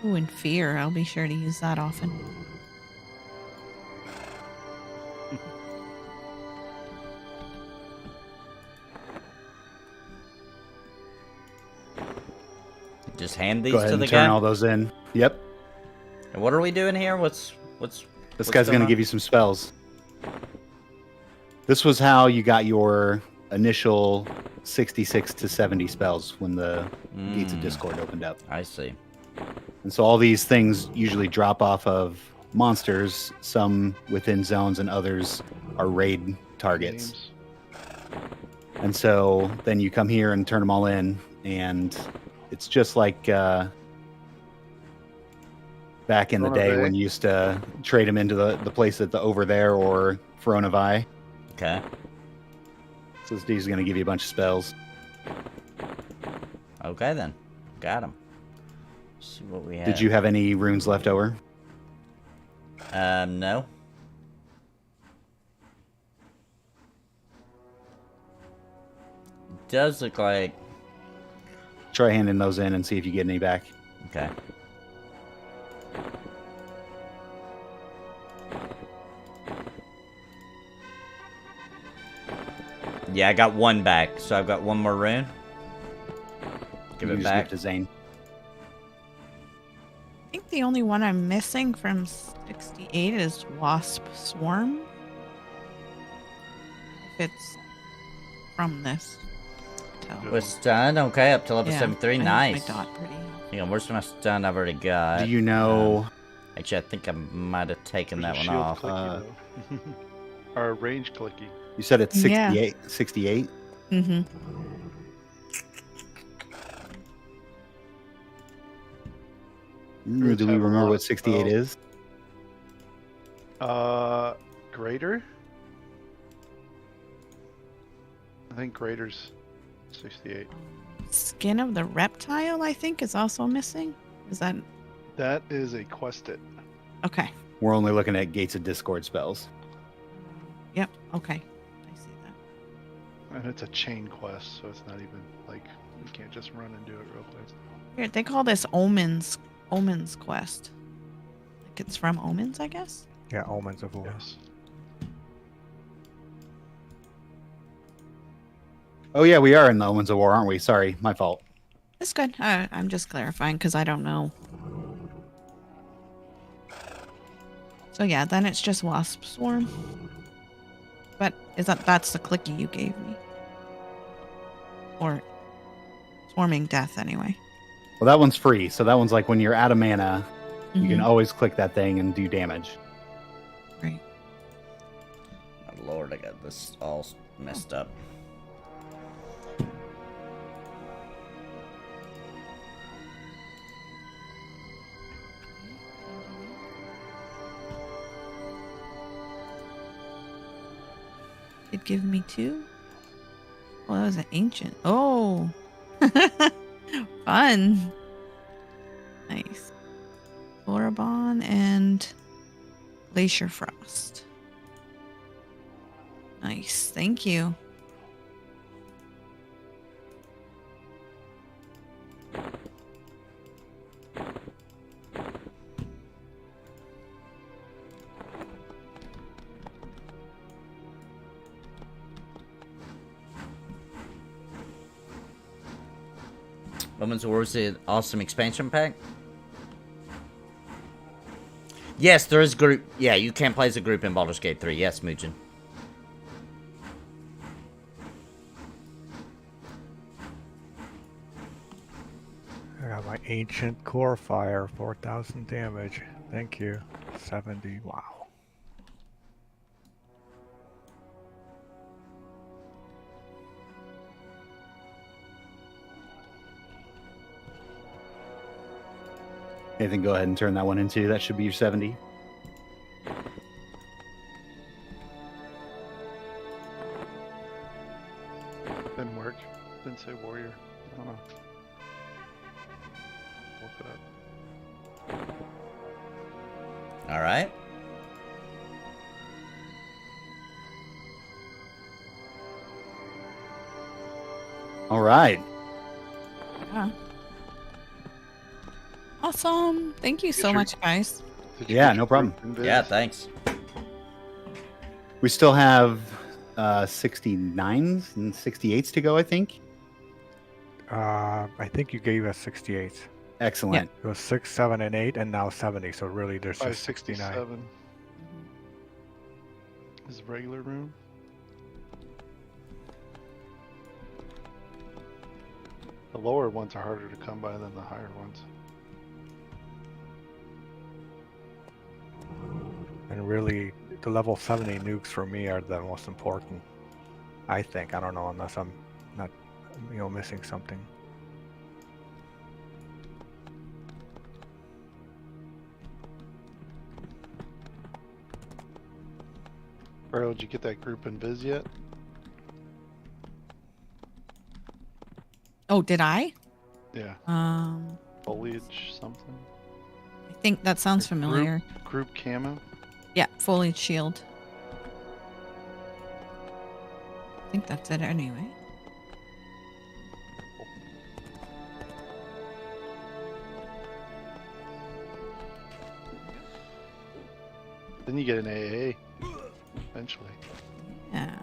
Speaker 5: Ooh, and fear. I'll be sure to use that often.
Speaker 3: Just hand these
Speaker 1: Go ahead
Speaker 3: to
Speaker 1: and
Speaker 3: the
Speaker 1: turn
Speaker 3: guy.
Speaker 1: all those in. Yep.
Speaker 3: And what are we doing here?
Speaker 1: This
Speaker 3: what's
Speaker 1: guy's
Speaker 3: going
Speaker 1: going to
Speaker 3: on?
Speaker 1: give you some spells. This was how you got your initial 66 to 70 spells when the Gates of Discord opened up.
Speaker 3: I see.
Speaker 1: And so all these things usually drop off of monsters, some within zones and others are raid targets.
Speaker 2: Games.
Speaker 1: And so then you come here and turn them all in, and it's just like back in the day
Speaker 2: Verona
Speaker 1: when you used to trade them into the place at the Over There or Verona Vi.
Speaker 3: Okay.
Speaker 1: So this dude's going to give you a bunch of spells.
Speaker 3: Okay then. Got him. See what we have.
Speaker 1: Did you have any runes left over?
Speaker 3: No. Does look like.
Speaker 1: Try handing those in and see if you get any back.
Speaker 3: Okay. Yeah, I got one back, so I've got one more rune. Give
Speaker 1: You
Speaker 3: it
Speaker 1: just
Speaker 3: back.
Speaker 1: give it to Zane.
Speaker 5: I think the only one I'm missing from 68 is Wasp Swarm. If it's from this. Tell.
Speaker 2: Good.
Speaker 3: We're stunned. Okay, up to level
Speaker 5: Yeah,
Speaker 3: 73.
Speaker 5: I use
Speaker 3: Nice.
Speaker 5: My dot pretty.
Speaker 3: Hang on, where's my stun I've already got?
Speaker 1: Do you know?
Speaker 3: Actually, I think I might have taken that
Speaker 2: There's
Speaker 3: one
Speaker 2: a shield
Speaker 3: off.
Speaker 2: clicky, though. Or range clicky.
Speaker 1: You said it's
Speaker 5: Yeah.
Speaker 1: 68. 68?
Speaker 5: Mm-hmm.
Speaker 1: Ooh, do we
Speaker 2: have a
Speaker 1: remember
Speaker 2: lot
Speaker 1: what
Speaker 2: of
Speaker 1: 68
Speaker 2: spells.
Speaker 1: is?
Speaker 2: Greater? I think Greater's 68.
Speaker 5: Skin of the Reptile, I think, is also missing. Is that
Speaker 2: That is a quested.
Speaker 5: okay?
Speaker 1: We're only looking at Gates of Discord spells.
Speaker 5: Yep. Okay. I see that.
Speaker 2: And it's a chain quest, so it's not even like you can't just run and do it real quick.
Speaker 5: Weird. They call this Omens Quest. Like it's from Omens, I guess.
Speaker 4: Yeah, Omens of War.
Speaker 2: Yes.
Speaker 1: Oh yeah, we are in the Omens of War, aren't we? Sorry, my fault.
Speaker 5: It's good. I'm just clarifying because I don't know. So yeah, then it's just Wasp Swarm. But that's the clicky you gave me. Or Swarming Death anyway.
Speaker 1: Well, that one's free, so that one's like when you're out of mana, you can
Speaker 5: Mhm.
Speaker 1: always click that thing and do damage.
Speaker 5: Right.
Speaker 3: Oh, Lord, I got this all messed up.
Speaker 5: It give me 2. Well, that was an ancient. Oh. Fun. Nice. Florabon and Glacier Frost. Nice. Thank you.
Speaker 3: Women's Wars, the awesome expansion pack. Yes, there is group. Yeah, you can play as a group in Baldur's Gate 3. Yes, Mugen.
Speaker 4: I got my ancient core fire, 4,000 damage. Thank you. 70. Wow.
Speaker 1: Nathan, go ahead and turn that one into. That should be your 70.
Speaker 2: Didn't work. Didn't say warrior. I don't know. Look it up.
Speaker 3: All right.
Speaker 1: All right.
Speaker 5: Yeah. Awesome. Thank you so
Speaker 2: Did you-
Speaker 5: much, guys.
Speaker 2: Did you
Speaker 1: Yeah,
Speaker 2: get
Speaker 1: no
Speaker 2: your
Speaker 1: problem.
Speaker 2: group invis?
Speaker 3: Yeah, thanks.
Speaker 1: We still have 69s and 68s to go, I think.
Speaker 4: I think you gave us 68.
Speaker 1: Excellent.
Speaker 4: It was 6, 7, and 8, and now 70. So really, there's just 69.
Speaker 2: 567 is regular room. The lower ones are harder to come by than the higher ones.
Speaker 4: And really, the level 70 nukes for me are the most important. I think. I don't know, unless I'm not, missing something.
Speaker 2: Earl, did you get that group in Viz yet?
Speaker 5: Oh, did I?
Speaker 2: Yeah.
Speaker 5: I
Speaker 2: Foliage something?
Speaker 5: think that sounds
Speaker 2: Group-
Speaker 5: familiar.
Speaker 2: Group camo?
Speaker 5: Yeah, foliage shield. I think that's it anyway.
Speaker 2: Then you get an AA eventually.
Speaker 5: Yeah.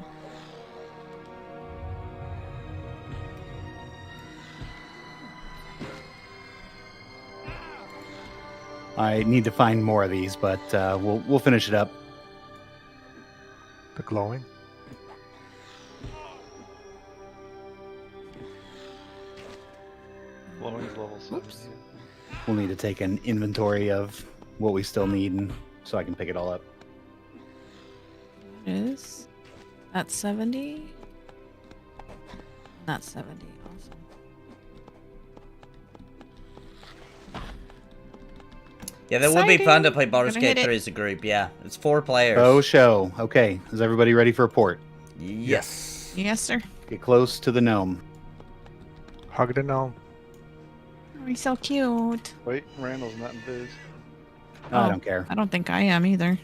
Speaker 1: I need to find more of these, but we'll finish it up.
Speaker 4: The glowing.
Speaker 2: Blowing's level 70.
Speaker 5: Oops.
Speaker 1: We'll need to take an inventory of what we still need, and so I can pick it all up.
Speaker 5: It is. That's 70. That's 70. Awesome.
Speaker 3: Yeah, that would be fun to
Speaker 5: Exciting.
Speaker 3: play Baldur's
Speaker 5: Gonna
Speaker 3: Gate
Speaker 5: hit
Speaker 3: 3
Speaker 5: it.
Speaker 3: as a group. Yeah, it's 4 players.
Speaker 1: Oh, show. Okay. Is everybody ready for a port?
Speaker 3: Yes.
Speaker 5: Yes, sir.
Speaker 1: Get close to the gnome.
Speaker 4: Hug the gnome.
Speaker 5: Oh, he's so cute.
Speaker 2: Wait, Randall's not in Viz.
Speaker 1: I
Speaker 5: Oh.
Speaker 1: don't care.
Speaker 5: I don't think I am either.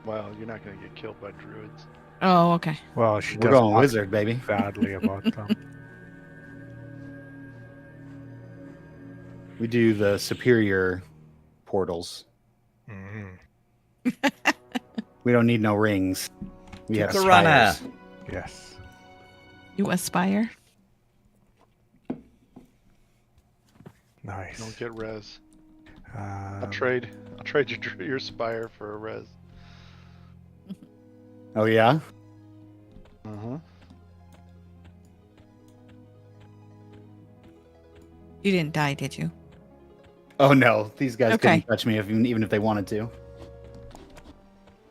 Speaker 2: Wow, you're not gonna get killed by druids.
Speaker 5: Oh, okay.
Speaker 4: Well, she
Speaker 1: We're
Speaker 4: does
Speaker 1: going
Speaker 4: talk
Speaker 1: wizard, baby.
Speaker 4: badly about them.
Speaker 1: We do the superior portals.
Speaker 4: Mhm.
Speaker 1: We don't need no rings. We have
Speaker 3: Corona.
Speaker 1: spires.
Speaker 4: Yes.
Speaker 5: You aspire.
Speaker 4: Nice.
Speaker 2: Don't get res.
Speaker 4: Um,
Speaker 2: I'll trade your spire for a res.
Speaker 1: Oh yeah.
Speaker 2: Uh-huh.
Speaker 5: You didn't die, did you?
Speaker 1: Oh no, these guys
Speaker 5: Okay.
Speaker 1: couldn't touch me even if they wanted to.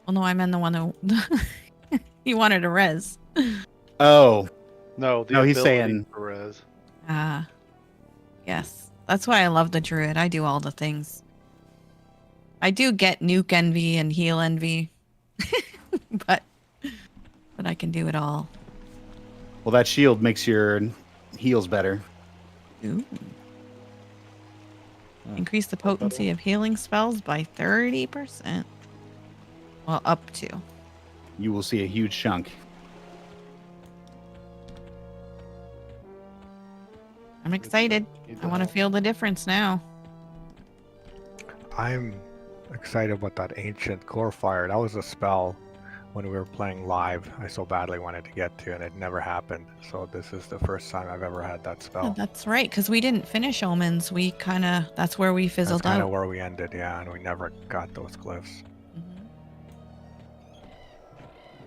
Speaker 5: Well, no, I meant the one who he wanted a res.
Speaker 1: Oh
Speaker 2: No, the
Speaker 1: No, he's
Speaker 2: ability
Speaker 1: saying-
Speaker 2: for res.
Speaker 5: Ah, yes. That's why I love the druid. I do all the things. I do get nuke envy and heal envy, but I can do it all.
Speaker 1: Well, that shield makes your heals better.
Speaker 5: Ooh. Increase the potency of healing spells by 30%. Well, up to.
Speaker 1: You will see a huge chunk.
Speaker 5: I'm excited. I want to feel the difference now.
Speaker 4: I'm excited about that ancient core fire. That was a spell when we were playing live. I so badly wanted to get to, and it never happened. So this is the first time I've ever had that
Speaker 5: Yeah,
Speaker 4: spell.
Speaker 5: that's right, because we didn't finish omens. We that's where we
Speaker 4: That's
Speaker 5: fizzled
Speaker 4: kind of
Speaker 5: out.
Speaker 4: where we ended, yeah, and we never got those glyphs.
Speaker 5: Mhm.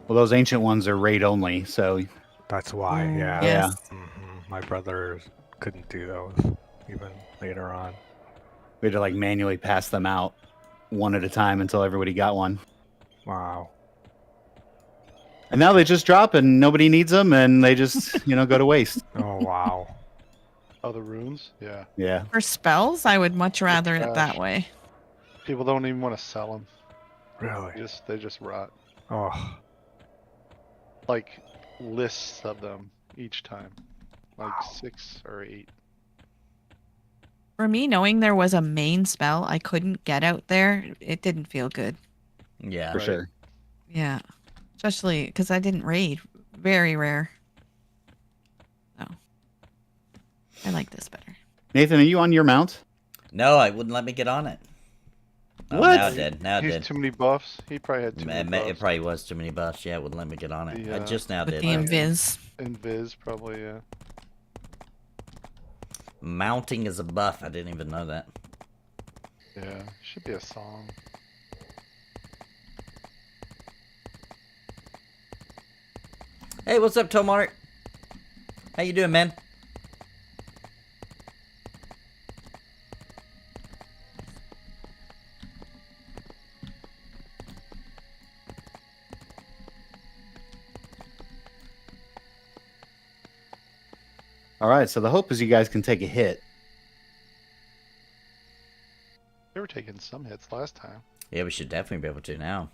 Speaker 1: Well, those ancient ones are raid only, so
Speaker 4: That's why,
Speaker 5: Ooh,
Speaker 4: yeah.
Speaker 5: Yes.
Speaker 4: My brothers couldn't do those even later on.
Speaker 1: we had to like manually pass them out one at a time until everybody got one.
Speaker 4: Wow.
Speaker 1: And now they just drop and nobody needs them, and they just go to waste.
Speaker 4: Oh, wow.
Speaker 2: Oh, the runes? Yeah.
Speaker 1: Yeah.
Speaker 5: For spells, I would much rather it that
Speaker 2: trash.
Speaker 5: way.
Speaker 2: People don't even want to sell them.
Speaker 4: Really?
Speaker 2: They just rot.
Speaker 4: Oh,
Speaker 2: Like lists of them each time. Like
Speaker 4: Wow.
Speaker 2: 6 or 8.
Speaker 5: For me, knowing there was a main spell I couldn't get out there, it didn't feel good.
Speaker 3: Yeah.
Speaker 1: For
Speaker 2: Right.
Speaker 1: sure.
Speaker 5: Yeah. Especially because I didn't raid. Very rare. So, I like this better.
Speaker 1: Nathan, are you on your mount?
Speaker 3: No, it wouldn't let me get on it. Oh,
Speaker 1: What?
Speaker 3: now it did. Now it
Speaker 2: He's
Speaker 3: did.
Speaker 2: too many buffs. He probably had too
Speaker 3: It
Speaker 2: many buffs.
Speaker 3: probably was too many buffs. Yeah, it wouldn't let me get on it. I
Speaker 2: The,
Speaker 3: just now
Speaker 5: With
Speaker 3: did.
Speaker 5: the invis.
Speaker 2: Invis probably, yeah.
Speaker 3: Mounting is a buff. I didn't even know that.
Speaker 2: Yeah. Should be a song.
Speaker 3: Hey, what's up, Tomart? How you doing, man?
Speaker 1: All right. So the hope is you guys can take a hit.
Speaker 2: They were taking some hits last time.
Speaker 3: Yeah, we should definitely be able to now.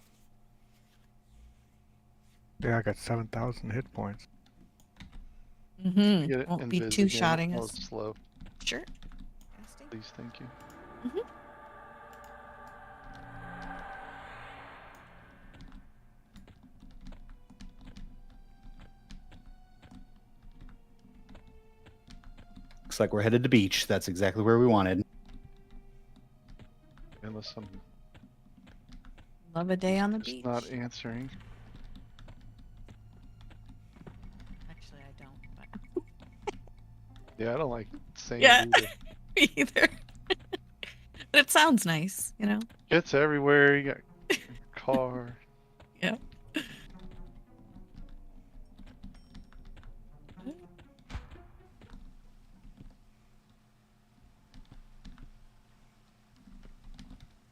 Speaker 4: yeah, I got 7,000 hit points.
Speaker 5: Mm-hmm.
Speaker 2: Get it
Speaker 5: Won't be
Speaker 2: invis
Speaker 5: two-shotting
Speaker 2: again. Oh,
Speaker 5: us.
Speaker 2: it's slow.
Speaker 5: Sure.
Speaker 2: Please, thank you.
Speaker 1: Looks like we're headed to beach. That's exactly where we wanted.
Speaker 2: Unless I'm
Speaker 5: Love a day on the
Speaker 2: just
Speaker 5: beach.
Speaker 2: not answering.
Speaker 5: Actually, I don't.
Speaker 2: Yeah, I don't like saying
Speaker 5: Yeah.
Speaker 2: it either.
Speaker 5: But either. But it sounds nice, you know?
Speaker 2: It's everywhere. You got your car.
Speaker 5: Yeah.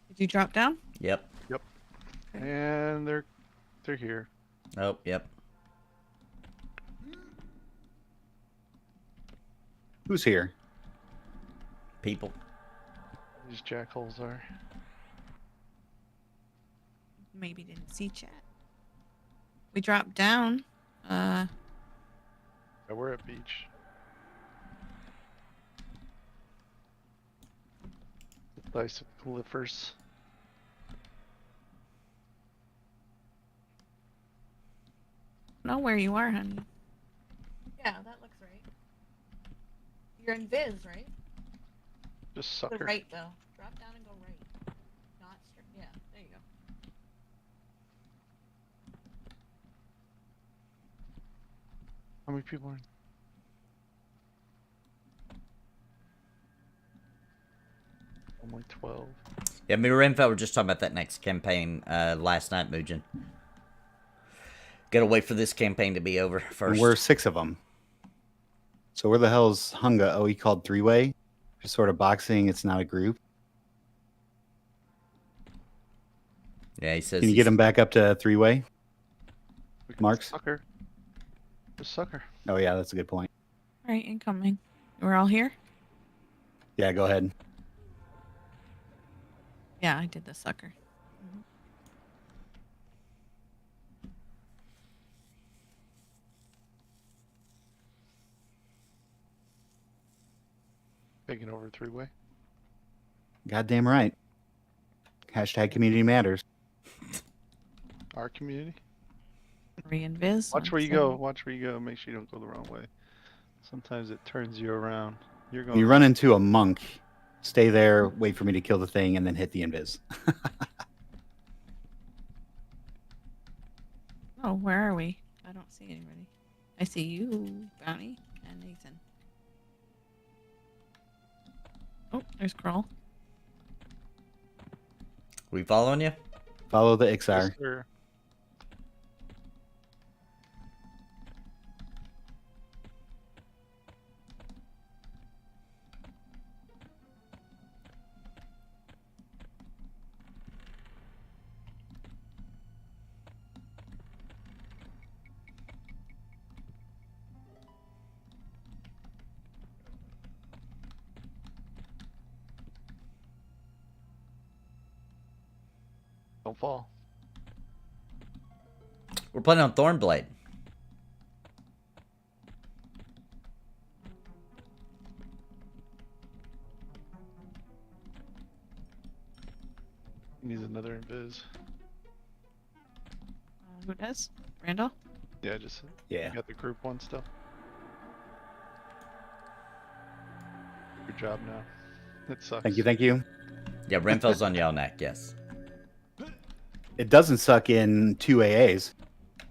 Speaker 5: Did you drop down?
Speaker 3: Yep.
Speaker 2: And they're here.
Speaker 3: Oh, yep.
Speaker 1: Who's here?
Speaker 3: People.
Speaker 2: These jackholes are.
Speaker 5: Maybe didn't see chat. We dropped down.
Speaker 2: Yeah, we're at beach. Nice glyphers.
Speaker 5: Know where you are, honey. Yeah, that looks right. You're in Viz, right?
Speaker 2: Just
Speaker 5: Go
Speaker 2: sucker.
Speaker 5: right though. Drop down and go right. Not straight. Yeah, there you go.
Speaker 2: How many people are in? only 12.
Speaker 3: Yeah, me and Renfell were just talking about that next campaign last night, Mugen. Gotta wait for this campaign to be over
Speaker 1: And
Speaker 3: first.
Speaker 1: we're 6 of them. So where the hell's Hunga? Oh, he called 3-way. Just sort of boxing. It's not a group.
Speaker 3: Yeah, he says.
Speaker 1: Can you get him back up to 3-way? Marks?
Speaker 2: Sucker. Just sucker.
Speaker 1: Oh yeah, that's a good point.
Speaker 5: All right, incoming. We're all here?
Speaker 1: Yeah, go ahead.
Speaker 5: Yeah, I did the sucker.
Speaker 2: Taking over 3-way.
Speaker 1: Goddamn right. Hashtag community matters.
Speaker 2: Our community.
Speaker 5: Reinvis.
Speaker 2: Watch where you go. Watch where you go. Make sure you don't go the wrong way. Sometimes it turns you around. You're going.
Speaker 1: You run into a monk. Stay there, wait for me to kill the thing, and then hit the invis.
Speaker 5: Oh, where are we? I don't see anybody. I see you, Bounty, and Nathan. Oh, there's Kroll.
Speaker 3: We following you?
Speaker 1: Follow the Ixar.
Speaker 2: Yes, sir. Don't fall.
Speaker 3: We're playing on Thornblade.
Speaker 2: Needs another invis.
Speaker 5: Who does? Randall?
Speaker 2: Yeah, just
Speaker 1: Yeah.
Speaker 2: you got the group 1 stuff. Good job now. It sucks.
Speaker 1: Thank you, thank you.
Speaker 3: Yeah, Renfell's on Yellowneck, yes.
Speaker 1: It doesn't suck in 2 AAs.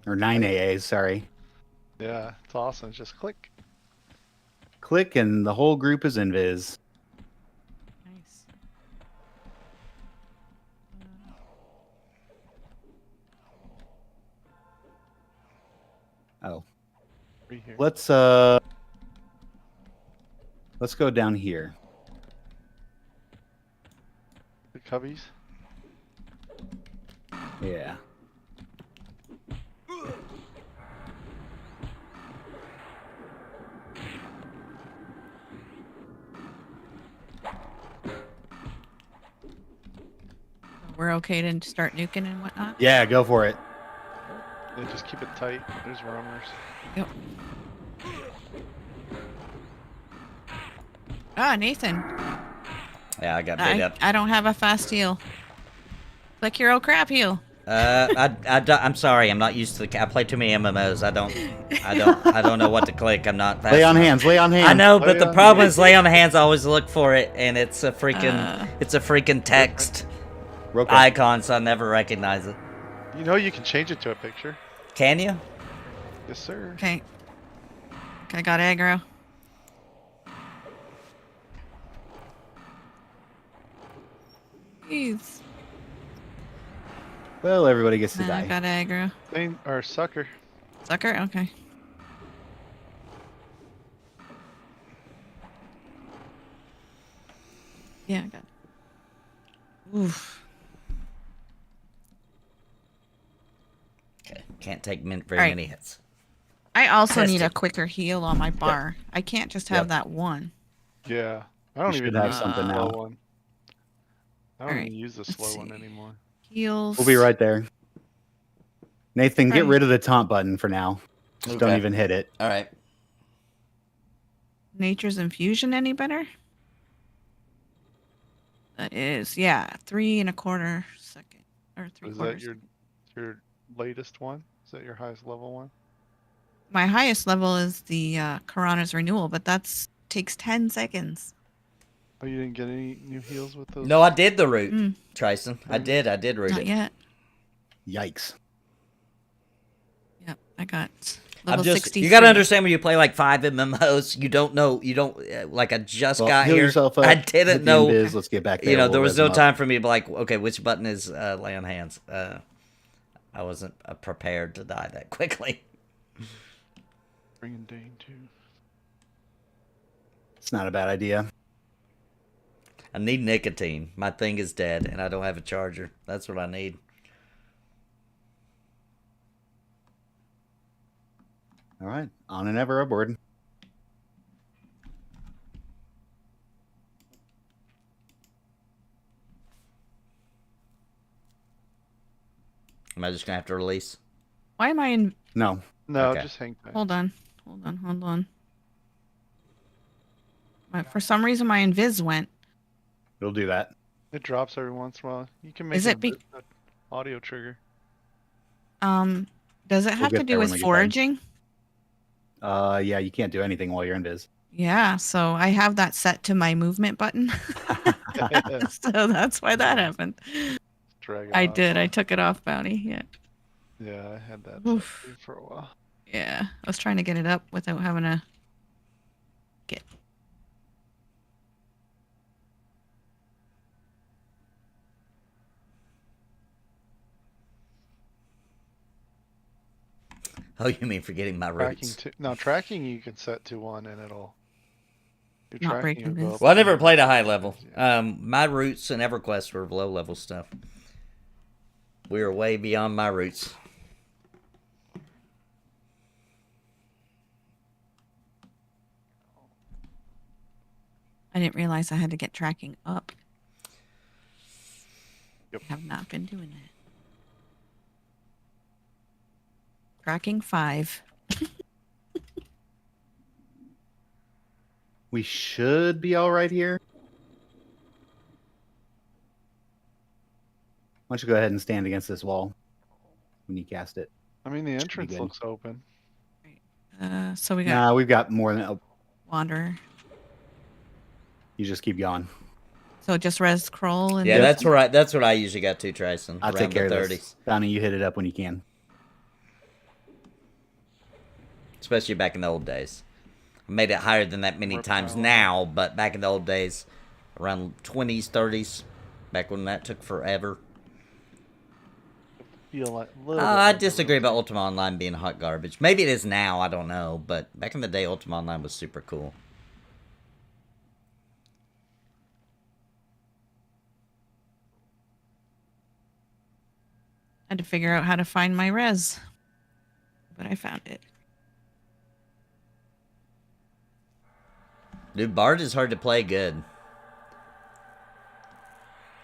Speaker 1: Or 9 AAs, sorry.
Speaker 2: Yeah, it's awesome. It's just click.
Speaker 1: Click and the whole group is invis.
Speaker 5: Nice.
Speaker 1: Oh.
Speaker 2: Right here.
Speaker 1: Let's go down here.
Speaker 2: The cubbies.
Speaker 1: Yeah.
Speaker 5: We're okay to start nuking and whatnot?
Speaker 1: Yeah, go for it.
Speaker 2: They just keep it tight. There's roamers.
Speaker 5: Yep. Ah, Nathan.
Speaker 3: Yeah, I got beat up.
Speaker 5: I don't have a fast heal. Click your old crap heal.
Speaker 3: I'm sorry. I'm not used to. I play too many MMOs. I don't know what to click. I'm not. Fast
Speaker 1: Lay on
Speaker 3: enough.
Speaker 1: hands, lay on hands.
Speaker 3: I know, but
Speaker 2: Lay
Speaker 3: the
Speaker 2: on
Speaker 3: problem
Speaker 2: hands.
Speaker 3: is lay on hands. I always look for it, and it's a freaking text
Speaker 1: Real quick.
Speaker 3: icon, so I never recognize it.
Speaker 2: You know you can change it to a picture.
Speaker 3: Can you?
Speaker 2: Yes, sir.
Speaker 5: Okay. Okay, I got aggro. Jeez.
Speaker 1: Well, everybody gets to
Speaker 5: I
Speaker 1: die.
Speaker 5: got aggro.
Speaker 2: Thing or sucker.
Speaker 5: Sucker? Okay. Yeah, I got it. Oof.
Speaker 3: Okay. Can't take very
Speaker 5: Alright.
Speaker 3: many hits.
Speaker 5: I also
Speaker 3: Test
Speaker 5: need a
Speaker 3: it.
Speaker 5: quicker heal on my bar. I can't just have
Speaker 1: Yep.
Speaker 5: that one.
Speaker 2: Yeah. I don't
Speaker 1: You
Speaker 2: even
Speaker 1: should have
Speaker 2: use
Speaker 1: something
Speaker 2: the
Speaker 1: now.
Speaker 2: slow one. I don't
Speaker 5: Alright,
Speaker 2: even use the
Speaker 5: let's
Speaker 2: slow one
Speaker 5: see.
Speaker 2: anymore.
Speaker 5: Heals.
Speaker 1: We'll be right there. Nathan, get
Speaker 5: Alright.
Speaker 1: rid of the taunt button for now. Just don't
Speaker 3: Okay.
Speaker 1: even hit it.
Speaker 3: All right.
Speaker 5: Nature's Infusion any better? That is, yeah, 3 1/4 second. Or 3
Speaker 2: Is
Speaker 5: quarters.
Speaker 2: that your latest one? Is that your highest level one?
Speaker 5: My highest level is the Karana's Renewal, but that's takes 10 seconds.
Speaker 2: Oh, you didn't get any new heals with those?
Speaker 3: No, I did the route,
Speaker 5: Mm.
Speaker 3: Tristan. I did route
Speaker 5: Not
Speaker 3: it.
Speaker 5: yet.
Speaker 1: Yikes.
Speaker 5: Yep, I got. Level
Speaker 3: I'm just
Speaker 5: 63.
Speaker 3: you gotta understand when you play like 5 MMOs, you don't know like I just
Speaker 1: Well,
Speaker 3: got
Speaker 1: heal
Speaker 3: here.
Speaker 1: yourself up,
Speaker 3: I
Speaker 1: hit
Speaker 3: didn't
Speaker 1: the
Speaker 3: know.
Speaker 1: invis, let's get back there.
Speaker 3: You know,
Speaker 1: we'll
Speaker 3: there was
Speaker 1: res
Speaker 3: no
Speaker 1: them up.
Speaker 3: time for me to be like, okay, which button is lay on hands? I wasn't prepared to die that quickly.
Speaker 2: Bringing Dane too.
Speaker 1: It's not a bad idea.
Speaker 3: I need nicotine. My thing is dead, and I don't have a charger. That's what I need.
Speaker 1: All right, on and ever aboard.
Speaker 3: Am I just gonna have to release?
Speaker 5: Why am I in?
Speaker 1: No,
Speaker 2: No,
Speaker 3: Okay.
Speaker 2: just hang tight.
Speaker 5: Hold on. For some reason, my invis went.
Speaker 1: it'll do that.
Speaker 2: It drops every once in a while. You can make
Speaker 5: Is
Speaker 2: it
Speaker 5: it be-
Speaker 2: an audio trigger.
Speaker 5: Does it have
Speaker 1: get
Speaker 5: to
Speaker 1: there
Speaker 5: do
Speaker 1: when
Speaker 5: with
Speaker 1: we get done.
Speaker 5: foraging?
Speaker 1: Yeah, you can't do anything while you're invis.
Speaker 5: Yeah, so I have that set to my movement button. So that's why that happened.
Speaker 2: Drag it
Speaker 5: I
Speaker 2: off.
Speaker 5: did. I took it off, Bounty. Yeah.
Speaker 2: Yeah, I had that
Speaker 5: Oof.
Speaker 2: set too for a while.
Speaker 5: Yeah. I was trying to get it up without having to get.
Speaker 3: Oh, you mean forgetting my
Speaker 2: Tracking
Speaker 3: roots?
Speaker 2: no, tracking you can set to 1 and it'll. Your
Speaker 5: Not
Speaker 2: tracking
Speaker 5: breaking
Speaker 2: will go
Speaker 5: this.
Speaker 2: up
Speaker 3: Well, I never
Speaker 2: to-
Speaker 3: played a high level.
Speaker 2: Yeah.
Speaker 3: My roots and EverQuest were low level stuff. We are way beyond my roots.
Speaker 5: I didn't realize I had to get tracking up.
Speaker 2: Yep.
Speaker 5: I have not been doing that. Tracking 5.
Speaker 1: We should be all right here. Why don't you go ahead and stand against this wall when you cast it?
Speaker 2: I mean, the entrance
Speaker 1: good.
Speaker 2: looks open.
Speaker 5: So we got
Speaker 1: Nah, we've got more than.
Speaker 5: Wanderer.
Speaker 1: You just keep going.
Speaker 5: So just res crawl and
Speaker 3: Yeah, that's right. That's what I usually got too, Tryson.
Speaker 1: I'll
Speaker 3: around
Speaker 1: take care
Speaker 3: the
Speaker 1: of this. Donnie, you hit it up when you can.
Speaker 3: Especially back in the old days. I made it higher than that many
Speaker 2: More
Speaker 3: times
Speaker 2: power.
Speaker 3: now, but back in the old days, around 20s, 30s, back when that took forever.
Speaker 2: Feel like a little
Speaker 3: I
Speaker 2: bit
Speaker 3: disagree
Speaker 2: overloaded.
Speaker 3: about Ultima Online being hot garbage. Maybe it is now, I don't know. But back in the day, Ultima Online was super cool.
Speaker 5: had to figure out how to find my res. But I found it.
Speaker 3: Dude, Bard is hard to play good.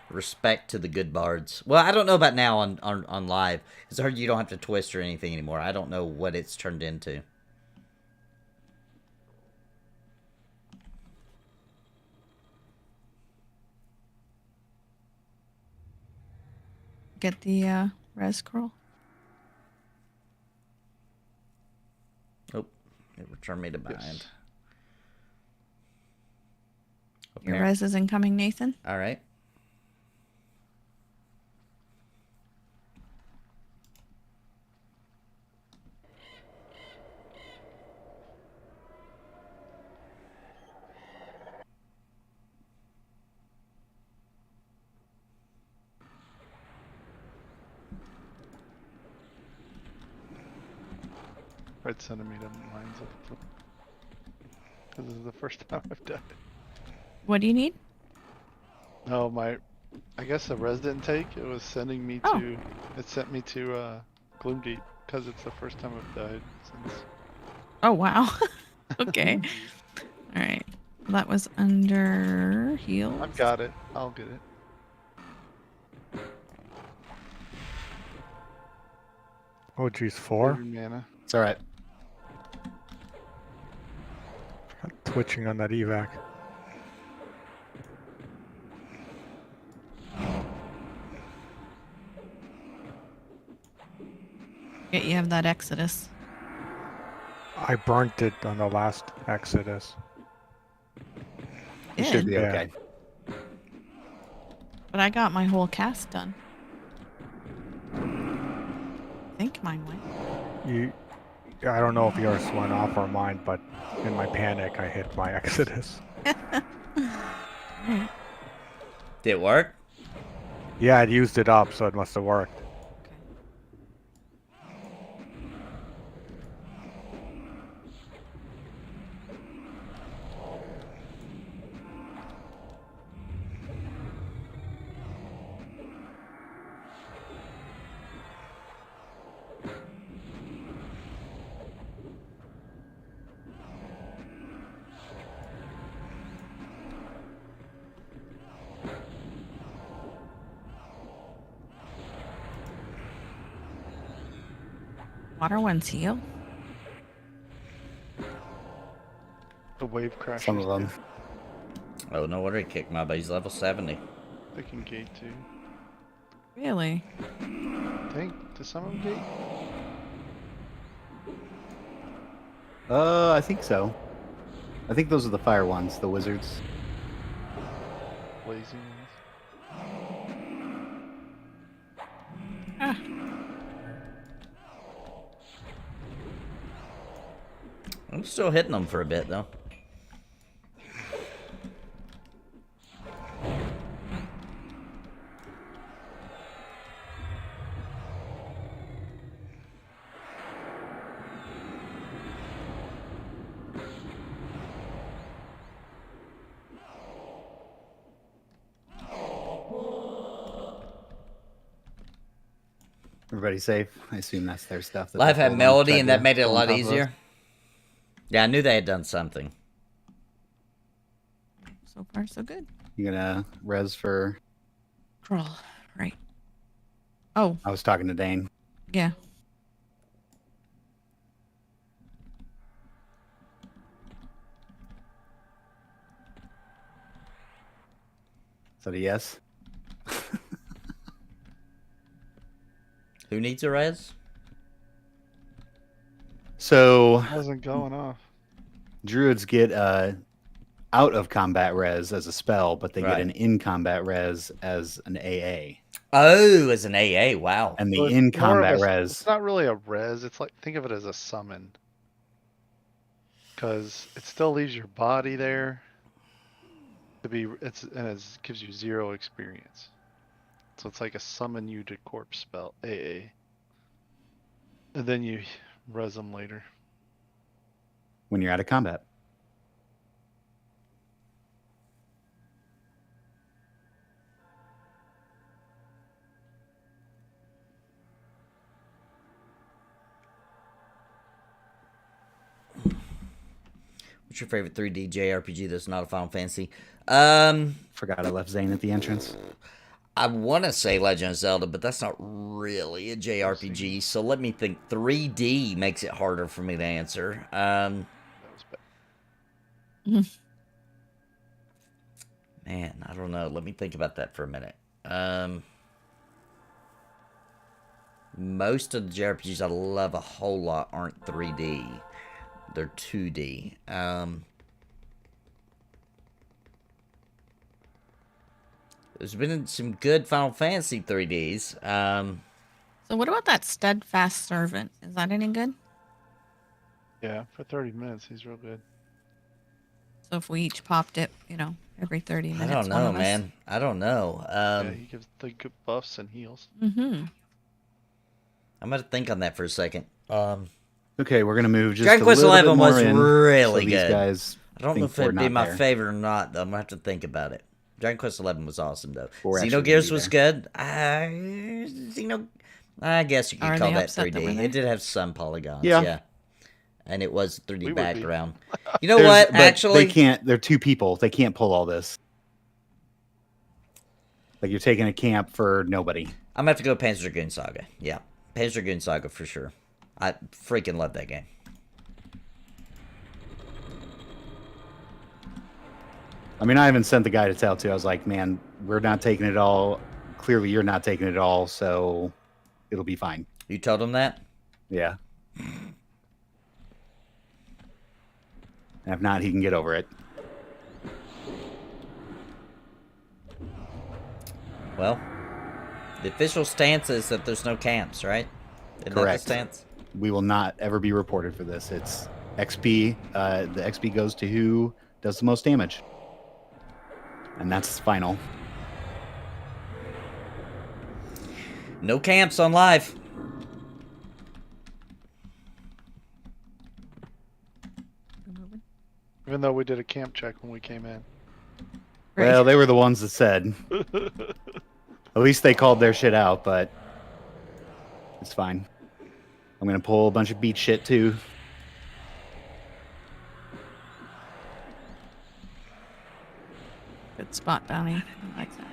Speaker 3: Respect to the good bards. Well, I don't know about now on live. It's hard you don't have to twist or anything anymore. I don't know what it's turned into.
Speaker 5: Get the res scroll.
Speaker 3: Oh, it returned me to bind.
Speaker 2: Yes.
Speaker 5: Your res is incoming, Nathan.
Speaker 3: All right.
Speaker 2: Red centimeter lines up. Because this is the first time I've done it.
Speaker 5: What do you need?
Speaker 2: No, I guess the res didn't take. It was sending me
Speaker 5: Oh.
Speaker 2: to. It sent me to Gloomgate because it's the first time I've died since.
Speaker 5: Oh, wow. Okay. All right. That was under heal.
Speaker 2: I've got it. I'll get it.
Speaker 4: Oh, geez, 4?
Speaker 2: Every mana.
Speaker 1: It's all right.
Speaker 4: Twitching on that evac.
Speaker 5: Yeah, you have that Exodus.
Speaker 4: I burnt it on the last Exodus.
Speaker 1: You should be
Speaker 4: Yeah.
Speaker 1: okay.
Speaker 5: But I got my whole cast done. I think mine went.
Speaker 4: Yeah, I don't know if yours went off or mine, but in my panic, I hit my Exodus.
Speaker 3: Did it work?
Speaker 4: Yeah, it used it up, so it must have worked.
Speaker 5: Water ones heal.
Speaker 2: The wave crashers.
Speaker 1: Some of them.
Speaker 3: Oh, no wonder he kicked my butt. He's level 70.
Speaker 2: They can gate too.
Speaker 5: Really?
Speaker 2: Does some of them gate?
Speaker 1: I think so. I think those are the fire ones, the wizards.
Speaker 2: Blazing
Speaker 5: Ah.
Speaker 3: I'm still hitting them for a bit, though.
Speaker 1: Everybody safe? I assume that's their stuff.
Speaker 3: Life
Speaker 1: they're
Speaker 3: had
Speaker 1: pulling on,
Speaker 3: melody,
Speaker 1: tried
Speaker 3: and
Speaker 1: to
Speaker 3: that made it a
Speaker 1: pull on
Speaker 3: lot
Speaker 1: top of us.
Speaker 3: easier. Yeah, I knew they had done something.
Speaker 5: So far, so good.
Speaker 1: You gonna res for?
Speaker 5: Troll. Right. Oh,
Speaker 1: I was talking to Dane.
Speaker 5: yeah.
Speaker 1: Is that a yes?
Speaker 3: Who needs a res?
Speaker 1: So
Speaker 2: It wasn't going off.
Speaker 1: druids get out of combat res as a spell, but they
Speaker 3: Right.
Speaker 1: get an in combat res as an AA.
Speaker 3: Oh, as an AA. Wow.
Speaker 1: And the
Speaker 2: So it's
Speaker 1: in
Speaker 2: more of
Speaker 1: combat
Speaker 2: a-
Speaker 1: res.
Speaker 2: It's not really a res. It's like, think of it as a summon. Because it still leaves your body there to be, it gives you 0 experience. So it's like a summon you to corpse spell, AA. And then you res them later.
Speaker 1: When you're out of combat.
Speaker 3: What's your favorite 3D JRPG that's not a Final Fantasy?
Speaker 1: Forgot I left Zane at the entrance.
Speaker 3: I want to say Legend of Zelda, but that's not really a JRPG. So let me think. 3D makes it harder for me to answer.
Speaker 2: That was bad.
Speaker 3: Man, I don't know. Let me think about that for a minute. Most of the JRPGs I love a whole lot aren't 3D. They're 2D. There's been some good Final Fantasy 3Ds.
Speaker 5: So what about that steadfast servant? Is that any good?
Speaker 2: Yeah, for 30 minutes, he's real good.
Speaker 5: So if we each popped it, every 30
Speaker 3: I
Speaker 5: minutes.
Speaker 3: don't
Speaker 5: one
Speaker 3: know,
Speaker 5: of us?
Speaker 3: man. I don't know.
Speaker 2: Yeah, he gives the good buffs and heals.
Speaker 5: Mm-hmm.
Speaker 3: I'm going to think on that for a second.
Speaker 1: Okay, we're gonna move just
Speaker 3: Dragon
Speaker 1: a
Speaker 3: Quest
Speaker 1: little bit
Speaker 3: XI
Speaker 1: more
Speaker 3: was
Speaker 1: in,
Speaker 3: really
Speaker 1: so these
Speaker 3: good.
Speaker 1: guys
Speaker 3: I don't know
Speaker 1: think
Speaker 3: if it'd
Speaker 1: we're
Speaker 3: be
Speaker 1: not
Speaker 3: my
Speaker 1: there.
Speaker 3: favorite or not, though. I'm going to have to think about it. Dragon Quest XI was awesome, though.
Speaker 1: We're actually
Speaker 3: Xenogears
Speaker 1: gonna
Speaker 3: was
Speaker 1: be
Speaker 3: good. I guess you could
Speaker 5: Are
Speaker 3: call
Speaker 5: they
Speaker 3: that
Speaker 5: upset that
Speaker 3: 3D.
Speaker 5: we're there?
Speaker 3: It did have some polygons,
Speaker 1: Yeah.
Speaker 3: yeah. And it was 3D
Speaker 2: We would be.
Speaker 3: background. You know
Speaker 1: There's-
Speaker 3: what?
Speaker 1: but
Speaker 3: Actually,
Speaker 1: they can't. They're 2 people. They can't pull all this. Like you're taking a camp for nobody.
Speaker 3: I'm going to have to go Panzer Dragoon Saga. Yeah, Panzer Dragoon Saga for sure. I freaking love that game.
Speaker 1: I mean, I even sent the guy to tell too. I was like, man, we're not taking it all. Clearly, you're not taking it all, so it'll be fine.
Speaker 3: You told him that?
Speaker 1: Yeah. And if not, he can get over it.
Speaker 3: Well, the official stance is that there's no camps, right? Isn't that the
Speaker 1: Correct.
Speaker 3: stance?
Speaker 1: we will not ever be reported for this. It's XP. The XP goes to who does the most damage, and that's final.
Speaker 3: No camps on live.
Speaker 2: Even though we did a camp check when we came in.
Speaker 1: Well, they were the ones that said. At least they called their shit out, but it's fine. I'm gonna pull a bunch of beat shit too.
Speaker 5: Good spot, Bounty. I like that.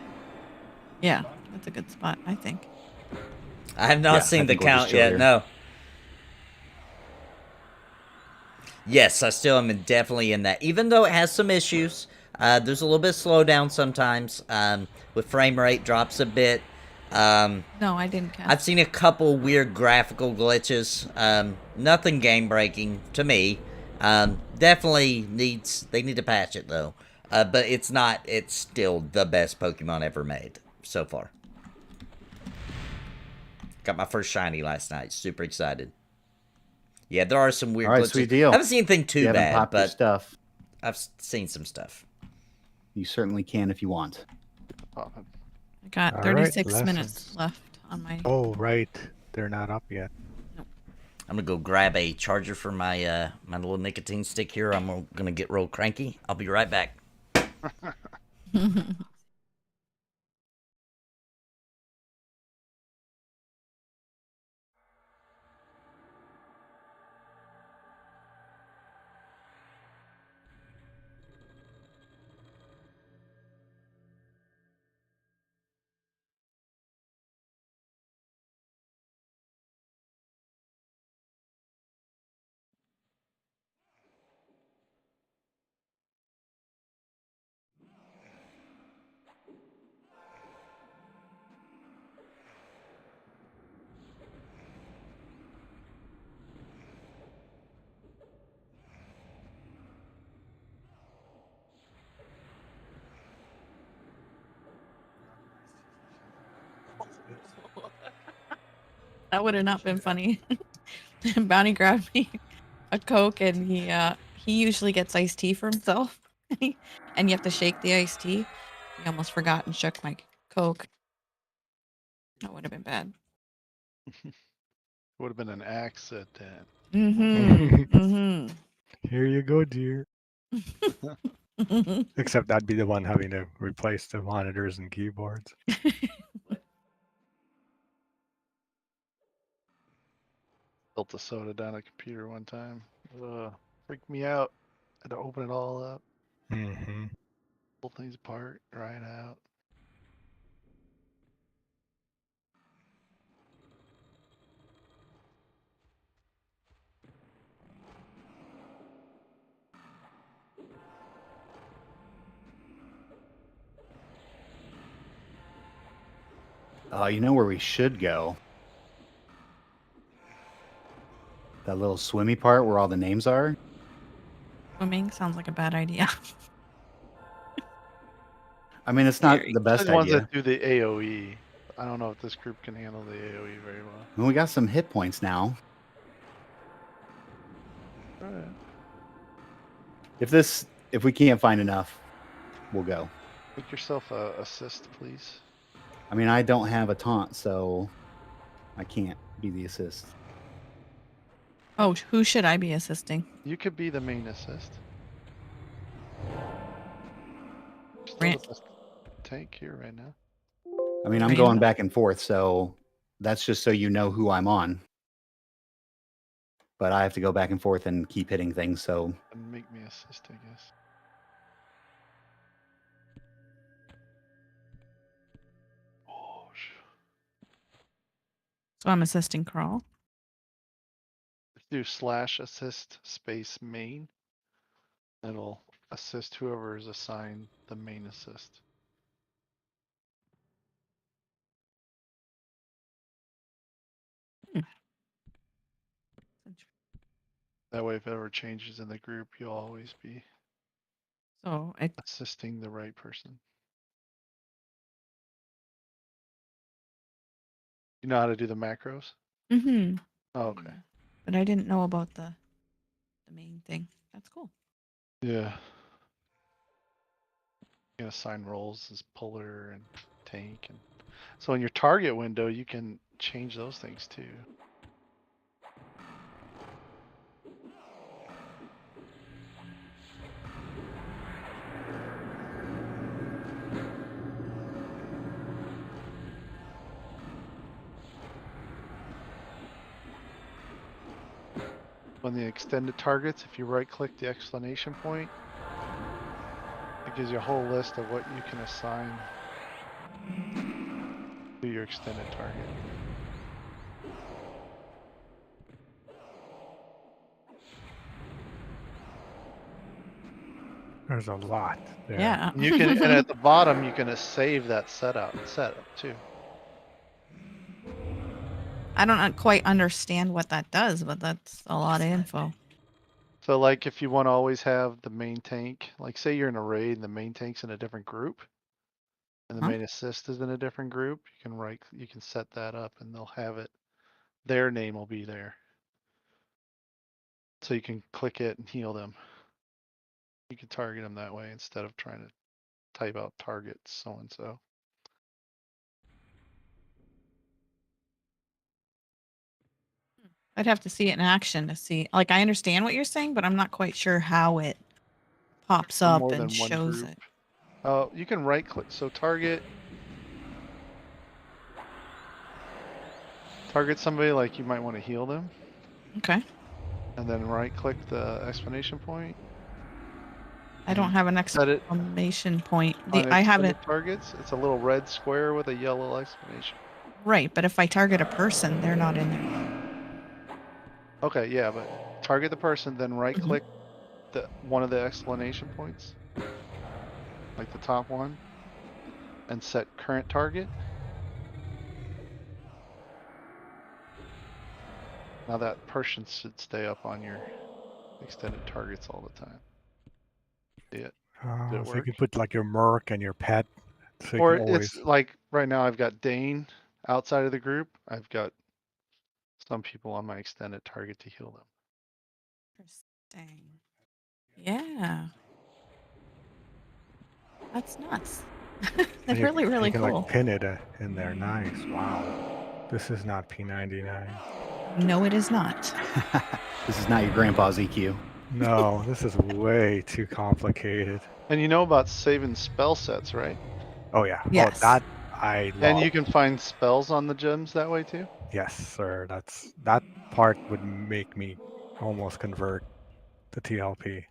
Speaker 5: Yeah, that's a good spot, I think.
Speaker 3: I have not
Speaker 1: Yeah,
Speaker 3: seen
Speaker 1: I
Speaker 3: the
Speaker 1: think we'll just
Speaker 3: count
Speaker 1: chill
Speaker 3: yet,
Speaker 1: here.
Speaker 3: no. Yes, I still am definitely in that. Even though it has some issues, there's a little bit of slowdown sometimes. With frame rate drops a bit.
Speaker 5: No, I didn't catch.
Speaker 3: I've seen a couple weird graphical glitches. Nothing game breaking to me. Definitely they need to patch it though. But it's still the best Pokemon ever made so far. Got my first shiny last night. Super excited. Yeah, there are some weird
Speaker 1: All right,
Speaker 3: glitches.
Speaker 1: sweet deal.
Speaker 3: I haven't seen anything
Speaker 1: You
Speaker 3: too
Speaker 1: haven't
Speaker 3: bad,
Speaker 1: popped your
Speaker 3: but
Speaker 1: stuff.
Speaker 3: I've seen some stuff.
Speaker 1: You certainly can if you want.
Speaker 2: Popping.
Speaker 5: I got
Speaker 4: All
Speaker 5: 36
Speaker 4: right,
Speaker 5: minutes
Speaker 4: lessons.
Speaker 5: left on my.
Speaker 4: Oh, right. They're not up yet.
Speaker 3: I'm gonna go grab a charger for my my little nicotine stick here. I'm gonna get real cranky. I'll be right back.
Speaker 5: That would have not been funny. Bounty grabbed me a Coke, and he usually gets iced tea for himself, and you have to shake the iced tea. He almost forgot and shook my Coke. That would have been bad.
Speaker 2: Would have been an accident.
Speaker 5: Mm-hmm.
Speaker 4: Here you go, dear.
Speaker 5: Mm-hmm.
Speaker 4: Except I'd be the one having to replace the monitors and keyboards.
Speaker 2: Built a soda down a computer one time. Freaked me out. Had to open it all up,
Speaker 4: Mm-hmm.
Speaker 2: pull things apart, dry it out.
Speaker 1: You know where we should go? That little swimmy part where all the names are?
Speaker 5: Swimming sounds like a bad idea.
Speaker 1: I mean, it's not
Speaker 5: Very
Speaker 1: the best
Speaker 2: The ones
Speaker 1: idea.
Speaker 2: that do the AoE. I don't know if this group can handle the AoE very well.
Speaker 1: I mean, we got some hit points now.
Speaker 2: Alright.
Speaker 1: If we can't find enough, we'll go.
Speaker 2: Make yourself a assist, please.
Speaker 1: I mean, I don't have a taunt, so I can't be the assist.
Speaker 5: Oh, who should I be assisting?
Speaker 2: You could be the main assist. Still
Speaker 5: Ran-
Speaker 2: the best tank here right now.
Speaker 1: I mean, I'm
Speaker 5: Random.
Speaker 1: going back and forth, so that's just so you know who I'm on. But I have to go back and forth and keep hitting things, so
Speaker 2: And make me assist, I guess. Oh,
Speaker 5: So I'm assisting Crawl.
Speaker 2: do /assist space main. It'll assist whoever is assigned the main assist. That way, if it ever changes in the group, you'll always be
Speaker 5: So it.
Speaker 2: assisting the right person. You know how to do the macros?
Speaker 5: Mm-hmm.
Speaker 2: Oh, okay.
Speaker 5: but I didn't know about the main thing. That's cool.
Speaker 2: Yeah. You can assign roles as puller and tank, and so in your target window you can change those things too. On the extended targets, if you right click the exclamation point, it gives you a whole list of what you can assign to your extended target.
Speaker 4: There's a lot there.
Speaker 5: Yeah.
Speaker 2: You can, and at the bottom you can save that setup too.
Speaker 5: I don't quite understand what that does, but that's a lot of info.
Speaker 2: So like if you want to always have the main tank, like say you're in a raid and the main tank's in a different group and the
Speaker 5: Huh?
Speaker 2: main assist is in a different group, you can set that up and they'll have it. Their name will be there. So you can click it and heal them. You can target them that way instead of trying to type out targets so and so.
Speaker 5: I'd have to see it in action to see. Like, I understand what you're saying, but I'm not quite sure how it pops up
Speaker 2: More
Speaker 5: and
Speaker 2: than one
Speaker 5: shows
Speaker 2: group.
Speaker 5: it.
Speaker 2: Oh, you can right click. So target somebody, like you might want to heal them,
Speaker 5: Okay.
Speaker 2: and then right click the exclamation point.
Speaker 5: I don't have an
Speaker 2: Set it
Speaker 5: exclamation point.
Speaker 2: on
Speaker 5: I haven't.
Speaker 2: extended targets. It's a little red square with a yellow exclamation.
Speaker 5: Right, but if I target a person, they're not in there.
Speaker 2: Okay, yeah, but target the person, then right
Speaker 5: Mhm.
Speaker 2: click one of the exclamation points, like the top one, and set current target. Now that person should stay up on your extended targets all the time. See it? Did it
Speaker 4: So you
Speaker 2: work?
Speaker 4: can put like your merc and your pet. So you
Speaker 2: Or
Speaker 4: can always.
Speaker 2: it's like right now I've got Dane outside of the group. I've got some people on my extended target to heal them.
Speaker 5: Interesting. Yeah. That's nuts. That's
Speaker 4: and
Speaker 5: really, really
Speaker 4: you can
Speaker 5: cool.
Speaker 4: like pin it in there. Nice. Wow. This is not P99.
Speaker 5: No, it is not.
Speaker 1: This is not your grandpa's EQ.
Speaker 4: No, this is way too complicated.
Speaker 2: And you know about saving spell sets, right?
Speaker 4: Oh yeah.
Speaker 5: Yes.
Speaker 4: Oh, that I love.
Speaker 2: And you can find spells on the gems that way too.
Speaker 4: Yes, sir. That part would make me almost convert to TLP.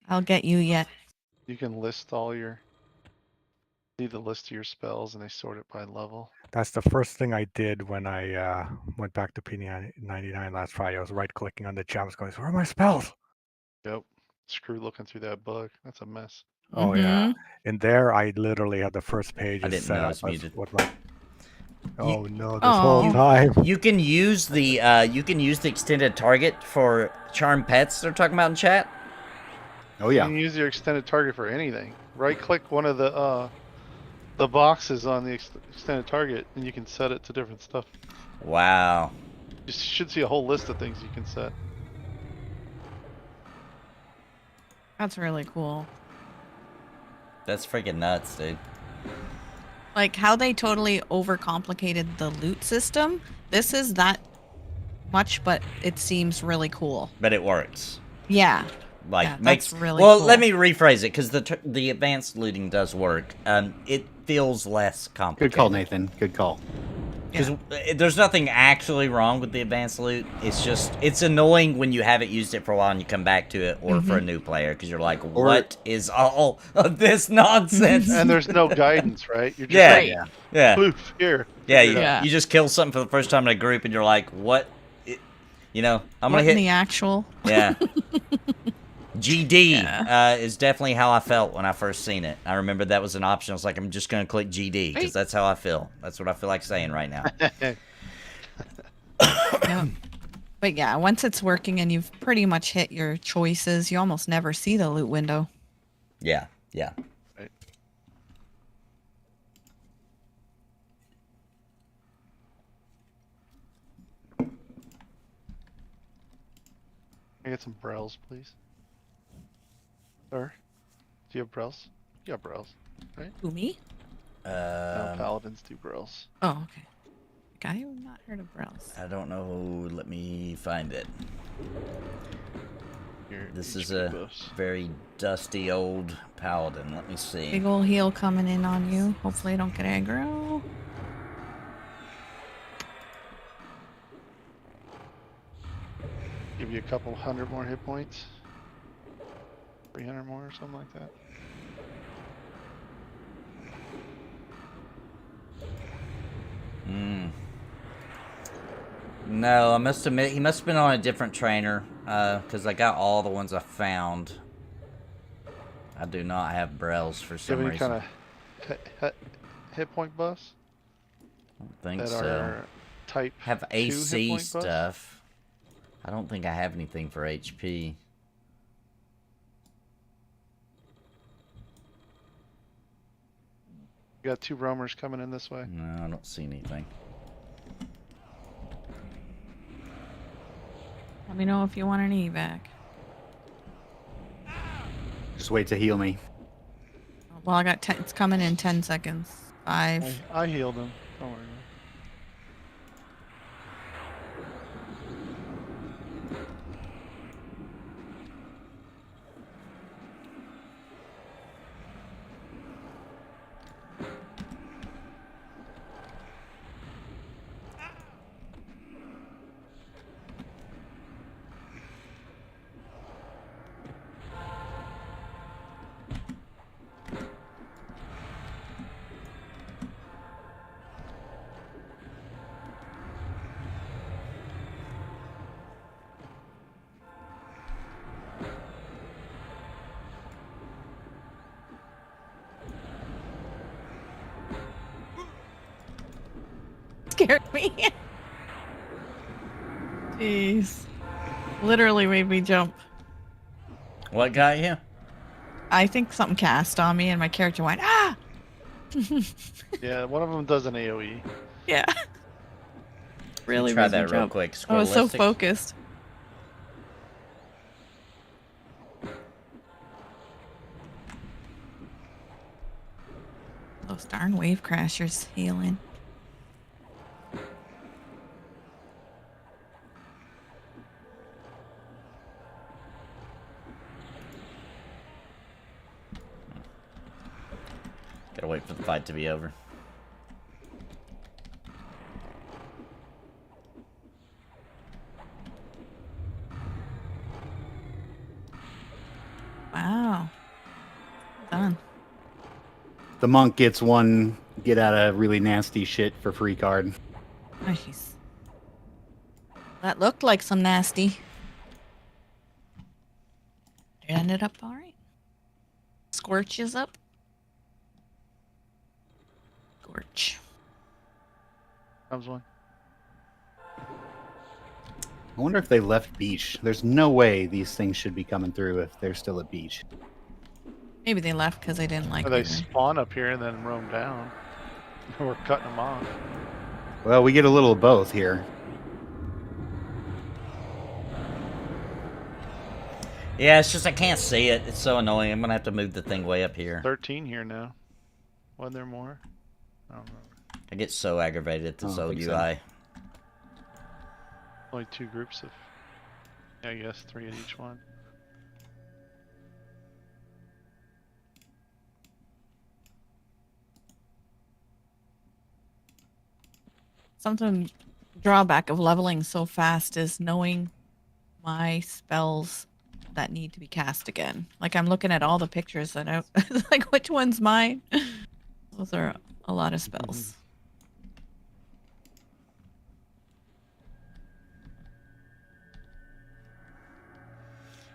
Speaker 5: I'll get you yet.
Speaker 2: You can list see the list of your spells and they sort it by level.
Speaker 4: That's the first thing I did when I went back to P99 last Friday. I was right clicking on the gems going, where are my spells?
Speaker 2: Yep. Screw looking through that book. That's a mess.
Speaker 4: Oh yeah. In there I literally had the first page
Speaker 3: I
Speaker 4: is
Speaker 3: didn't
Speaker 4: set
Speaker 3: know I
Speaker 4: up
Speaker 3: was
Speaker 4: as
Speaker 3: muted.
Speaker 4: what my Oh no, this
Speaker 5: Oh.
Speaker 4: whole time.
Speaker 3: You can use the extended target for charm pets they're talking about in chat.
Speaker 1: Oh
Speaker 2: You
Speaker 1: yeah.
Speaker 2: can use your extended target for anything. Right click one of the boxes on the extended target and you can set it to different stuff.
Speaker 3: Wow.
Speaker 2: You should see a whole list of things you can set.
Speaker 5: That's really cool.
Speaker 3: That's freaking nuts, dude.
Speaker 5: Like how they totally overcomplicated the loot system. This is that much, but it seems really cool.
Speaker 3: But it works.
Speaker 5: Yeah.
Speaker 3: Like
Speaker 5: Yeah,
Speaker 3: makes
Speaker 5: that's really
Speaker 3: well.
Speaker 5: cool.
Speaker 3: Let me rephrase it because the advanced looting does work. It feels less complicated.
Speaker 1: Good call, Nathan. Good call.
Speaker 3: Because there's nothing actually wrong with the advanced loot. It's just it's annoying when you haven't used it for a while and you come back to it, or for a new player because you're like, what is all of this nonsense?
Speaker 2: And there's no guidance, right? You're just like,
Speaker 3: yeah.
Speaker 2: poof, here.
Speaker 3: You just kill something for the first time in a group and you're like, what? I'm gonna
Speaker 5: what
Speaker 3: hit
Speaker 5: in the actual.
Speaker 3: Yeah. GD is definitely how I felt when I first seen it. I remember that was an option. I was like, I'm just going to click GD because that's how I feel. That's what I feel like saying right now.
Speaker 5: Yep. But yeah, once it's working and you've pretty much hit your choices, you almost never see the loot window.
Speaker 3: Yeah.
Speaker 2: Right. Can I get some brels, please? Sir? Do you have brels? You got brels, right?
Speaker 5: Who, me?
Speaker 2: No, paladins do brels.
Speaker 5: Oh, okay. I have not heard of Brels.
Speaker 3: I don't know. Let me find it.
Speaker 2: Your
Speaker 3: This
Speaker 2: HP
Speaker 3: is a
Speaker 2: buffs.
Speaker 3: very dusty old paladin. Let me see.
Speaker 5: Big ol' heal coming in on you. Hopefully I don't get aggro.
Speaker 2: Give you a couple hundred more hit points. 300 more or something like that.
Speaker 3: No, I must admit he must have been on a different trainer, because I got all the ones I found. I do not have Brels for
Speaker 2: Do you
Speaker 3: some
Speaker 2: have any
Speaker 3: reason.
Speaker 2: kind of hit point buffs
Speaker 3: I don't think
Speaker 2: that
Speaker 3: so.
Speaker 2: are type
Speaker 3: Have
Speaker 2: 2 hit
Speaker 3: AC
Speaker 2: point buffs?
Speaker 3: stuff. I don't think I have anything for HP.
Speaker 2: You got 2 roamers coming in this way.
Speaker 3: No, I don't see anything.
Speaker 5: Let me know if you want an evac.
Speaker 1: Just wait to heal me.
Speaker 5: Well, I got 10. It's coming in 10 seconds. 5.
Speaker 2: I healed him. Don't worry.
Speaker 5: Scared me. Jeez. Literally made me jump.
Speaker 3: What got you?
Speaker 5: I think something cast on me and my character went, ah!
Speaker 2: Yeah, one of them does an AoE.
Speaker 5: Yeah. Really
Speaker 3: Try
Speaker 5: made me
Speaker 3: that real
Speaker 5: jump.
Speaker 3: quick.
Speaker 5: I was so
Speaker 3: Squirrelistic.
Speaker 5: focused. Those darn wave crashers healing.
Speaker 3: Gotta wait for the fight to be over.
Speaker 5: Wow. Done.
Speaker 1: The monk gets one get out of really nasty shit for free card.
Speaker 5: Nice. That looked like some nasty. It ended up alright. Scorch is up. Scorch.
Speaker 2: Comes one.
Speaker 1: I wonder if they left beach. There's no way these things should be coming through if they're still at beach.
Speaker 5: Maybe they left because they didn't like
Speaker 2: Or they
Speaker 5: me.
Speaker 2: spawn up here and then roam down. We're cutting them off.
Speaker 1: Well, we get a little of both here.
Speaker 3: Yeah, it's just I can't see it. It's so annoying. I'm gonna have to move the thing way up here.
Speaker 2: 13 here now. Wasn't there more? I don't remember.
Speaker 3: I get so aggravated at this
Speaker 1: I don't
Speaker 3: old
Speaker 1: think
Speaker 3: UI.
Speaker 1: so.
Speaker 2: Only 2 groups of, I guess, 3 at each one.
Speaker 5: Something drawback of leveling so fast is knowing my spells that need to be cast again. Like I'm looking at all the pictures that I like which one's mine? Those are a lot of spells.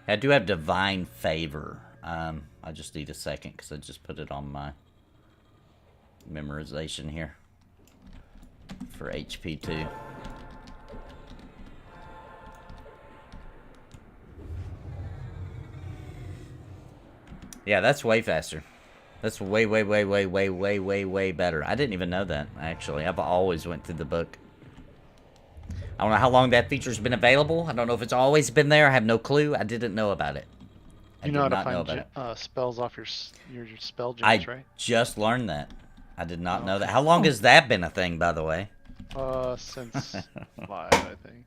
Speaker 3: I do have Divine Favor. I just need a second because I just put it on my memorization here for HP 2. Yeah, that's way faster. That's way better. I didn't even know that, actually. I've always went through the book. I don't know how long that feature's been available. I don't know if it's always been there. I have no clue. I didn't know about it.
Speaker 2: You know how to find spells off your spell gems, right?
Speaker 3: Just learned that. I did not know
Speaker 2: okay.
Speaker 3: that. How long has that been a thing, by the way?
Speaker 2: Since live, I think.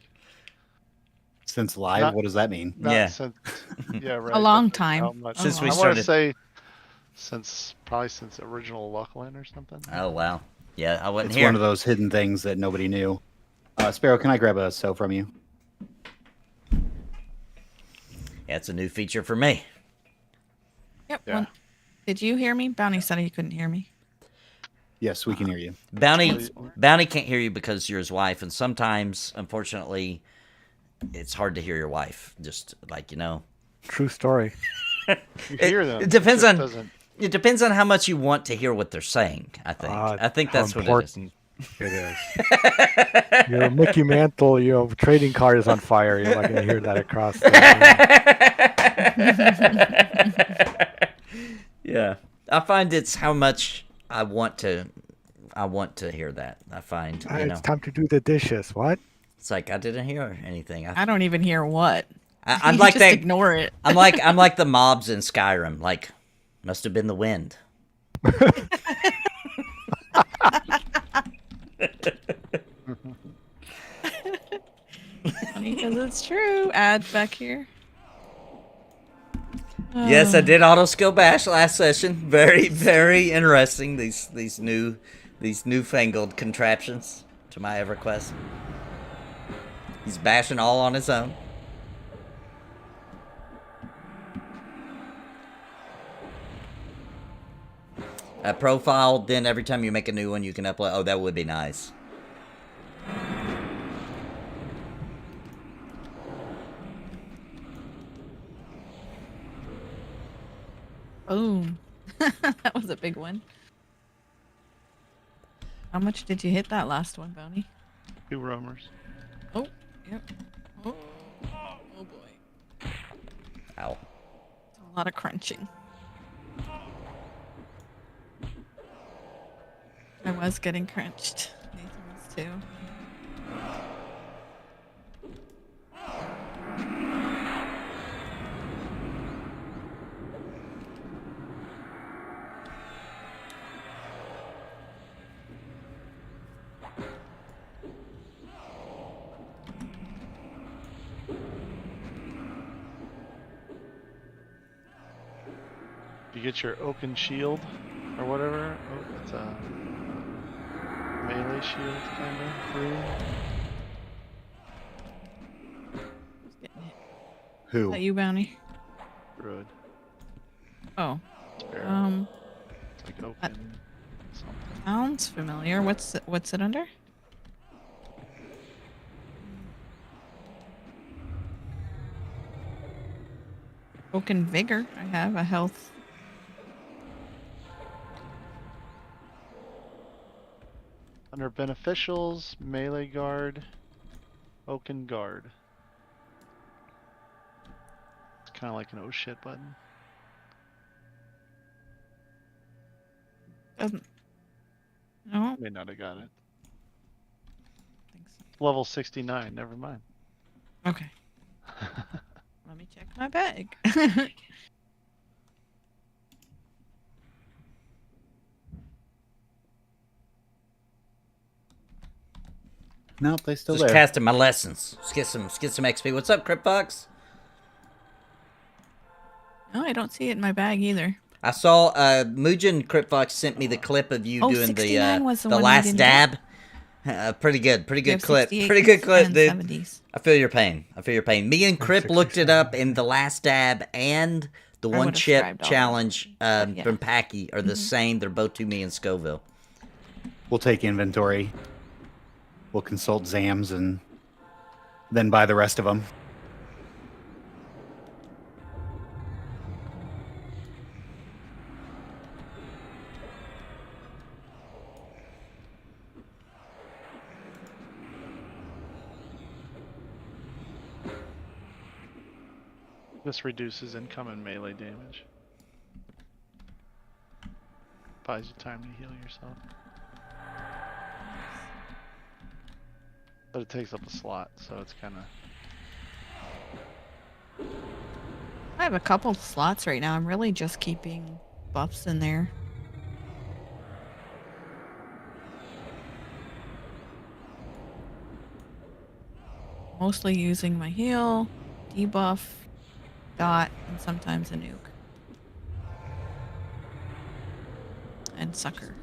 Speaker 1: Since live, what does that mean?
Speaker 3: Yeah.
Speaker 2: Since, yeah, right.
Speaker 5: A long
Speaker 2: That's
Speaker 5: time.
Speaker 2: how much-
Speaker 3: Since we
Speaker 2: I want
Speaker 3: started.
Speaker 2: to say probably since original Luckland or something.
Speaker 3: Oh, wow. Yeah, I wasn't
Speaker 1: It's
Speaker 3: here.
Speaker 1: one of those hidden things that nobody knew. Sparoh, can I grab a sow from you?
Speaker 3: Yeah, it's a new feature for me.
Speaker 5: Yep.
Speaker 2: Yeah.
Speaker 5: Did you hear me? Bounty said he couldn't hear me.
Speaker 1: Yes, we can hear you.
Speaker 3: Bounty can't hear you because you're his wife, and sometimes, unfortunately, it's hard to hear your wife. Just like, you know.
Speaker 4: True story.
Speaker 2: You hear them.
Speaker 3: It depends on.
Speaker 2: Doesn't...
Speaker 3: It depends on how much you want to hear what they're saying. I think. I think that's
Speaker 4: how
Speaker 3: what it is.
Speaker 4: important it is. Your Mickey Mantle, trading card is on fire. You're not gonna hear that across the room.
Speaker 3: Yeah, I find it's how much I want to hear that. I find
Speaker 4: It's time to do the dishes. What?
Speaker 3: It's like I didn't hear anything.
Speaker 5: I don't even hear what.
Speaker 3: I'm
Speaker 5: You
Speaker 3: like
Speaker 5: just
Speaker 3: that.
Speaker 5: Ignore it.
Speaker 3: I'm like the mobs in Skyrim. Like, must have been the wind.
Speaker 5: Funny because it's true. Add back here.
Speaker 3: Yes, I did auto skill bash last session. Very, very interesting. These newfangled contraptions to my EverQuest. He's bashing all on his own. A profile, then every time you make a new one, you can upload. Oh, that would be nice.
Speaker 5: Boom. That was a big one. How much did you hit that last one, Bounty?
Speaker 2: 2 roamers.
Speaker 5: Oh, yep. Oh boy.
Speaker 3: Ow.
Speaker 5: It's a lot of crunching. I was getting crunched. Nathan was too.
Speaker 2: You get your oaken shield or whatever. Oh, it's a melee shield kind of rune.
Speaker 5: Who's getting hit?
Speaker 1: Who?
Speaker 5: Is that you, Bounty?
Speaker 2: Druid.
Speaker 5: Oh.
Speaker 2: Sparoh. It's like oaken something.
Speaker 5: Sounds familiar. What's it under? Oaken Vigor. I have a health.
Speaker 2: Under beneficials, melee guard, oaken guard. It's kind of like an oh shit button.
Speaker 5: Doesn't. No.
Speaker 2: May not have got it.
Speaker 5: I think so.
Speaker 2: Level 69. Never mind.
Speaker 5: Okay. Let me check my bag.
Speaker 1: Nope, they still
Speaker 3: Just
Speaker 1: there.
Speaker 3: casting my lessons. Let's get some XP. What's up, Cryptfox?
Speaker 5: No, I don't see it in my bag either.
Speaker 3: I saw Mujan Cryptfox sent me the clip of you doing
Speaker 5: 69 was
Speaker 3: the
Speaker 5: the one we
Speaker 3: last
Speaker 5: didn't
Speaker 3: dab. Pretty good
Speaker 5: You have
Speaker 3: clip.
Speaker 5: 68s
Speaker 3: Pretty good clip,
Speaker 5: and
Speaker 3: dude.
Speaker 5: 70s.
Speaker 3: I feel your pain. Me and Crip looked it up in the last dab and the
Speaker 5: I
Speaker 3: one
Speaker 5: would've
Speaker 3: chip
Speaker 5: scribed all
Speaker 3: challenge
Speaker 5: that. Yeah.
Speaker 3: from Packy are the same. They're both 2 me in Scoville.
Speaker 1: We'll take inventory. We'll consult Zams and then buy the rest of them.
Speaker 2: This reduces incoming melee damage. Buys you time to heal yourself. But it takes up a slot, so it's kind of...
Speaker 5: I have a couple slots right now. I'm really just keeping buffs in there. Mostly using my heal, debuff, dot, and sometimes a nuke. And sucker.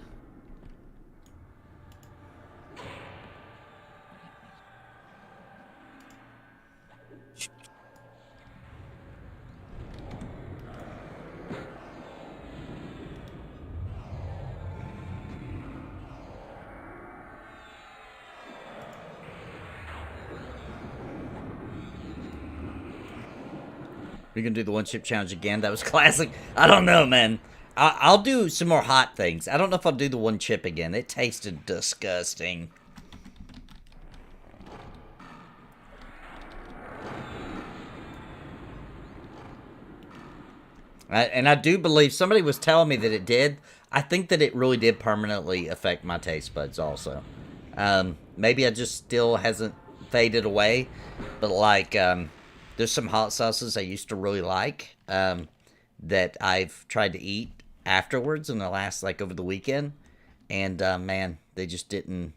Speaker 3: We're gonna do the one chip challenge again. That was classic. I don't know, man. I'll do some more hot things. I don't know if I'll do the one chip again. It tasted disgusting. And I do believe somebody was telling me that it did. I think that it really did permanently affect my taste buds also. Maybe I just still hasn't faded away. But like, there's some hot sauces I used to really like that I've tried to eat afterwards in the last, like, over the weekend. And, man, they just didn't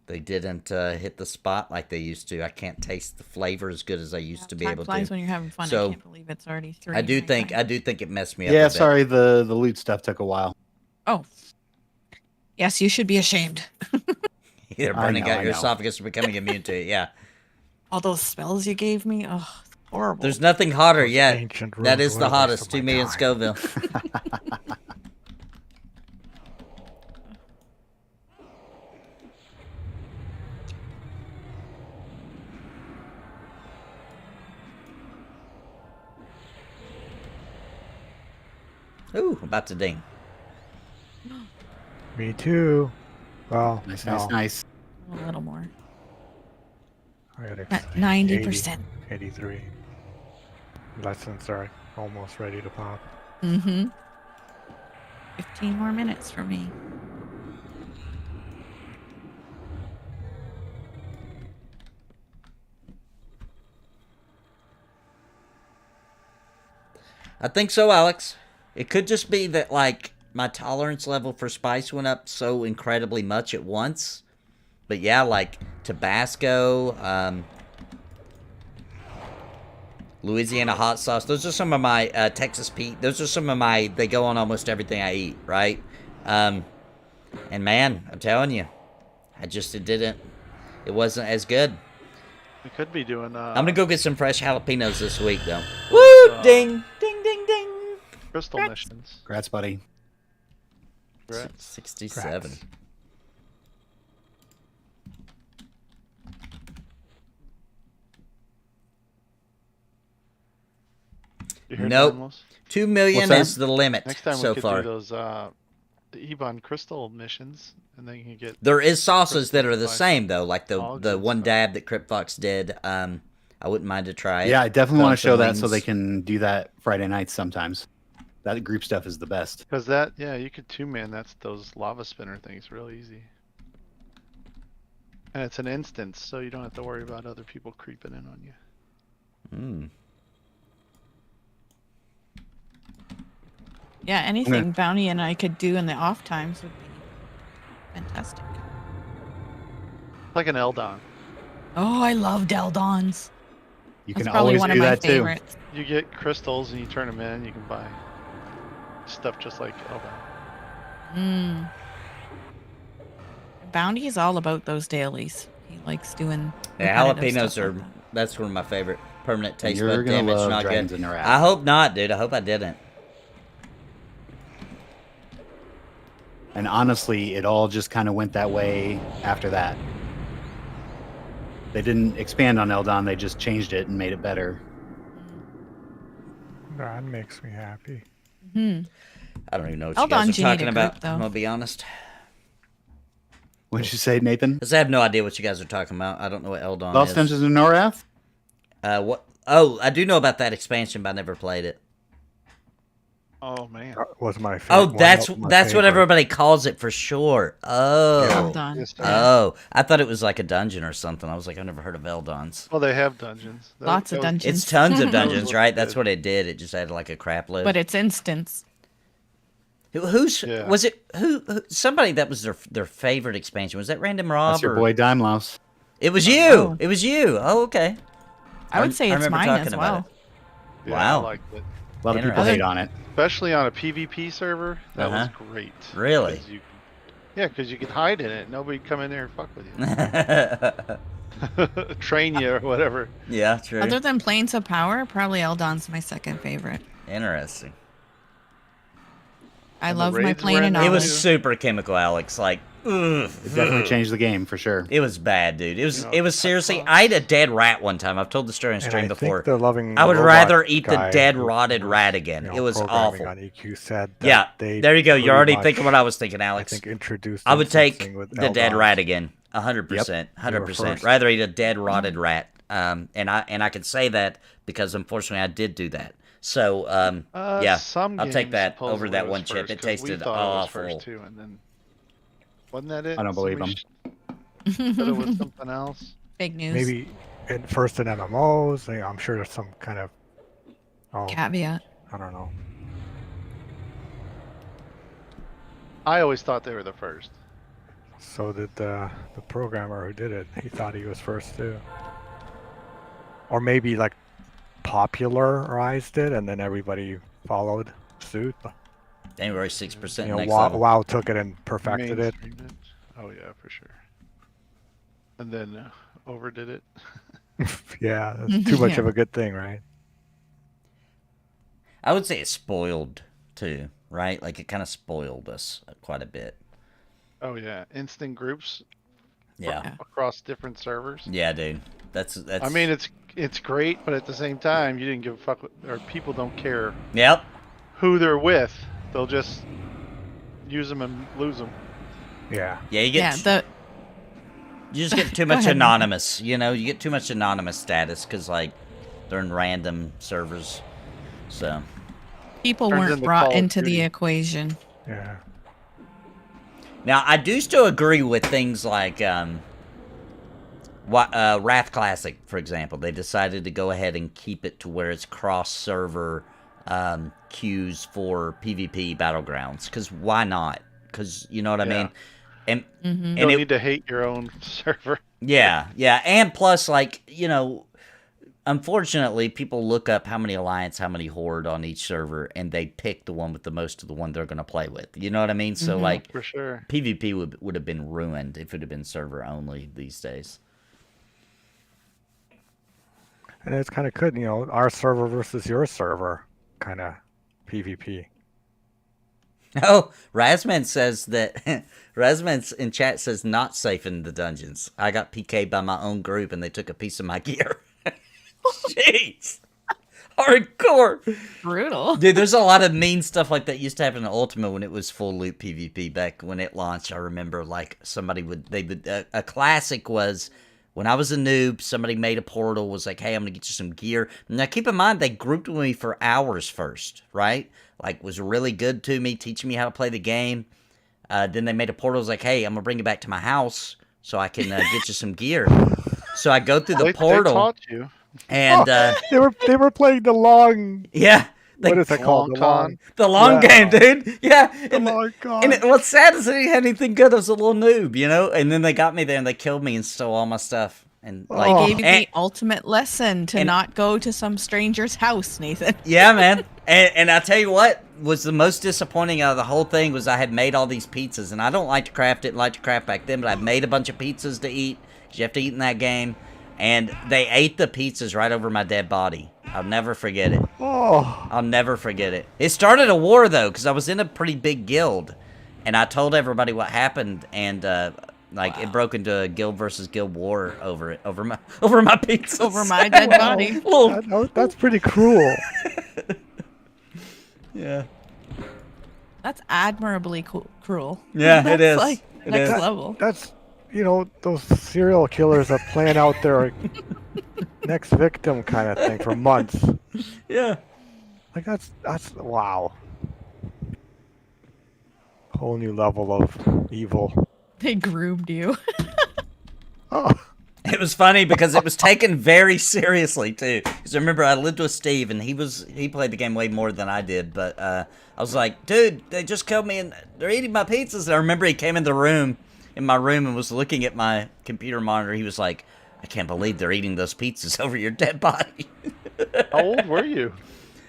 Speaker 3: hit the spot like they used to. I can't taste the flavor as good as I used to be able to.
Speaker 5: Time flies when you're having fun.
Speaker 3: So,
Speaker 5: I can't believe it's already 3.
Speaker 3: I do
Speaker 5: right
Speaker 3: think
Speaker 5: now.
Speaker 3: it messed me up.
Speaker 1: Yeah,
Speaker 3: a bit.
Speaker 1: sorry, the loot stuff took a while.
Speaker 5: Oh. Yes, you should be ashamed.
Speaker 3: They're burning
Speaker 1: I
Speaker 3: out your
Speaker 1: know.
Speaker 3: esophagus or becoming immune to it. Yeah.
Speaker 5: All those spells you gave me. Oh, it's horrible.
Speaker 3: There's nothing hotter
Speaker 4: Those
Speaker 3: yet.
Speaker 4: ancient
Speaker 3: That
Speaker 4: runes
Speaker 3: is the
Speaker 4: were a waste
Speaker 3: hottest.
Speaker 4: of
Speaker 3: 2
Speaker 4: my
Speaker 3: million
Speaker 4: time.
Speaker 3: Scoville. Ooh, about to ding.
Speaker 4: Me too. Well,
Speaker 1: Nice,
Speaker 4: no,
Speaker 1: nice, nice.
Speaker 5: A little more.
Speaker 4: I got
Speaker 5: At 90%.
Speaker 4: 83. Lessons are almost ready to pop.
Speaker 5: Mm-hmm. 15 more minutes for me.
Speaker 3: I think so, Alex. It could just be that, like, my tolerance level for spice went up so incredibly much at once. But yeah, like, Tabasco, Louisiana hot sauce. Those are some of my, Texas Pete. Those are some of my, they go on almost everything I eat, right? And man, I'm telling you, it wasn't as good.
Speaker 2: We could be doing,
Speaker 3: I'm gonna go get some fresh jalapenos this week, though. Woo! Ding! Ding, ding, ding!
Speaker 2: crystal missions.
Speaker 1: Congrats, buddy.
Speaker 2: Congrats.
Speaker 3: 67.
Speaker 4: Cracks.
Speaker 2: You heard
Speaker 3: Nope.
Speaker 2: Dymlos?
Speaker 3: 2 million
Speaker 1: What's that?
Speaker 3: is the limit
Speaker 2: Next time
Speaker 3: so
Speaker 2: we could
Speaker 3: far.
Speaker 2: do those the Ebon crystal missions, and then you can get
Speaker 3: There is sauces that are the
Speaker 2: Like
Speaker 3: same though, like the
Speaker 2: dogs
Speaker 3: the
Speaker 2: and
Speaker 3: one
Speaker 2: stuff.
Speaker 3: dab that Crypt Fox did. I wouldn't mind to try it.
Speaker 1: Yeah, I definitely
Speaker 3: Put
Speaker 1: want
Speaker 3: on
Speaker 1: to show
Speaker 3: some
Speaker 1: that so
Speaker 3: wings.
Speaker 1: they can do that Friday nights sometimes. That group stuff is the best.
Speaker 2: because that you could 2-man those lava spinner things real easy. And it's an instance, so you don't have to worry about other people creeping in on you.
Speaker 3: Mm.
Speaker 5: Yeah, anything Bounty and I could do in the off times would be fantastic.
Speaker 2: Like an Eldon.
Speaker 5: Oh, I love Deldons.
Speaker 1: You
Speaker 5: That's
Speaker 1: can
Speaker 5: probably
Speaker 1: always
Speaker 5: one
Speaker 1: do
Speaker 5: of my
Speaker 1: that too.
Speaker 5: favorites.
Speaker 2: You get crystals and you turn them in, you can buy stuff just like Eldon.
Speaker 5: Mm. Bounty is all about those dailies. He likes doing.
Speaker 3: Yeah,
Speaker 5: repetitive
Speaker 3: jalapenos
Speaker 5: stuff
Speaker 3: are
Speaker 5: like that.
Speaker 3: that's one of my favorite permanent taste
Speaker 1: You're
Speaker 3: bud
Speaker 1: gonna
Speaker 3: damage.
Speaker 1: love
Speaker 3: Not
Speaker 1: Dragons
Speaker 3: good.
Speaker 1: in Norrath.
Speaker 3: I hope not, dude. I hope I didn't.
Speaker 1: And honestly, it all just kind of went that way after that. They didn't expand on Eldon, they just changed it and made it better.
Speaker 4: That makes me happy.
Speaker 5: Hmm.
Speaker 3: I don't even know what
Speaker 5: Eldons,
Speaker 3: you guys are
Speaker 5: you need
Speaker 3: talking
Speaker 5: a
Speaker 3: about.
Speaker 5: group, though.
Speaker 3: I'm gonna be honest.
Speaker 1: What did you say, Nathan?
Speaker 3: Because I have no idea what you guys are talking about. I don't know what Eldon
Speaker 1: Lost
Speaker 3: is.
Speaker 1: Dungeons in Norrath?
Speaker 3: What? Oh, I do know about that expansion, but I never played it.
Speaker 2: Oh man.
Speaker 4: That was my favorite.
Speaker 3: Oh, that's what everybody calls it for short. Oh.
Speaker 5: Well done.
Speaker 2: Yes,
Speaker 5: Yeah.
Speaker 3: Oh, I thought it was like a dungeon or something. I was like, I've never heard of Eldons.
Speaker 2: Well, they have dungeons.
Speaker 5: Lots of dungeons.
Speaker 3: It's tons of
Speaker 2: That was
Speaker 3: dungeons,
Speaker 2: what
Speaker 3: right?
Speaker 2: it
Speaker 3: That's
Speaker 2: did.
Speaker 3: what it did. It just had like a crap load.
Speaker 5: But it's instance.
Speaker 3: Who's
Speaker 2: Yeah.
Speaker 3: was it? Who somebody that was their favorite expansion? Was that Random Rob?
Speaker 1: That's your
Speaker 3: or-
Speaker 1: boy Dymlos.
Speaker 3: It was you.
Speaker 5: Oh.
Speaker 3: It was you. Oh, okay.
Speaker 5: I would say
Speaker 3: I
Speaker 5: it's
Speaker 3: remember
Speaker 5: mine
Speaker 3: talking
Speaker 5: as
Speaker 3: about
Speaker 5: well.
Speaker 3: it.
Speaker 2: Yeah,
Speaker 3: Wow.
Speaker 2: I liked it.
Speaker 1: A lot of people
Speaker 3: Interesting.
Speaker 1: hate on it.
Speaker 2: Especially on a PvP server, that was
Speaker 3: Uh-huh.
Speaker 2: great.
Speaker 3: Really?
Speaker 2: 'Cause because you could hide in it. Nobody come in there and fuck with you. Train you or whatever.
Speaker 3: Yeah, true.
Speaker 5: Other than Planes of Power, probably Eldon's my second favorite.
Speaker 3: Interesting.
Speaker 5: I
Speaker 2: And the
Speaker 5: love my
Speaker 2: raids
Speaker 5: plane
Speaker 2: were in
Speaker 5: and
Speaker 2: there
Speaker 3: It
Speaker 2: too?
Speaker 3: was super chemical, Alex. Like, ugh.
Speaker 1: It definitely changed the game for sure.
Speaker 3: It was bad, dude. It was.
Speaker 2: You know,
Speaker 3: It was seriously.
Speaker 2: tough
Speaker 3: I ate a dead rat one time. I've told the story on
Speaker 4: And
Speaker 3: stream
Speaker 4: I
Speaker 3: before.
Speaker 4: think the loving
Speaker 3: I would
Speaker 4: robot
Speaker 3: rather eat the
Speaker 4: guy
Speaker 3: dead
Speaker 4: who
Speaker 3: rotted
Speaker 4: was,
Speaker 3: rat again.
Speaker 4: you know,
Speaker 3: It was
Speaker 4: programming
Speaker 3: awful.
Speaker 4: On EQ said that
Speaker 3: Yeah,
Speaker 4: they
Speaker 3: there you go. You're already
Speaker 4: pretty
Speaker 3: thinking
Speaker 4: much,
Speaker 3: what I was thinking,
Speaker 4: I
Speaker 3: Alex.
Speaker 4: think introduced.
Speaker 3: I would take
Speaker 4: instancing with
Speaker 3: the dead
Speaker 4: Eldons.
Speaker 3: rat again. 100%.
Speaker 4: You were
Speaker 3: 100%.
Speaker 4: first.
Speaker 3: Rather eat a dead rotted rat. And I can say that because unfortunately I did do that. So yeah,
Speaker 2: Some
Speaker 3: I'll take
Speaker 2: games
Speaker 3: that over
Speaker 2: supposedly
Speaker 3: that
Speaker 2: was
Speaker 3: one chip.
Speaker 2: first,
Speaker 3: It
Speaker 2: 'cause we
Speaker 3: tasted
Speaker 2: thought it was
Speaker 3: awful.
Speaker 2: first too, and then wasn't that it?
Speaker 1: I don't believe
Speaker 2: Somebody said it was something else.
Speaker 5: Fake news.
Speaker 4: Maybe first in MMOs. I'm sure there's some kind of. Oh,
Speaker 5: Caveat.
Speaker 4: I don't know.
Speaker 2: I always thought they were the first.
Speaker 4: So did the programmer who did it. He thought he was first too. Or maybe like popularized it and then everybody followed suit.
Speaker 3: January 6%
Speaker 4: You know,
Speaker 3: next
Speaker 4: WoW,
Speaker 3: level.
Speaker 4: WoW took it and perfected it.
Speaker 2: Mainstreamed it. Oh yeah, for sure. And then overdid it.
Speaker 4: Yeah, that's too much
Speaker 5: Yeah.
Speaker 4: of a good thing, right?
Speaker 3: I would say it spoiled too, right? Like it kind of spoiled us quite a bit.
Speaker 2: Oh yeah, instant groups
Speaker 3: Yeah.
Speaker 2: across different servers.
Speaker 3: Yeah, dude. That's.
Speaker 2: I mean, it's great, but at the same time, you didn't give a fuck, or people don't care
Speaker 3: Yep.
Speaker 2: who they're with. They'll just use them and lose them.
Speaker 4: Yeah.
Speaker 3: Yeah, you
Speaker 5: Yeah,
Speaker 3: get. You just get too
Speaker 5: Go
Speaker 3: much
Speaker 5: ahead.
Speaker 3: anonymous. You know, you get too much anonymous status because like they're in random servers. So
Speaker 5: people
Speaker 2: Turns
Speaker 5: weren't
Speaker 2: into
Speaker 5: brought
Speaker 2: Call of
Speaker 5: into the
Speaker 2: Duty.
Speaker 5: equation.
Speaker 4: Yeah.
Speaker 3: now I do still agree with things like Wrath Classic, for example. They decided to go ahead and keep it to where it's cross-server queues for PvP battlegrounds. Because why not? Because you know what I
Speaker 2: Yeah.
Speaker 3: mean. And
Speaker 5: Hmm
Speaker 2: You
Speaker 3: and
Speaker 2: don't
Speaker 3: it,
Speaker 2: need to hate your own server.
Speaker 3: yeah, and plus, like, you know, unfortunately, people look up how many Alliance, how many Horde on each server, and they pick the one with the most of the one they're going to play with. You know what I mean? So,
Speaker 5: Mhm.
Speaker 3: like,
Speaker 2: For sure.
Speaker 3: PvP would have been ruined if it had been server only these days.
Speaker 4: And it's kind of good, you know, our server versus your server kind of PvP.
Speaker 3: Oh, Razman says that Razman in chat says not safe in the dungeons. I got PK'd by my own group and they took a piece of my gear. Jeez. Hardcore.
Speaker 5: Brutal.
Speaker 3: Dude, there's a lot of mean stuff like that used to happen in Ultima when it was full loot PvP back when it launched. I remember like somebody would a classic was when I was a noob, somebody made a portal, was like, hey, I'm gonna get you some gear. Now keep in mind they grouped with me for hours first, right? Like was really good to me, teaching me how to play the game. Then they made a portal, was like, hey, I'm gonna bring you back to my house so I can get you some gear. So I go through the
Speaker 2: They
Speaker 3: portal
Speaker 2: taught you.
Speaker 3: and
Speaker 4: They were playing the long.
Speaker 3: yeah.
Speaker 4: What is that called?
Speaker 2: Long
Speaker 4: The long.
Speaker 2: con.
Speaker 3: The long
Speaker 4: Yeah.
Speaker 3: game, dude. Yeah.
Speaker 4: The
Speaker 3: And,
Speaker 4: long con.
Speaker 3: and what's sad is I didn't have anything good. I was a little noob, you know? And then they got me there and they killed me and stole all my stuff. And like,
Speaker 4: Oh.
Speaker 5: Gave you
Speaker 3: and-
Speaker 5: the ultimate lesson to
Speaker 3: and-
Speaker 5: not go to some stranger's house, Nathan.
Speaker 3: yeah, man. And I tell you what was the most disappointing out of the whole thing was I had made all these pizzas. And I don't like to craft, didn't like to craft back then, but I made a bunch of pizzas to eat. 'Cause you have to eat in that game. And they ate the pizzas right over my dead body. I'll never forget it.
Speaker 4: Oh.
Speaker 3: I'll never forget it. It started a war though, because I was in a pretty big guild, and I told everybody what happened, and it broke into a guild versus guild war over it, over my pizzas,
Speaker 5: Over my dead body.
Speaker 3: Little-
Speaker 4: That's pretty cruel.
Speaker 3: yeah,
Speaker 5: That's admirably cruel.
Speaker 3: yeah,
Speaker 5: That's
Speaker 3: it is.
Speaker 5: like
Speaker 3: It
Speaker 5: next
Speaker 3: is.
Speaker 5: level.
Speaker 4: That's, you know, those serial killers that plan out their next victim kind of thing for months.
Speaker 3: Yeah,
Speaker 4: Like that's wow. Whole new level of evil.
Speaker 5: They groomed you.
Speaker 4: Oh,
Speaker 3: It was funny because it was taken very seriously too. Because remember, I lived with Steve, and he played the game way more than I did. But I was like, dude, they just killed me, and they're eating my pizzas. And I remember he came in my room, and was looking at my computer monitor. He was like, I can't believe they're eating those pizzas over your dead body.
Speaker 2: How old were you?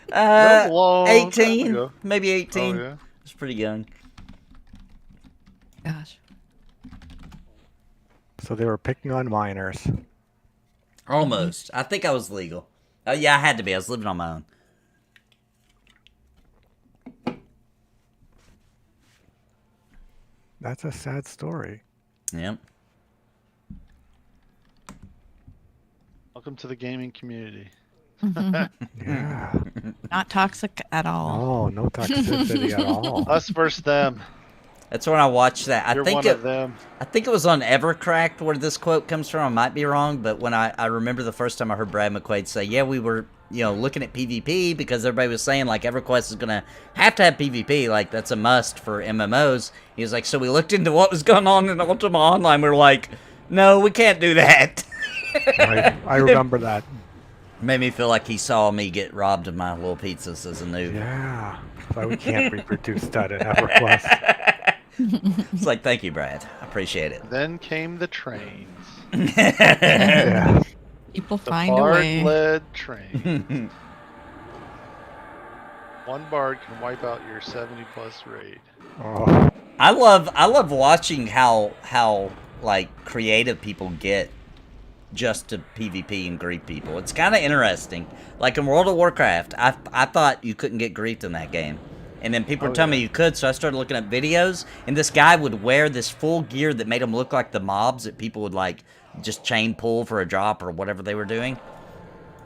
Speaker 2: That was a long time
Speaker 3: 18,
Speaker 2: ago.
Speaker 3: maybe 18.
Speaker 2: Oh, yeah.
Speaker 3: I was pretty young.
Speaker 5: Gosh.
Speaker 4: so they were picking on minors.
Speaker 3: Almost. I think I was legal. Yeah, I had to be. I was living on my own.
Speaker 4: That's a sad story.
Speaker 3: Yep.
Speaker 2: Welcome to the gaming community.
Speaker 4: Yeah.
Speaker 5: Not toxic at all.
Speaker 4: Oh, no toxicity at all.
Speaker 2: Us versus them.
Speaker 3: That's when I watched that.
Speaker 2: You're one of them.
Speaker 3: I think it was on EverCracked where this quote comes from. I might be wrong, but when I remember the first time I heard Brad McQuaid say, yeah, we were, looking at PvP because everybody was saying, like, EverQuest is going to have PvP. Like, that's a must for MMOs. He was like, so we looked into what was going on in Ultima Online. We were like, no, we can't do that.
Speaker 4: I remember that.
Speaker 3: Made me feel like he saw me get robbed of my little pizzas as a noob.
Speaker 4: Yeah. So we can't reproduce that in EverQuest.
Speaker 3: It's like, thank you, Brad. I appreciate it.
Speaker 2: Then came the trains.
Speaker 4: Yeah.
Speaker 5: People
Speaker 2: The
Speaker 5: find a way.
Speaker 2: bard-led train. One bard can wipe out your 70+ raid.
Speaker 4: Oh,
Speaker 3: I love watching how like creative people get just to PvP and grief people. It's kind of interesting. Like in World of Warcraft, I thought you couldn't get griefed in that game. And then people were telling me you could, so I started looking at videos, and this guy would wear this full gear that made him look like the mobs that people would like just chain pull for a drop or whatever they were doing.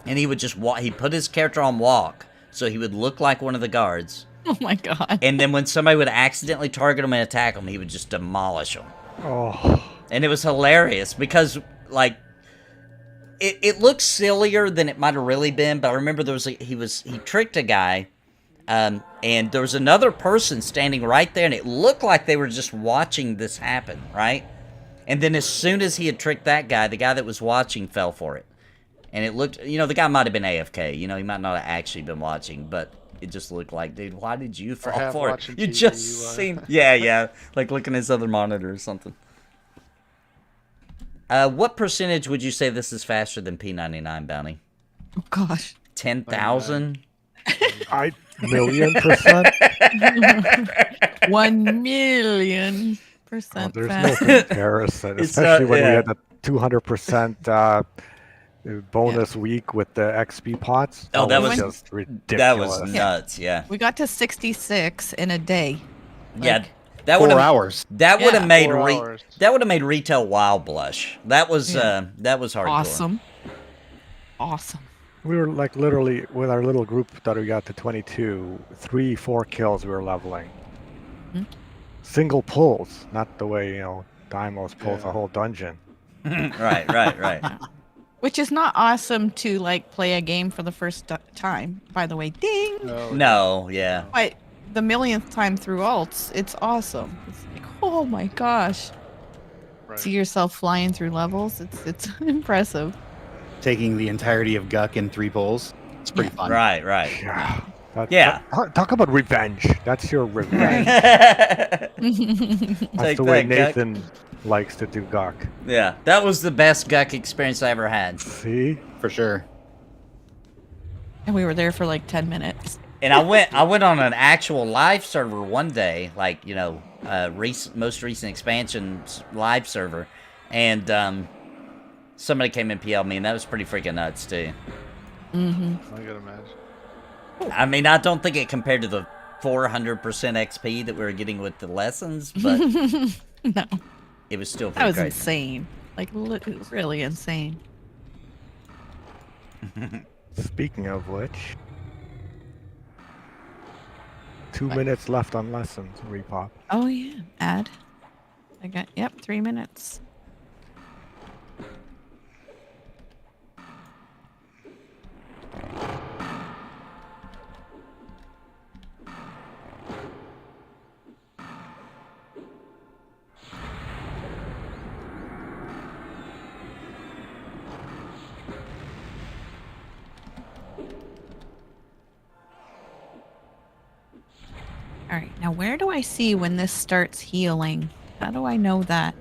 Speaker 3: And he would just he put his character on walk, so he would look like one of the guards.
Speaker 5: Oh my god.
Speaker 3: And then when somebody would accidentally target him and attack him, he would just demolish them.
Speaker 4: oh,
Speaker 3: And it was hilarious because, like, it looked sillier than it might have really been. But I remember he tricked a guy, and there was another person standing right there, and it looked like they were just watching this happen, right? And then as soon as he had tricked that guy, the guy that was watching fell for it. And it looked, the guy might have been AFK. He might not have actually been watching, but it just looked like, dude, why did you fall for it? You
Speaker 2: TV,
Speaker 3: just seen, yeah, like looking at his other monitor or something. What percentage would you say this is faster than P99, Bounty?
Speaker 5: Oh gosh.
Speaker 3: 10,000?
Speaker 4: 1,000,000%.
Speaker 5: 1,000,000%
Speaker 4: There's
Speaker 5: fast.
Speaker 4: no comparison,
Speaker 3: It's
Speaker 4: especially when we
Speaker 3: yeah.
Speaker 4: had the 200% bonus week with the XP pots.
Speaker 3: Oh, that was
Speaker 4: just ridiculous.
Speaker 3: That was nuts, yeah.
Speaker 5: We got to 66 in a day.
Speaker 3: Yeah, that
Speaker 1: 4
Speaker 3: would have
Speaker 1: hours.
Speaker 3: that would have
Speaker 5: Yeah.
Speaker 3: made
Speaker 2: 4 hours.
Speaker 3: that would have made retail wild blush. That was hardcore.
Speaker 5: Awesome.
Speaker 4: We were like literally with our little group that we got to 22, 3-4 kills we were leveling.
Speaker 5: Hmm?
Speaker 4: Single pulls, not the way, Dymlos pulls
Speaker 2: Yeah.
Speaker 4: a whole dungeon.
Speaker 3: right.
Speaker 5: Which is not awesome to like play a game for the first time. By the way, ding.
Speaker 3: No, yeah.
Speaker 5: But the millionth time through alts, it's awesome. It's like, oh my gosh.
Speaker 2: Right.
Speaker 5: See yourself flying through levels. It's impressive.
Speaker 1: Taking the entirety of Guck in 3 pulls. It's pretty fun.
Speaker 3: Right.
Speaker 4: Yeah.
Speaker 3: Yeah.
Speaker 4: Talk about revenge. That's your revenge.
Speaker 3: Take
Speaker 4: That's the way
Speaker 3: that, Guck.
Speaker 4: Nathan likes to do Gawk.
Speaker 3: Yeah, that was the best Guck experience I ever had.
Speaker 4: See?
Speaker 1: For sure.
Speaker 5: And we were there for like 10 minutes.
Speaker 3: And I went on an actual live server one day, like, most recent expansion live server, and somebody came and PL'd me, and that was pretty freaking nuts too.
Speaker 5: Mm-hmm.
Speaker 2: I gotta imagine.
Speaker 3: I mean, I don't think it compared to the 400% XP that we were getting with the lessons, but
Speaker 5: No,
Speaker 3: it was still
Speaker 5: that
Speaker 3: pretty
Speaker 5: was
Speaker 3: crazy.
Speaker 5: insane. Like, really insane.
Speaker 4: Speaking of which, 2 minutes left on lessons, repop.
Speaker 5: Oh, yeah. Add. I got, 3 minutes. All right, now where do I see when this starts healing? How do I know that?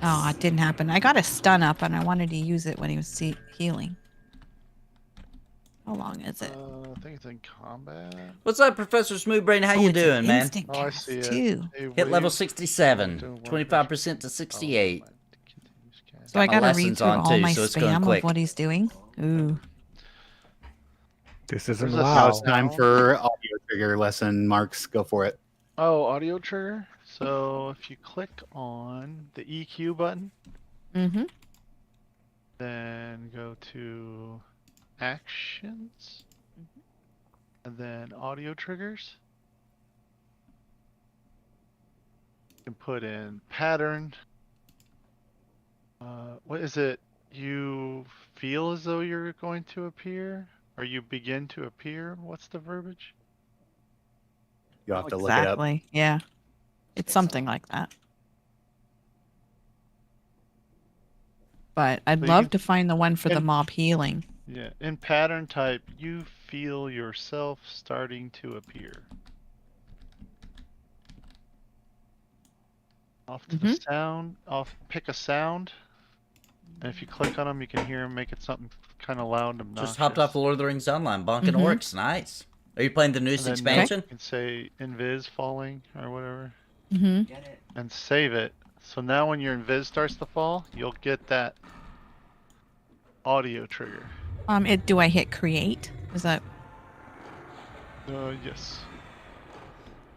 Speaker 5: Oh, it didn't happen. I got a stun up and I wanted to use it when he was healing. How long is it?
Speaker 2: I think it's in combat.
Speaker 3: What's up, Professor Smoothbrain? How you
Speaker 5: it's an
Speaker 3: doing, man?
Speaker 5: instant
Speaker 2: Oh, I
Speaker 5: cast
Speaker 2: see it.
Speaker 5: too.
Speaker 2: A
Speaker 3: Hit level
Speaker 2: wave
Speaker 3: 67,
Speaker 2: doing one
Speaker 3: 25% to 68.
Speaker 2: continuous cast.
Speaker 5: So I
Speaker 3: my
Speaker 5: gotta read
Speaker 3: lessons
Speaker 5: through
Speaker 3: on
Speaker 5: all
Speaker 3: too,
Speaker 5: my
Speaker 3: so it's going
Speaker 5: spam
Speaker 3: quick.
Speaker 5: of what he's doing. Ooh.
Speaker 4: This isn't
Speaker 2: There's a
Speaker 1: Now
Speaker 4: WoW.
Speaker 1: it's time for audio trigger lesson. Marks, go for it.
Speaker 2: Oh, audio trigger. So if you click on the EQ button,
Speaker 5: Mm-hmm.
Speaker 2: then go to actions, and then audio triggers. You can put in pattern. What is it? You feel as though you're going to appear, or you begin to appear? What's the verbiage?
Speaker 1: You'll have to look it up.
Speaker 5: Exactly. Yeah. It's something like that. But I'd
Speaker 2: So you
Speaker 5: love
Speaker 2: can-
Speaker 5: to find the one for the
Speaker 2: and-
Speaker 5: mob healing.
Speaker 2: Yeah, in pattern type, you feel yourself starting to appear. Off to the sound, pick a sound. And if you click on them, you can hear them make it something kind of loud and obnoxious.
Speaker 3: Just hopped off Lord of the Rings Online, bonking
Speaker 5: Mhm.
Speaker 3: orcs. Nice. Are you playing the newest
Speaker 2: And then
Speaker 3: expansion?
Speaker 2: you can say invis falling or whatever
Speaker 5: Mm-hmm.
Speaker 2: and save it. So now when your invis starts to fall, you'll get that audio trigger.
Speaker 5: Do I hit create? Is that
Speaker 2: Yes.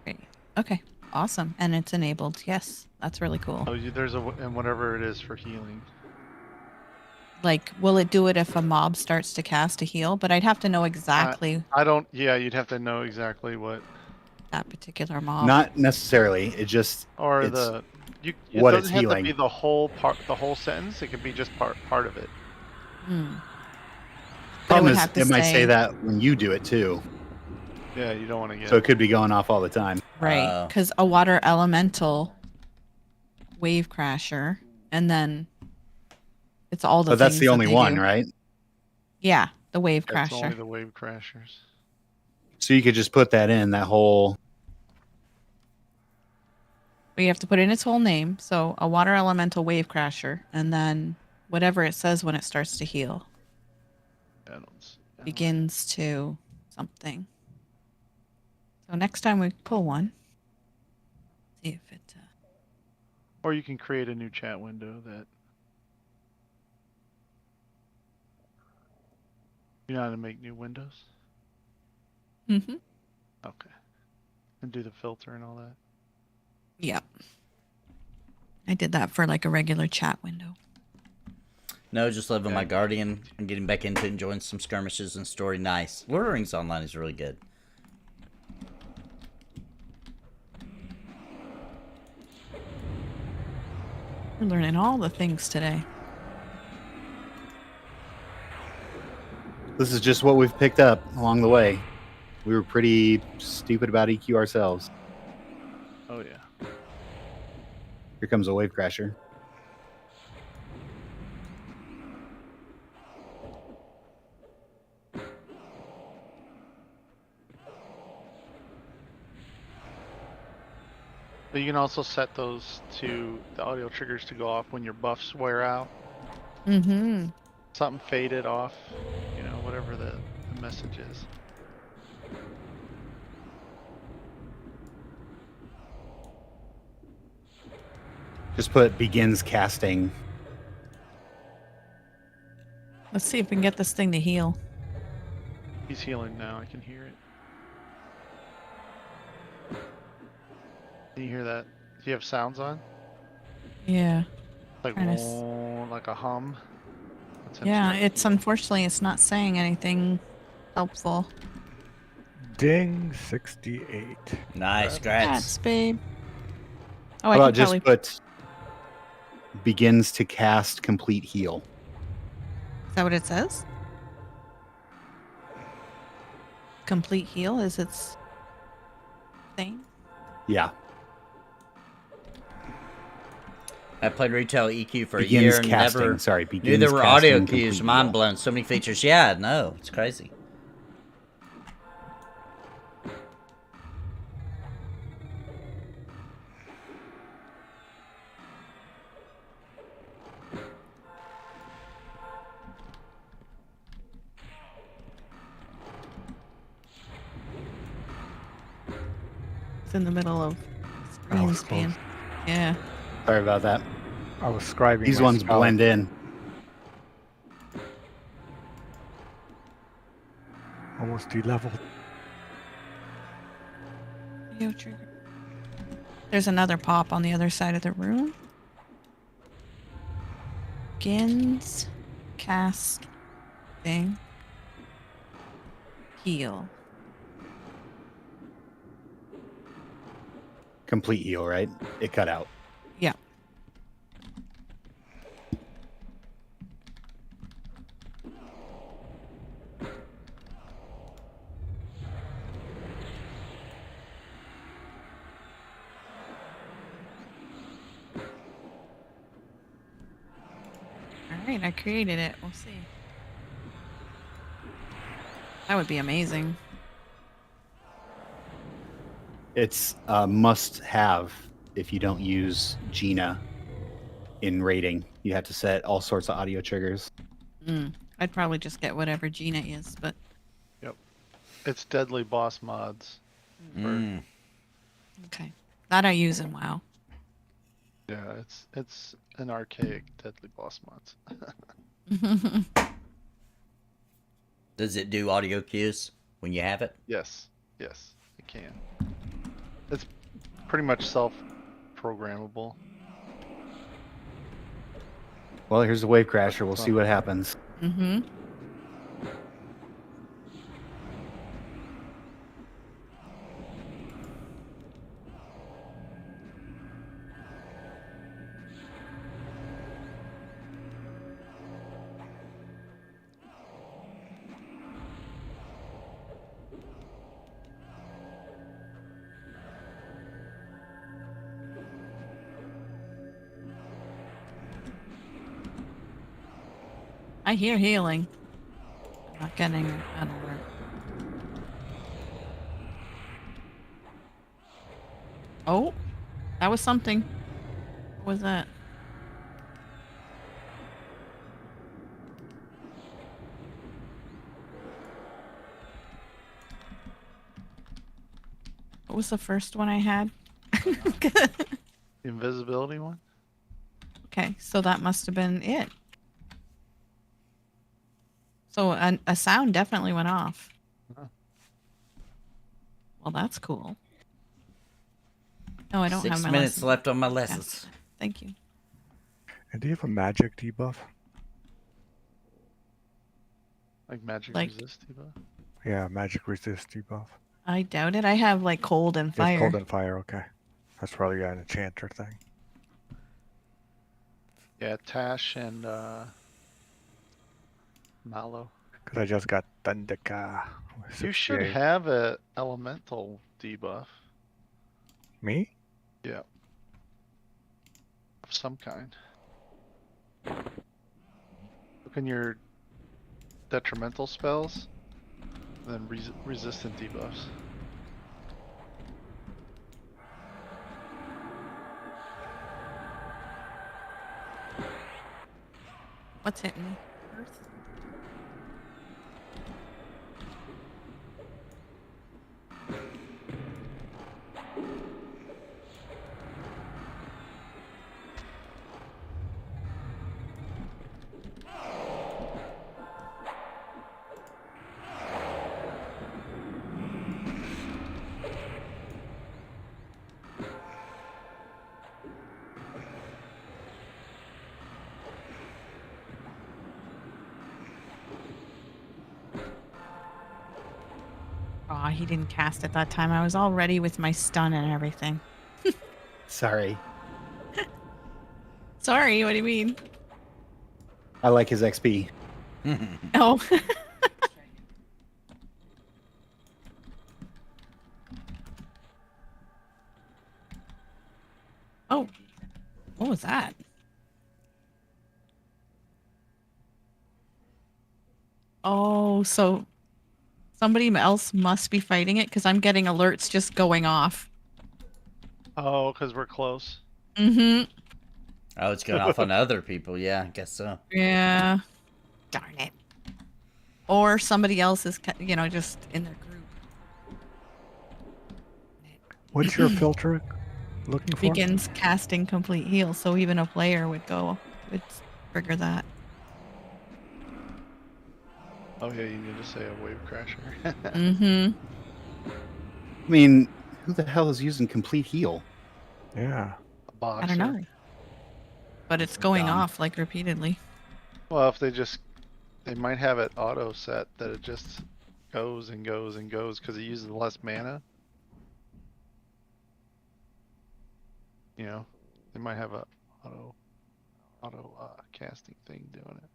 Speaker 5: great? Okay. Awesome. And it's enabled. Yes. That's really cool.
Speaker 2: Oh, there's and whatever it is for healing.
Speaker 5: Like, will it do it if a mob starts to cast a heal? But I'd have to know exactly
Speaker 2: I don't. Yeah, you'd have to know exactly what.
Speaker 5: that particular mob.
Speaker 1: Not necessarily. It just
Speaker 2: Or
Speaker 1: It's
Speaker 2: the. It
Speaker 1: what
Speaker 2: doesn't
Speaker 1: it's
Speaker 2: have
Speaker 1: healing.
Speaker 2: to be the whole part, the whole sentence. It could be just part of it.
Speaker 5: Hmm. But it
Speaker 1: problem
Speaker 5: would
Speaker 1: is
Speaker 5: have to
Speaker 1: it might say
Speaker 5: say-
Speaker 1: that when you do it too.
Speaker 2: Yeah, you don't want to get.
Speaker 1: So it could be going off all the time.
Speaker 5: Right.
Speaker 3: Oh.
Speaker 5: Because a water elemental wave crasher, and then it's all the
Speaker 1: But that's
Speaker 5: things
Speaker 1: the
Speaker 5: that
Speaker 1: only
Speaker 5: they
Speaker 1: one,
Speaker 5: do.
Speaker 1: right?
Speaker 5: Yeah. The wave
Speaker 2: That's only
Speaker 5: crasher.
Speaker 2: the wave crashers.
Speaker 1: So you could just put that in that whole.
Speaker 5: But you have to put in its whole name. So a water elemental wave crasher, and then whatever it says when it starts to heal
Speaker 2: I don't
Speaker 5: begins to something. So next time we pull one, see if it.
Speaker 2: Or you can create a new chat window that. You know how to make new windows?
Speaker 5: Mm-hmm.
Speaker 2: Okay. And do the filter and all that.
Speaker 5: Yeah. I did that for like a regular chat window.
Speaker 3: No, just living my
Speaker 2: Yeah.
Speaker 3: Guardian. I'm getting back into enjoying some skirmishes and story. Nice. Lord of the Rings Online is really good.
Speaker 5: We're learning all the things today.
Speaker 1: This is just what we've picked up along the way. We were pretty stupid about EQ ourselves.
Speaker 2: Oh yeah.
Speaker 1: Here comes a wave crasher.
Speaker 2: But you can also set those to the audio triggers to go off when your buffs wear out.
Speaker 5: Mm-hmm.
Speaker 2: Something faded off, you know, whatever the message is.
Speaker 1: Just put begins casting.
Speaker 5: Let's see if we can get this thing to heal.
Speaker 2: He's healing now, I can hear it. Can you hear that? Do you have sounds on?
Speaker 5: Yeah.
Speaker 2: Like
Speaker 5: Trying to
Speaker 2: like a hum? That's him
Speaker 5: Yeah,
Speaker 2: saying-
Speaker 5: it's unfortunately it's not saying anything helpful.
Speaker 4: Ding 68.
Speaker 3: Nice,
Speaker 5: That's
Speaker 3: grats.
Speaker 5: babe. Oh,
Speaker 1: How
Speaker 5: I
Speaker 1: about
Speaker 5: can
Speaker 1: just
Speaker 5: probably.
Speaker 1: put begins to cast complete heal.
Speaker 5: Is that what it says? Complete heal is its thing.
Speaker 1: Yeah.
Speaker 3: I played retail EQ for a
Speaker 1: Begins
Speaker 3: year and
Speaker 1: casting.
Speaker 3: never
Speaker 1: Sorry, begins
Speaker 3: knew there were audio
Speaker 1: casting
Speaker 3: cues.
Speaker 1: complete
Speaker 3: Mind
Speaker 1: heal.
Speaker 3: blown. So many features. Yeah, no, it's crazy.
Speaker 5: It's in the middle of
Speaker 4: I
Speaker 5: screen
Speaker 4: was
Speaker 5: span.
Speaker 4: close.
Speaker 5: Yeah.
Speaker 1: Sorry about that.
Speaker 4: I was scribing.
Speaker 1: These
Speaker 4: my
Speaker 1: ones
Speaker 4: spell.
Speaker 1: blend in.
Speaker 4: Almost de-leveled.
Speaker 5: Yo, trigger. There's another pop on the other side of the room. Begins casting heal.
Speaker 1: Complete heal, right? It cut out.
Speaker 5: Yeah. Alright, I created it. We'll see. That would be amazing.
Speaker 1: It's a must-have if you don't use Gina in raiding. You have to set all sorts of audio triggers.
Speaker 5: I'd probably just get whatever Gina is, but
Speaker 2: It's deadly boss mods.
Speaker 3: Mm.
Speaker 5: okay. That I use in WoW.
Speaker 2: Yeah, it's an archaic deadly boss mods.
Speaker 3: Does it do audio cues when you have it?
Speaker 2: Yes, it can. It's pretty much self-programmable.
Speaker 1: Well, here's the wave crasher. We'll see what happens.
Speaker 5: Mm-hmm. I hear healing. I'm not getting an alert. Oh, that was something. What was that? What was the first one I had?
Speaker 2: The invisibility one?
Speaker 5: Okay, so that must have been it. So a sound definitely went off.
Speaker 2: Oh.
Speaker 5: Well, that's cool. No, I don't
Speaker 3: 6
Speaker 5: have my
Speaker 3: minutes
Speaker 5: lesson.
Speaker 3: left on my lessons.
Speaker 5: Thank you.
Speaker 4: And do you have a magic debuff?
Speaker 2: Like magic
Speaker 5: Like-
Speaker 2: resist debuff?
Speaker 4: Yeah, magic resist debuff.
Speaker 5: I doubt it. I have like cold and
Speaker 4: It's
Speaker 5: fire.
Speaker 4: cold and fire. Okay, that's probably an enchanter thing.
Speaker 2: Yeah, Tash and Mallow.
Speaker 4: Because I just got Thunderka.
Speaker 2: You should
Speaker 4: 68.
Speaker 2: have a elemental debuff
Speaker 4: Me?
Speaker 2: of some kind. Look in your detrimental spells, then resistant debuffs.
Speaker 5: What's hitting me? Earth? Aw, he didn't cast it that time. I was all ready with my stun and everything.
Speaker 1: Sorry.
Speaker 5: Sorry, what do you mean?
Speaker 1: I like his XP.
Speaker 5: Oh. Oh. What was that? Oh, so somebody else must be fighting it because I'm getting alerts just going off.
Speaker 2: Oh, because we're close.
Speaker 5: Mm-hmm.
Speaker 3: Oh, it's going off on other people. Yeah, I guess so.
Speaker 5: Yeah. Darn it. Or somebody else is, just in their group.
Speaker 4: What's your filter looking for?
Speaker 5: Begins casting complete heal, so even a player would trigger that.
Speaker 2: Oh yeah, you need to say a wave crasher.
Speaker 5: Mm-hmm.
Speaker 1: I mean, who the hell is using complete heal?
Speaker 4: Yeah.
Speaker 2: A boxer.
Speaker 5: I don't know. But it's going
Speaker 1: Dumb.
Speaker 5: off like repeatedly.
Speaker 2: Well, if they might have it auto set that it just goes and goes and goes because it uses less mana. You know, they might have a auto casting thing doing it.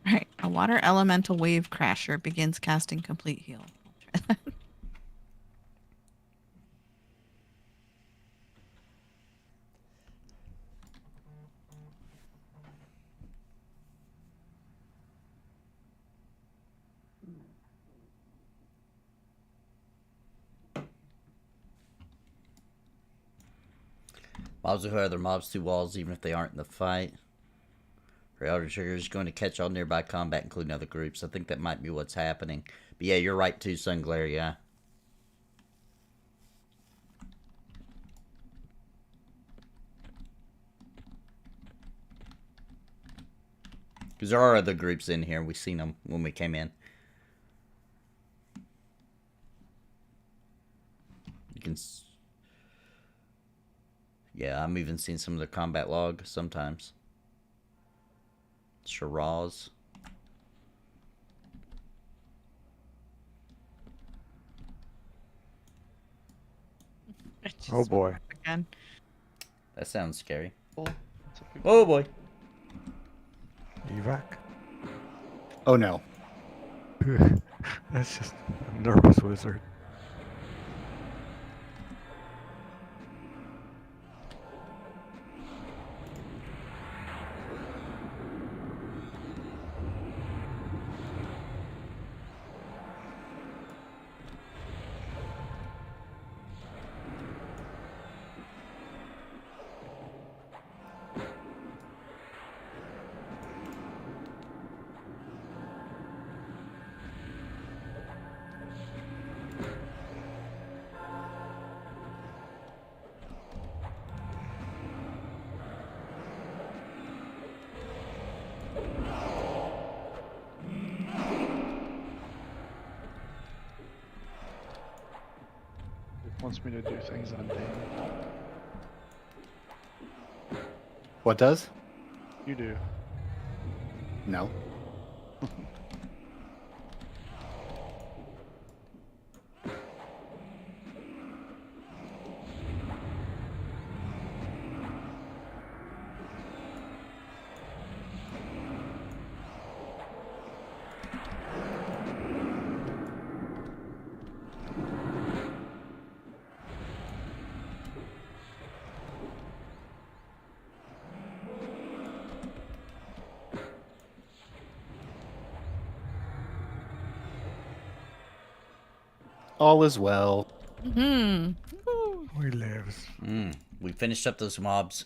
Speaker 5: Right. A water elemental wave crasher begins casting complete heal.
Speaker 3: Mobs will hit other mobs through walls even if they aren't in the fight. Her Elder Trigger is going to catch all nearby combat, including other groups. I think that might be what's happening. But yeah, you're right too, Sunglare, yeah. Because there are other groups in here. We've seen them when we came in. You can... Yeah, I'm even seeing some of the combat log sometimes. Shiraz.
Speaker 4: Oh boy.
Speaker 5: Again.
Speaker 3: That sounds scary.
Speaker 2: Oh, that's a big
Speaker 3: Oh boy.
Speaker 4: Evac.
Speaker 1: Oh no.
Speaker 4: That's just a nervous wizard.
Speaker 2: It wants me to do things on day.
Speaker 1: What does?
Speaker 2: You do.
Speaker 1: No. All is well.
Speaker 5: Mm-hmm.
Speaker 4: We lives.
Speaker 3: We finished up those mobs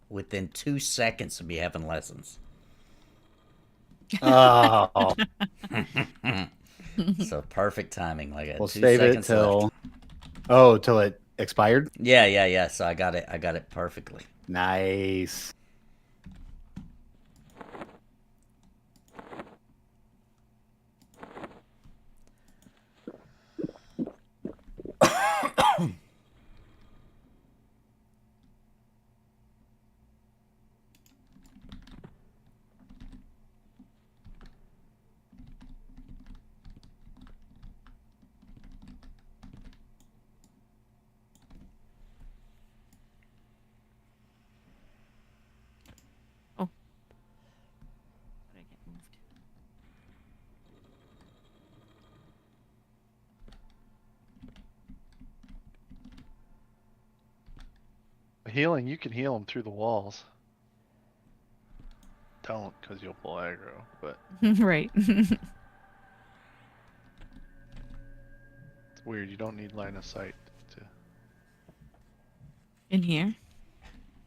Speaker 3: within 2 seconds of me having lessons.
Speaker 1: Oh.
Speaker 3: So perfect timing. Like
Speaker 1: We'll
Speaker 3: 2
Speaker 1: save it
Speaker 3: seconds
Speaker 1: till.
Speaker 3: left.
Speaker 1: Oh, till it expired?
Speaker 3: Yeah. So I got it perfectly.
Speaker 1: Nice.
Speaker 2: Healing, you can heal them through the walls. Don't, because you'll pull aggro, but
Speaker 5: Right.
Speaker 2: weird. You don't need line of sight to
Speaker 5: In here.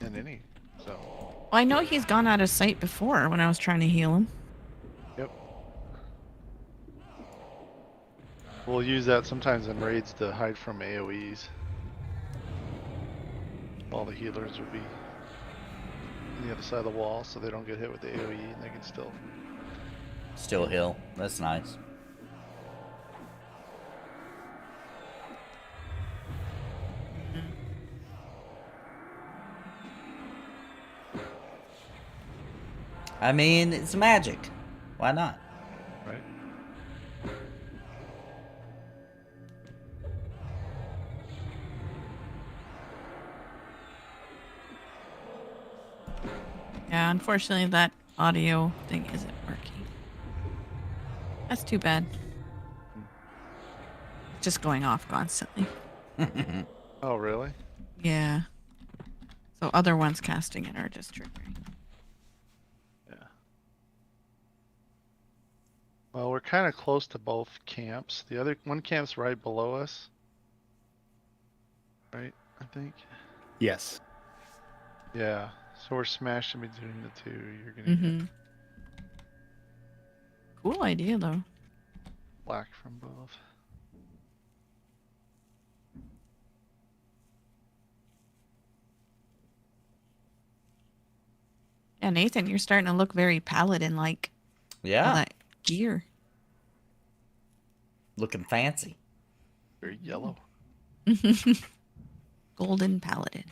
Speaker 2: in any. So.
Speaker 5: Well, I know he's gone out of sight before when I was trying to heal him.
Speaker 2: Yep. We'll use that sometimes in raids to hide from AoEs. All the healers will be on the other side of the wall so they don't get hit with the AoE and they can
Speaker 3: Still heal. That's nice. I mean, it's magic. Why not?
Speaker 2: right?
Speaker 5: Yeah, unfortunately that audio thing isn't working. That's too bad. Just going off constantly.
Speaker 2: Oh, really?
Speaker 5: Yeah. So other ones casting it are just triggering.
Speaker 2: Yeah. Well, we're kind of close to both camps. The other one camp's right below us. Right, I think.
Speaker 1: Yes.
Speaker 2: Yeah. So we're smashing between the two. You're gonna
Speaker 5: Mm-hmm.
Speaker 2: get
Speaker 5: Cool idea though.
Speaker 2: black from both.
Speaker 5: Yeah, Nathan, you're starting to look very Paladin-like. All
Speaker 3: Yeah.
Speaker 5: that gear.
Speaker 3: Looking fancy.
Speaker 2: Very yellow.
Speaker 5: Golden Paladin.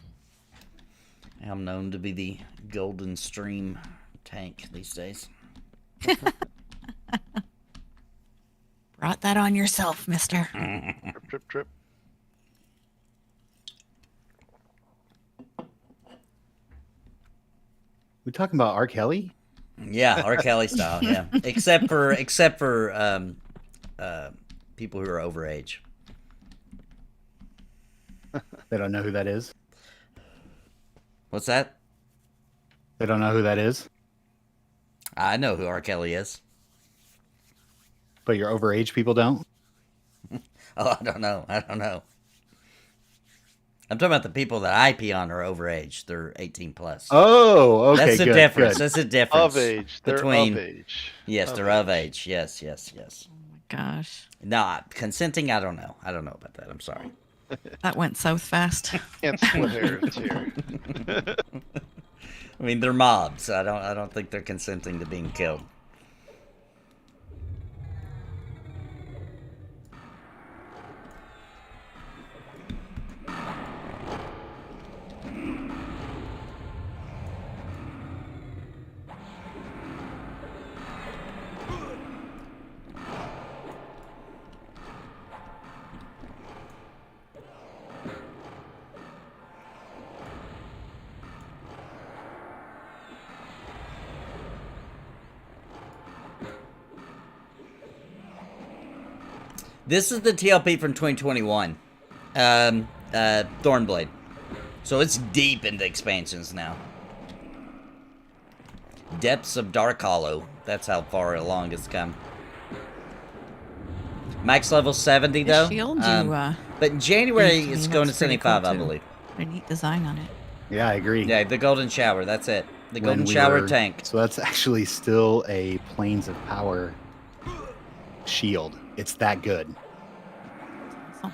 Speaker 3: I'm known to be the Golden Stream tank these days.
Speaker 5: Brought that on yourself, mister.
Speaker 2: Trip, trip, trip.
Speaker 1: We talking about R. Kelly?
Speaker 3: Yeah, R. Kelly style, yeah. Except for people who are over age.
Speaker 1: They don't know who that is.
Speaker 3: What's that?
Speaker 1: They don't know who that is.
Speaker 3: I know who R. Kelly is.
Speaker 1: But your overage people don't?
Speaker 3: Oh, I don't know. I'm talking about the people that I pee on are overage. They're 18 plus.
Speaker 1: Oh, okay.
Speaker 3: That's the
Speaker 1: good,
Speaker 3: difference.
Speaker 1: good.
Speaker 3: That's the difference.
Speaker 2: Of age. They're
Speaker 3: between
Speaker 2: of age.
Speaker 3: Yes, they're of age. Yes.
Speaker 5: Oh my gosh.
Speaker 3: No, consenting. I don't know. I don't know about that. I'm sorry.
Speaker 5: That went south fast.
Speaker 2: Can't split hairs here.
Speaker 3: I mean, they're mobs. I don't think they're consenting to being killed. This is the TLP from 2021. Thornblade. So it's deep into expansions now. Depths of Dark Hollow. That's how far along it's come. Max level 70
Speaker 5: The
Speaker 3: though.
Speaker 5: shield
Speaker 3: But in January
Speaker 5: used to
Speaker 3: it's
Speaker 5: me,
Speaker 3: going to
Speaker 5: looks pretty
Speaker 3: 75,
Speaker 5: cool,
Speaker 3: I
Speaker 5: too.
Speaker 3: believe.
Speaker 5: A neat design on it.
Speaker 1: Yeah, I agree.
Speaker 3: Yeah, the Golden Shower. That's it. The
Speaker 1: When
Speaker 3: Golden
Speaker 1: we
Speaker 3: Shower
Speaker 1: were-
Speaker 3: tank.
Speaker 1: So that's actually still a Planes of Power shield. It's that good.
Speaker 5: Awesome.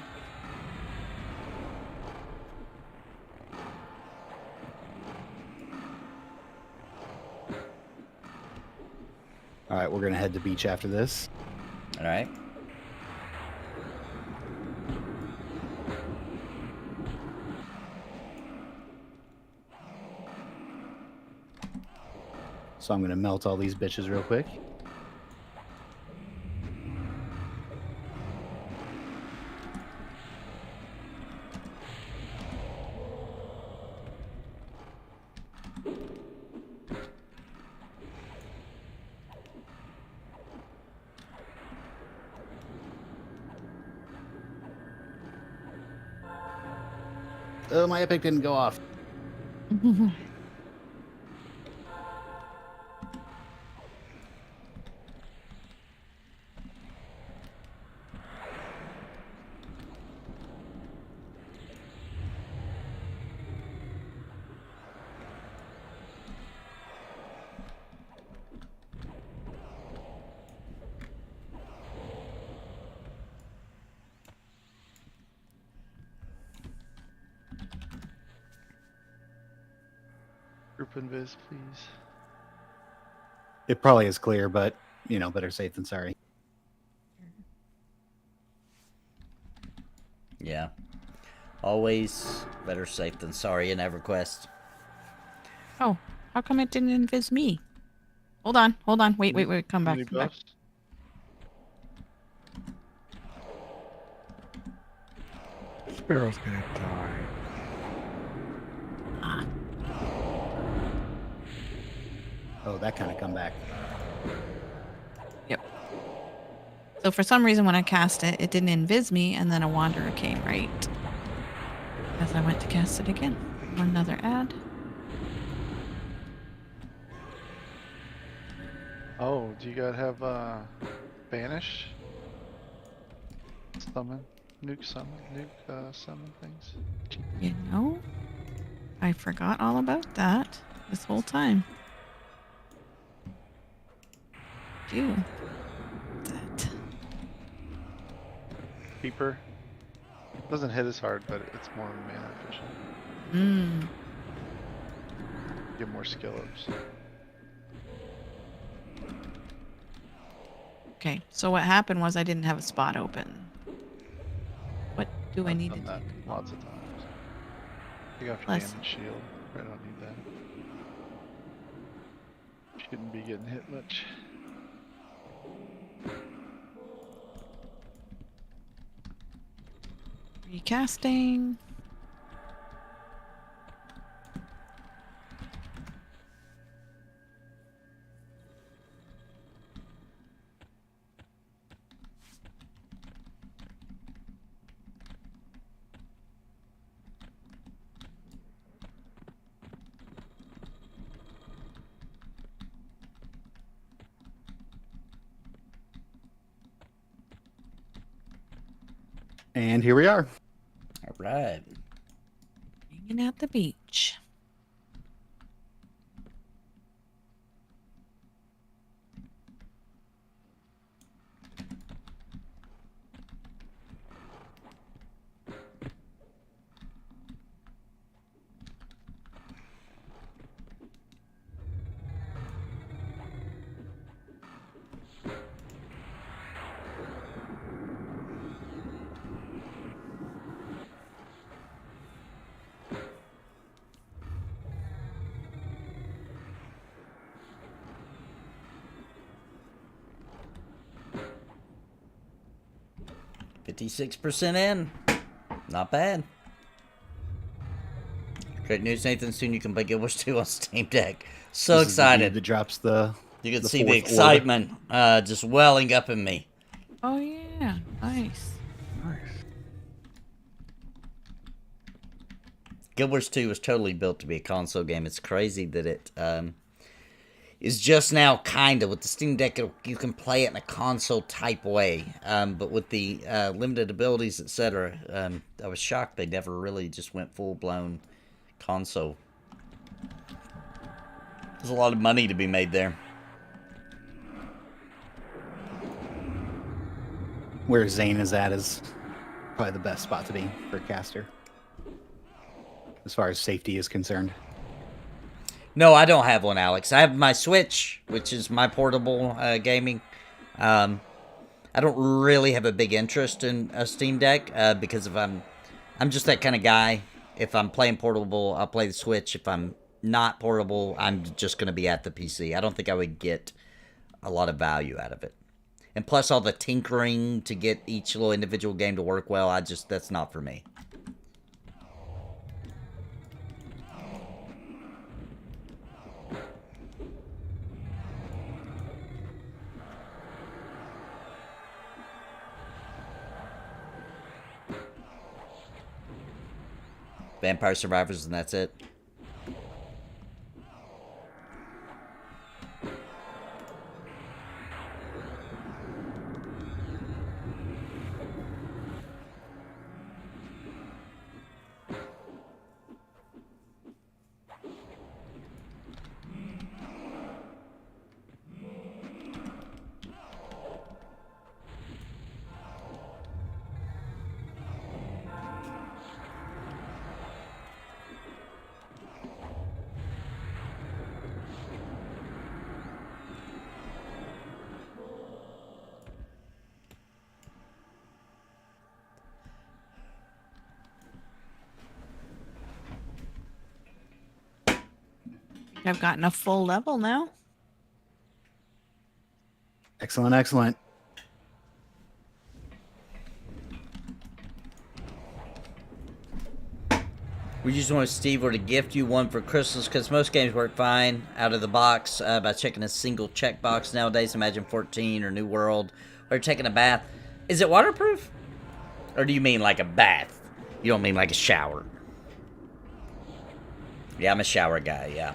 Speaker 1: All right, we're going to head to beach after this.
Speaker 3: All right.
Speaker 1: So I'm going to melt all these bitches real quick. Oh, my epic didn't go off.
Speaker 2: Group invis, please.
Speaker 1: It probably is clear, but better safe than sorry.
Speaker 3: Yeah. Always better safe than sorry in EverQuest.
Speaker 5: Oh, how come it didn't invis me? Hold on. Wait. Come back.
Speaker 2: Any
Speaker 5: Come back.
Speaker 2: buffs?
Speaker 4: Sparoh's gonna die.
Speaker 1: Oh, that kind of comeback.
Speaker 5: Yep. So for some reason when I cast it, it didn't invis me, and then a wanderer came, right? As I went to cast it again. Another ad.
Speaker 2: Oh, do you guys have banish? Summon? Nuke summon things?
Speaker 5: You know, I forgot all about that this whole time. Do that.
Speaker 2: Keeper? Doesn't hit as hard, but it's more mana efficient.
Speaker 5: Mmm.
Speaker 2: Get more skill ups.
Speaker 5: Okay, so what happened was I didn't have a spot open. What do I
Speaker 2: I've
Speaker 5: need to
Speaker 2: done that
Speaker 5: do?
Speaker 2: lots of times. You got
Speaker 5: Plus-
Speaker 2: damage shield. I don't need that. Shouldn't be getting hit much.
Speaker 5: Recasting.
Speaker 1: And here we are.
Speaker 3: All right.
Speaker 5: Hanging at the beach.
Speaker 3: %56 in. Not bad. Great news, Nathan. Soon you can play Guild Wars 2 on Steam Deck. So
Speaker 1: This is the dude
Speaker 3: excited.
Speaker 1: that drops the.
Speaker 3: You can
Speaker 1: the
Speaker 3: see the
Speaker 1: fourth order.
Speaker 3: excitement just welling up in me.
Speaker 5: Oh yeah, nice.
Speaker 4: Nice.
Speaker 3: Guild Wars 2 was totally built to be a console game. It's crazy that it is just now kind of with the Steam Deck. You can play it in a console type way, but with the limited abilities, etc. I was shocked they never really just went full blown console. There's a lot of money to be made there.
Speaker 1: Where Zane is at is probably the best spot to be for a caster, as far as safety is concerned.
Speaker 3: No, I don't have one, Alex. I have my Switch, which is my portable gaming. I don't really have a big interest in a Steam Deck because if I'm just that kind of guy. If I'm playing portable, I'll play the Switch. If I'm not portable, I'm just going to be at the PC. I don't think I would get a lot of value out of it. And plus all the tinkering to get each little individual game to work well, that's not for me. Vampire Survivors, and that's it.
Speaker 5: I've gotten a full level now.
Speaker 1: Excellent, excellent.
Speaker 3: We just wanted Steve were to gift you one for Christmas because most games work fine out of the box by checking a single checkbox nowadays. Imagine 14 or New World or taking a bath. Is it waterproof? Or do you mean like a bath? You don't mean like a shower? Yeah, I'm a shower guy, yeah.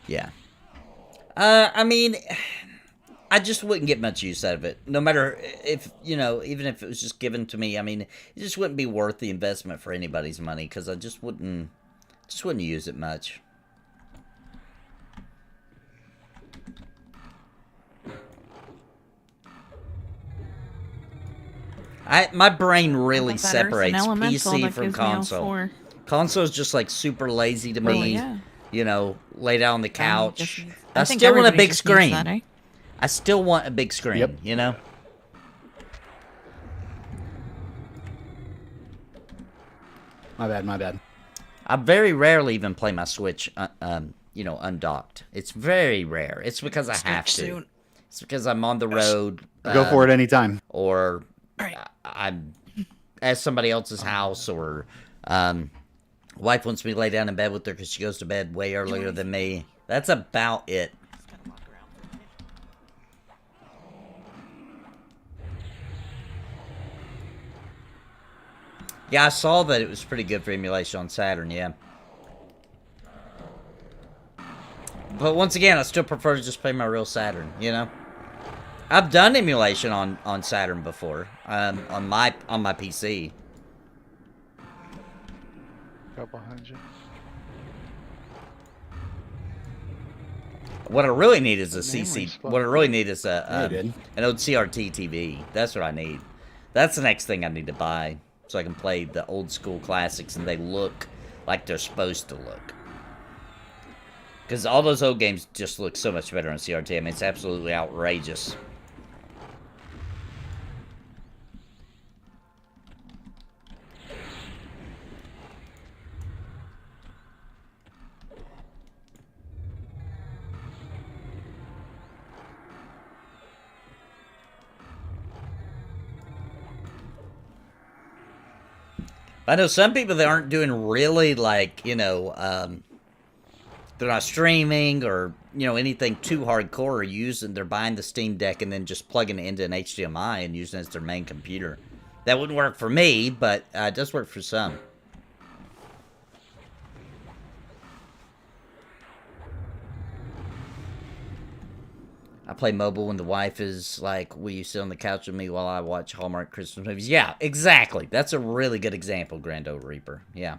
Speaker 3: Yeah. I mean, I just wouldn't get much use out of it. No matter if, you know, even if it was just given to me, I mean, it just wouldn't be worth the investment for anybody's money because I just wouldn't use it much. My brain really separates PC from console. Console is just like super lazy to me.
Speaker 5: Yeah.
Speaker 3: You know, lay down on the couch. I
Speaker 5: think
Speaker 3: still want a
Speaker 5: everybody
Speaker 3: big
Speaker 5: just
Speaker 3: screen.
Speaker 5: needs that, eh?
Speaker 3: I still want a big screen,
Speaker 1: Yep.
Speaker 3: you know?
Speaker 1: My bad, my bad.
Speaker 3: I very rarely even play my Switch, you know, undocked. It's very rare. It's because I have to.
Speaker 5: Soon.
Speaker 3: It's because I'm on the road.
Speaker 1: Go for it anytime.
Speaker 3: Or
Speaker 5: Alright.
Speaker 3: I'm at somebody else's house, or wife wants me to lay down in bed with her because she goes to bed way earlier than me. That's about it. Yeah, I saw that it was pretty good for emulation on Saturn, yeah. But once again, I still prefer to just play my real Saturn, you know? I've done emulation on Saturn before, on my PC.
Speaker 2: Go behind you.
Speaker 3: What I really need is a
Speaker 2: Memory
Speaker 3: CC.
Speaker 2: spot.
Speaker 3: What I really need is
Speaker 1: Yeah, you did.
Speaker 3: an old CRT TV. That's what I need. That's the next thing I need to buy, so I can play the old school classics and they look like they're supposed to look. Because all those old games just look so much better on CRT. I mean, it's absolutely outrageous. I know some people that aren't doing really, like, you know, they're not streaming or, you know, anything too hardcore, they're buying the Steam Deck and then just plugging it into an HDMI and using it as their main computer. That wouldn't work for me, but it does work for some. I play mobile when the wife is like, will you sit on the couch with me while I watch Hallmark Christmas movies? Yeah, exactly. That's a really good example, Grando Reaper. Yeah.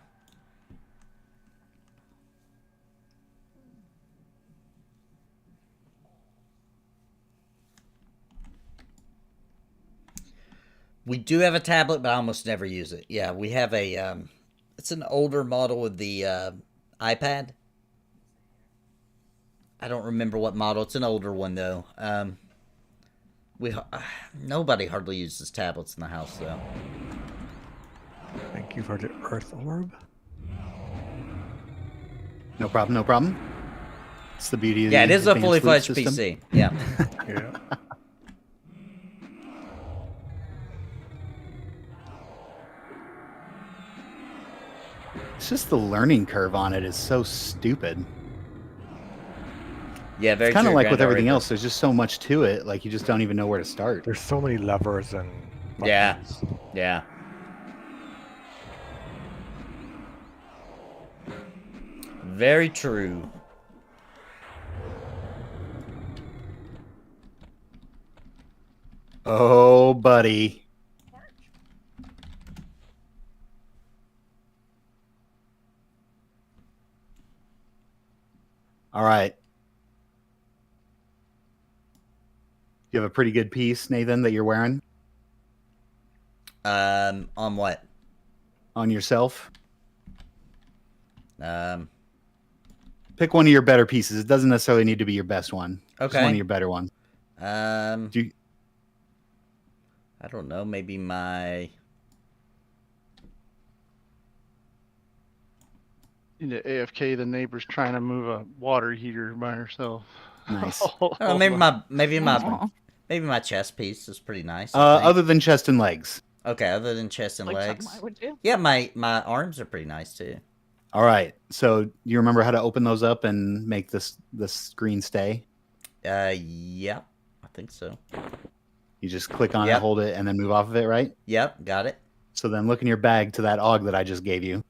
Speaker 3: We do have a tablet, but I almost never use it. Yeah, we have a, it's an older model of the iPad. I don't remember what model. It's an older one, though. Nobody hardly uses tablets in the house, though.
Speaker 4: Thank you for the Earth Orb.
Speaker 1: No problem, no problem. It's the beauty of
Speaker 3: Yeah,
Speaker 1: the
Speaker 3: it is a
Speaker 1: advanced
Speaker 3: fully
Speaker 1: loot
Speaker 3: fledged
Speaker 1: system.
Speaker 3: PC. Yeah.
Speaker 4: Yeah.
Speaker 1: It's just the learning curve on it is so stupid.
Speaker 3: Yeah, very
Speaker 1: It's kind of
Speaker 3: true,
Speaker 1: like with
Speaker 3: Grando
Speaker 1: everything
Speaker 3: Reaper.
Speaker 1: else. There's just so much to it. Like, you just don't even know where to start.
Speaker 4: There's so many levers and
Speaker 3: Yeah.
Speaker 4: buttons.
Speaker 3: Yeah. Very true.
Speaker 1: Oh, buddy. All right. You have a pretty good piece, Nathan, that you're wearing
Speaker 3: On what?
Speaker 1: on yourself.
Speaker 3: Um,
Speaker 1: Pick one of your better pieces. It doesn't necessarily need to be your best one. Just one
Speaker 3: Okay.
Speaker 1: of your better ones. Do you,
Speaker 3: I don't know. Maybe my.
Speaker 2: You know, AFK, the neighbor's trying to move a water heater by herself.
Speaker 1: Nice.
Speaker 3: Oh, maybe my
Speaker 5: Aw.
Speaker 3: maybe my chest piece is pretty nice. I think.
Speaker 1: other than chest and legs.
Speaker 3: Okay, other than chest and
Speaker 5: Like
Speaker 3: legs.
Speaker 5: something I would do.
Speaker 3: Yeah, my arms are pretty nice too.
Speaker 1: All right. So you remember how to open those up and make this screen stay?
Speaker 3: Yeah, I think so.
Speaker 1: You just click on
Speaker 3: Yep.
Speaker 1: it, hold it, and then move off of it, right?
Speaker 3: Yep, got it.
Speaker 1: So then look in your bag to that AUG that I just gave you.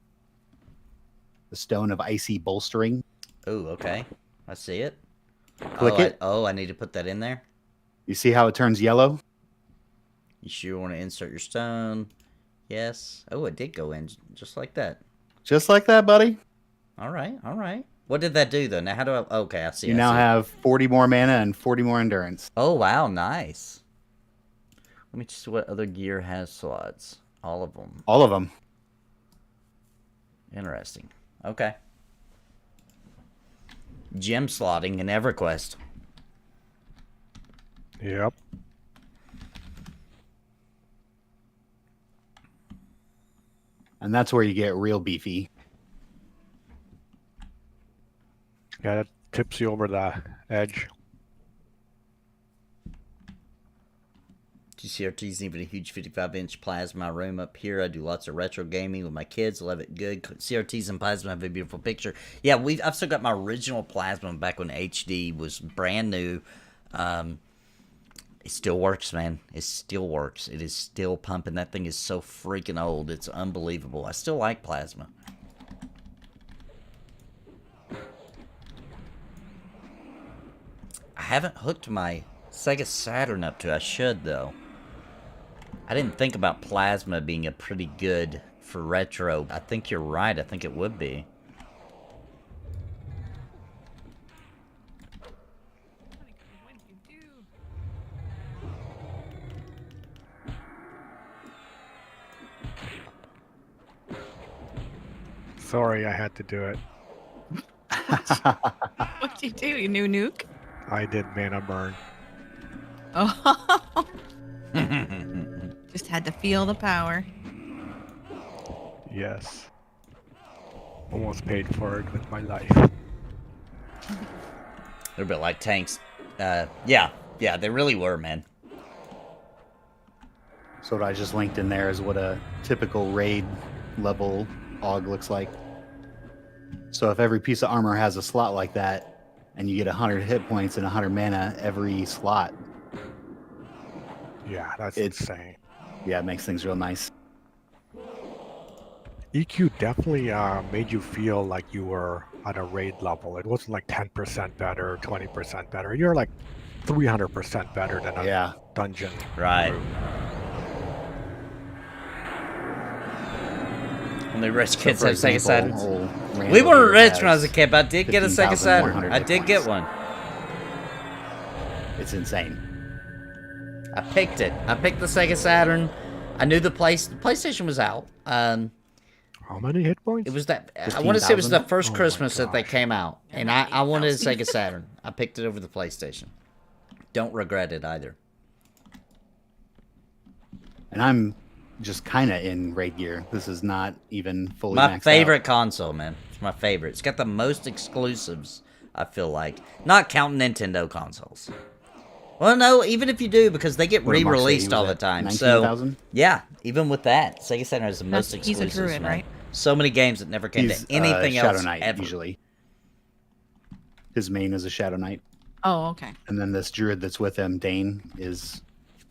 Speaker 1: The Stone of Icy Bolstering.
Speaker 3: Oh, okay. I see it.
Speaker 1: Click it.
Speaker 3: I need to put that in there.
Speaker 1: You see how it turns yellow?
Speaker 3: You sure want to insert your stone? Yes. Oh, it did go in just like that.
Speaker 1: Just like that, buddy.
Speaker 3: All right, all right. What did that do, though? Now, how do I... Okay, I see.
Speaker 1: You
Speaker 3: I
Speaker 1: now
Speaker 3: see.
Speaker 1: have 40 more mana and 40 more endurance.
Speaker 3: Oh, wow, nice. Let me just see what other gear has slots. All of them.
Speaker 1: All of them.
Speaker 3: Interesting. Okay. Gem slotting in EverQuest.
Speaker 4: Yep.
Speaker 1: And that's where you get real beefy.
Speaker 4: Yeah, that tips you over the edge.
Speaker 3: GCRT's even a huge 55-inch plasma room up here. I do lots of retro gaming with my kids. Love it good. CRTs and plasma have a beautiful picture. Yeah, I've still got my original plasma back when HD was brand new. It still works, man. It still works. It is still pumping. That thing is so freaking old. It's unbelievable. I still like plasma. I haven't hooked my Sega Saturn up to it. I should, though. I didn't think about plasma being a pretty good for retro. I think you're right. I think it would be.
Speaker 4: Sorry, I had to do it.
Speaker 5: What'd you do? You new nuke?
Speaker 4: I did mana burn.
Speaker 5: Oh. Just had to feel the power.
Speaker 4: Yes. Almost paid for it with my life.
Speaker 3: They're a bit like tanks. Yeah, they really were, man.
Speaker 1: So what I just linked in there is what a typical raid level AUG looks like. So if every piece of armor has a slot like that, and you get 100 hit points and 100 mana every slot,
Speaker 4: Yeah, that's
Speaker 1: It's-
Speaker 4: insane.
Speaker 1: yeah, it makes things real nice.
Speaker 4: EQ definitely made you feel like you were at a raid level. It wasn't like 10% better, 20% better. You're like 300% better than a
Speaker 1: Yeah.
Speaker 4: dungeon.
Speaker 3: Right.
Speaker 4: group.
Speaker 3: When the rich kids
Speaker 1: For
Speaker 3: have Sega
Speaker 1: example,
Speaker 3: Saturns.
Speaker 1: old Randall
Speaker 3: We weren't
Speaker 1: here
Speaker 3: rich
Speaker 1: has
Speaker 3: when I was a kid, but I did get a Sega Saturn.
Speaker 1: 15,100
Speaker 3: I
Speaker 1: hit
Speaker 3: did get
Speaker 1: points.
Speaker 3: one.
Speaker 1: It's insane.
Speaker 3: I picked it. I picked the Sega Saturn. I knew the PlayStation was out.
Speaker 4: How many hit points?
Speaker 3: It was that I want to say it was the
Speaker 1: 15,000?
Speaker 3: first
Speaker 4: Oh my
Speaker 3: Christmas that they
Speaker 4: gosh.
Speaker 3: came out, and I wanted a Sega Saturn. I picked it over the PlayStation. Don't regret it either.
Speaker 1: And I'm just kind of in raid gear. This is not even fully
Speaker 3: My
Speaker 1: maxed
Speaker 3: favorite
Speaker 1: out.
Speaker 3: console, man. It's my favorite. It's got the most exclusives, I feel like. Not counting Nintendo consoles. Well, no, even if you do, because they get
Speaker 1: What did Mark say?
Speaker 3: re-released
Speaker 1: He
Speaker 3: all
Speaker 1: was
Speaker 3: the
Speaker 1: at
Speaker 3: time. So,
Speaker 1: 19,000?
Speaker 3: yeah, even with that, Sega Saturn has the most
Speaker 5: He's a
Speaker 3: exclusives,
Speaker 5: druid,
Speaker 3: man.
Speaker 5: right?
Speaker 3: So many games that never came
Speaker 1: He's
Speaker 3: to anything
Speaker 1: Shadow
Speaker 3: else
Speaker 1: Knight,
Speaker 3: ever.
Speaker 1: usually. His main is a Shadow Knight.
Speaker 5: Oh, okay.
Speaker 1: And then this druid that's with him, Dane, is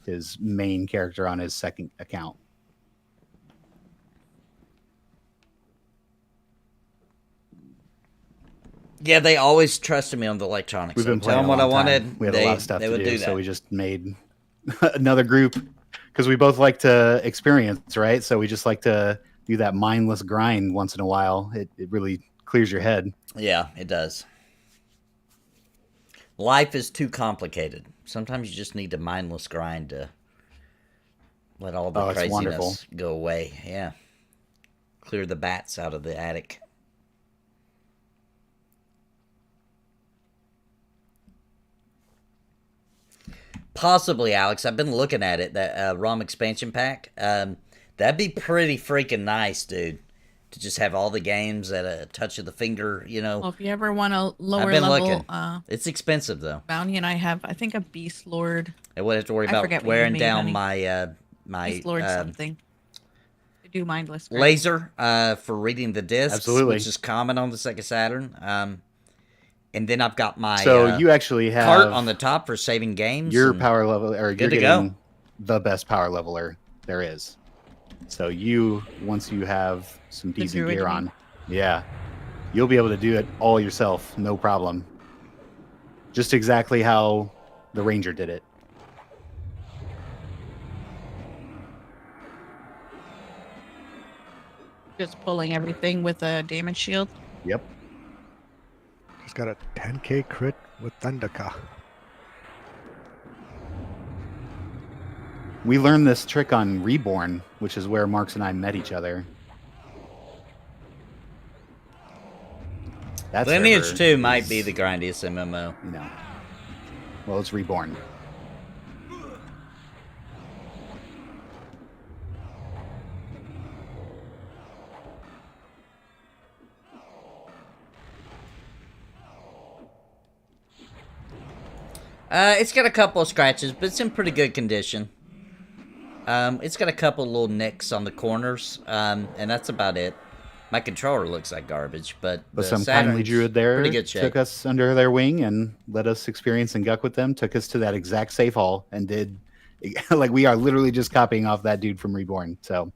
Speaker 1: his main character on his second account.
Speaker 3: Yeah, they always trusted me on the electronics.
Speaker 1: We've
Speaker 3: So
Speaker 1: been
Speaker 3: tell
Speaker 1: playing
Speaker 3: them
Speaker 1: a
Speaker 3: what I
Speaker 1: long time.
Speaker 3: wanted.
Speaker 1: We had a lot of stuff
Speaker 3: they
Speaker 1: to
Speaker 3: would
Speaker 1: do,
Speaker 3: do that.
Speaker 1: so we just made another group because we both like to experience, right? So we just like to do that mindless grind once in a while. It really clears your head.
Speaker 3: Yeah, it does. Life is too complicated. Sometimes you just need a mindless grind to let all the
Speaker 1: Oh, it's wonderful.
Speaker 3: craziness go away. Yeah. Clear the bats out of the attic. Possibly, Alex. I've been looking at it. That ROM expansion pack. That'd be pretty freaking nice, dude. To just have all the games at a touch of the finger, you know.
Speaker 5: Well, if you ever want a lower
Speaker 3: I've been
Speaker 5: level,
Speaker 3: looking. It's expensive though.
Speaker 5: bounty, and I have, I think, a Beast Lord.
Speaker 3: I wouldn't have to worry
Speaker 5: I
Speaker 3: about
Speaker 5: forget what you
Speaker 3: wearing
Speaker 5: made,
Speaker 3: down
Speaker 5: honey.
Speaker 3: my
Speaker 5: Beast Lord something. I do mindless. Grip.
Speaker 3: laser for reading the discs,
Speaker 1: Absolutely.
Speaker 3: which is common on the Sega Saturn. And then I've got my
Speaker 1: So you actually have
Speaker 3: cart on the top for saving games.
Speaker 1: your
Speaker 3: and-
Speaker 1: power level, or you're
Speaker 3: good to
Speaker 1: getting
Speaker 3: go.
Speaker 1: the best power leveler there is. So once you have some
Speaker 5: The
Speaker 1: decent
Speaker 5: druid,
Speaker 1: gear
Speaker 5: you
Speaker 1: on,
Speaker 5: mean?
Speaker 1: yeah, you'll be able to do it all yourself, no problem. Just exactly how the ranger did it.
Speaker 5: Just pulling everything with a damage shield.
Speaker 1: Yep.
Speaker 4: Just got a 10k crit with Thunderka.
Speaker 1: We learned this trick on Reborn, which is where Marks and I met each other. That
Speaker 3: Lineage
Speaker 1: server
Speaker 3: 2 might
Speaker 1: is,
Speaker 3: be the grindiest MMO.
Speaker 1: you know, well, it's Reborn.
Speaker 3: It's got a couple of scratches, but it's in pretty good condition. It's got a couple little nicks on the corners, and that's about it. My controller looks like garbage, but
Speaker 1: Some
Speaker 3: Saturn's
Speaker 1: kindly druid there
Speaker 3: pretty good shape.
Speaker 1: took us under their wing and let us experience and guck with them. Took us to that exact safe hall and did like we are literally just copying off that dude from Reborn. So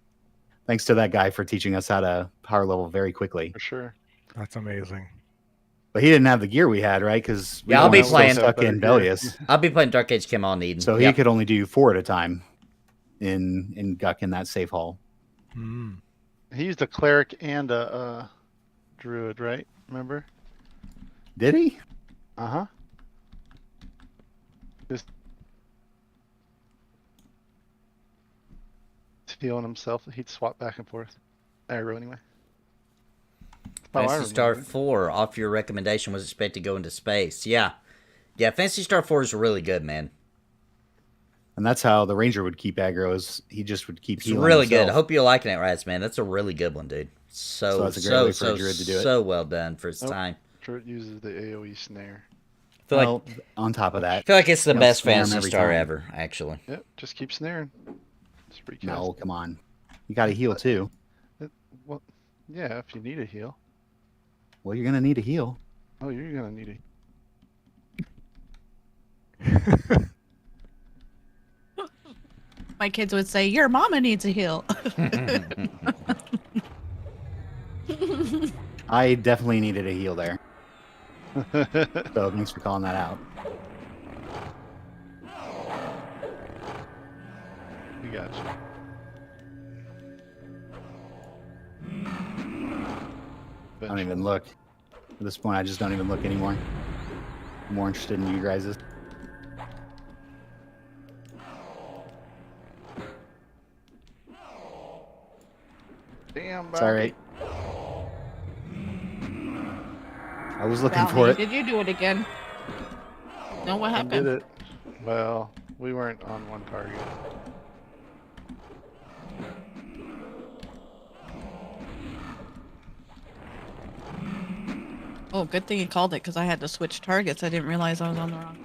Speaker 1: thanks to that guy for teaching us how to power level very quickly.
Speaker 2: For sure.
Speaker 4: That's amazing.
Speaker 1: But he didn't have the gear we had, right? Because
Speaker 3: Yeah, I'll be
Speaker 1: still
Speaker 3: playing-
Speaker 1: stuck
Speaker 2: Better
Speaker 1: in
Speaker 2: gear.
Speaker 1: Bellius,
Speaker 3: I'll be playing Dark Age Kim on Eden.
Speaker 1: so he
Speaker 3: Yep.
Speaker 1: could only do 4 at a time in guck in that safe hall.
Speaker 4: Hmm.
Speaker 2: He used a cleric and a druid, right? Remember?
Speaker 1: Did he?
Speaker 2: Uh-huh. Just healing himself. He'd swap back and forth. Arrow anyway. Oh, I
Speaker 3: Fantasy Star
Speaker 2: remember.
Speaker 3: 4, off your recommendation, was expected to go into space. Yeah. Yeah, Fantasy Star 4 is really good, man.
Speaker 1: And that's how the ranger would keep aggro. Is he just would keep
Speaker 3: It's
Speaker 1: healing
Speaker 3: really good. I
Speaker 1: himself.
Speaker 3: hope you're liking it, Rats, man. That's a really good one, dude.
Speaker 1: So
Speaker 3: So,
Speaker 1: that's a great
Speaker 3: so,
Speaker 1: way for a
Speaker 3: so,
Speaker 1: druid to do it.
Speaker 3: so well done for its
Speaker 2: Nope.
Speaker 3: time.
Speaker 2: Druid uses the AoE snare.
Speaker 3: I feel,
Speaker 1: Well,
Speaker 3: like,
Speaker 1: on top of that,
Speaker 3: I feel like it's the
Speaker 1: You'll
Speaker 3: best
Speaker 1: spam
Speaker 3: Fantasy
Speaker 1: every
Speaker 3: Star
Speaker 1: time.
Speaker 3: ever, actually.
Speaker 2: Yep, just keep snaring. Just recast.
Speaker 1: no, come on, you got to heal too.
Speaker 2: Well, yeah, if you need a heal.
Speaker 1: Well, you're gonna need a heal.
Speaker 2: Oh, you're gonna need a
Speaker 5: My kids would say, "Your mama needs a heal."
Speaker 1: I definitely needed a heal there. So thanks for calling that out.
Speaker 2: We got you.
Speaker 1: I don't even look. At this point, I just don't even look anymore. I'm more interested in you guys'.
Speaker 2: Damn,
Speaker 1: It's all right. I was looking for
Speaker 5: Bounty,
Speaker 1: it.
Speaker 5: did you do it again? No, what
Speaker 2: I
Speaker 5: happened?
Speaker 2: did it. Well, we weren't on one target.
Speaker 5: Oh, good thing you called it because I had to switch targets. I didn't realize I was on the wrong.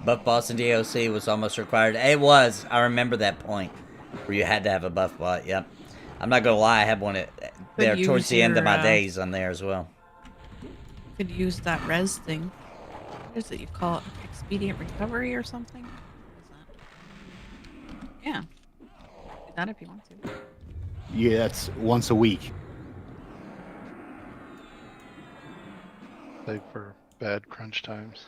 Speaker 3: Buff boss in DOC was almost required. It was. I remember that point where you had to have a buff bot. Yep. I'm not gonna lie. I had one there
Speaker 5: use
Speaker 3: towards the end of
Speaker 5: your,
Speaker 3: my days on there as well.
Speaker 5: Could use that res thing. What is it? You call it expedient recovery or something? What is that? Yeah. Do that if you want to.
Speaker 1: Yeah, that's once a week.
Speaker 2: Save for bad crunch times.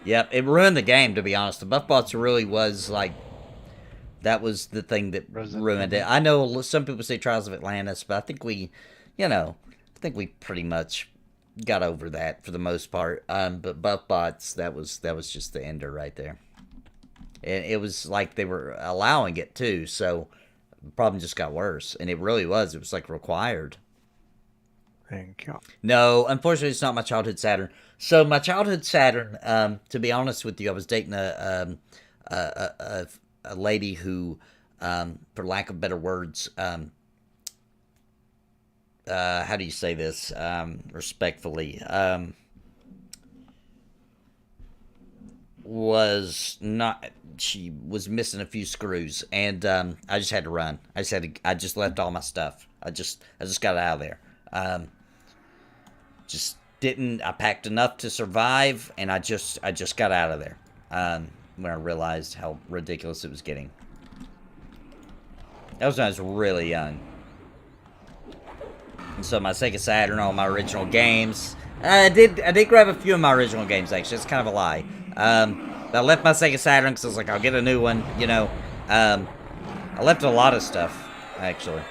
Speaker 3: Yep, it ruined the game, to be honest. The buff bots really was like, that was the thing that
Speaker 2: Resident
Speaker 3: ruined it.
Speaker 2: Evil.
Speaker 3: I know some people say Trials of Atlantis, but I think we, I think we pretty much got over that for the most part. But buff bots, that was just the ender right there. And it was like they were allowing it too, so the problem just got worse. And it really was. It was like required.
Speaker 4: Thank you.
Speaker 3: No, unfortunately, it's not my childhood Saturn. So my childhood Saturn, to be honest with you, I was dating a lady who, for lack of better words, how do you say this respectfully? She was missing a few screws, and I just had to run. I just left all my stuff. I just got out of there. I packed enough to survive, and I just got out of there when I realized how ridiculous it was getting. That was when I was really young. And so my Sega Saturn, all my original games. I did grab a few of my original games, actually. It's kind of a lie. But I left my Sega Saturn because I was like, I'll get a new one, you know. I left a lot of stuff, actually.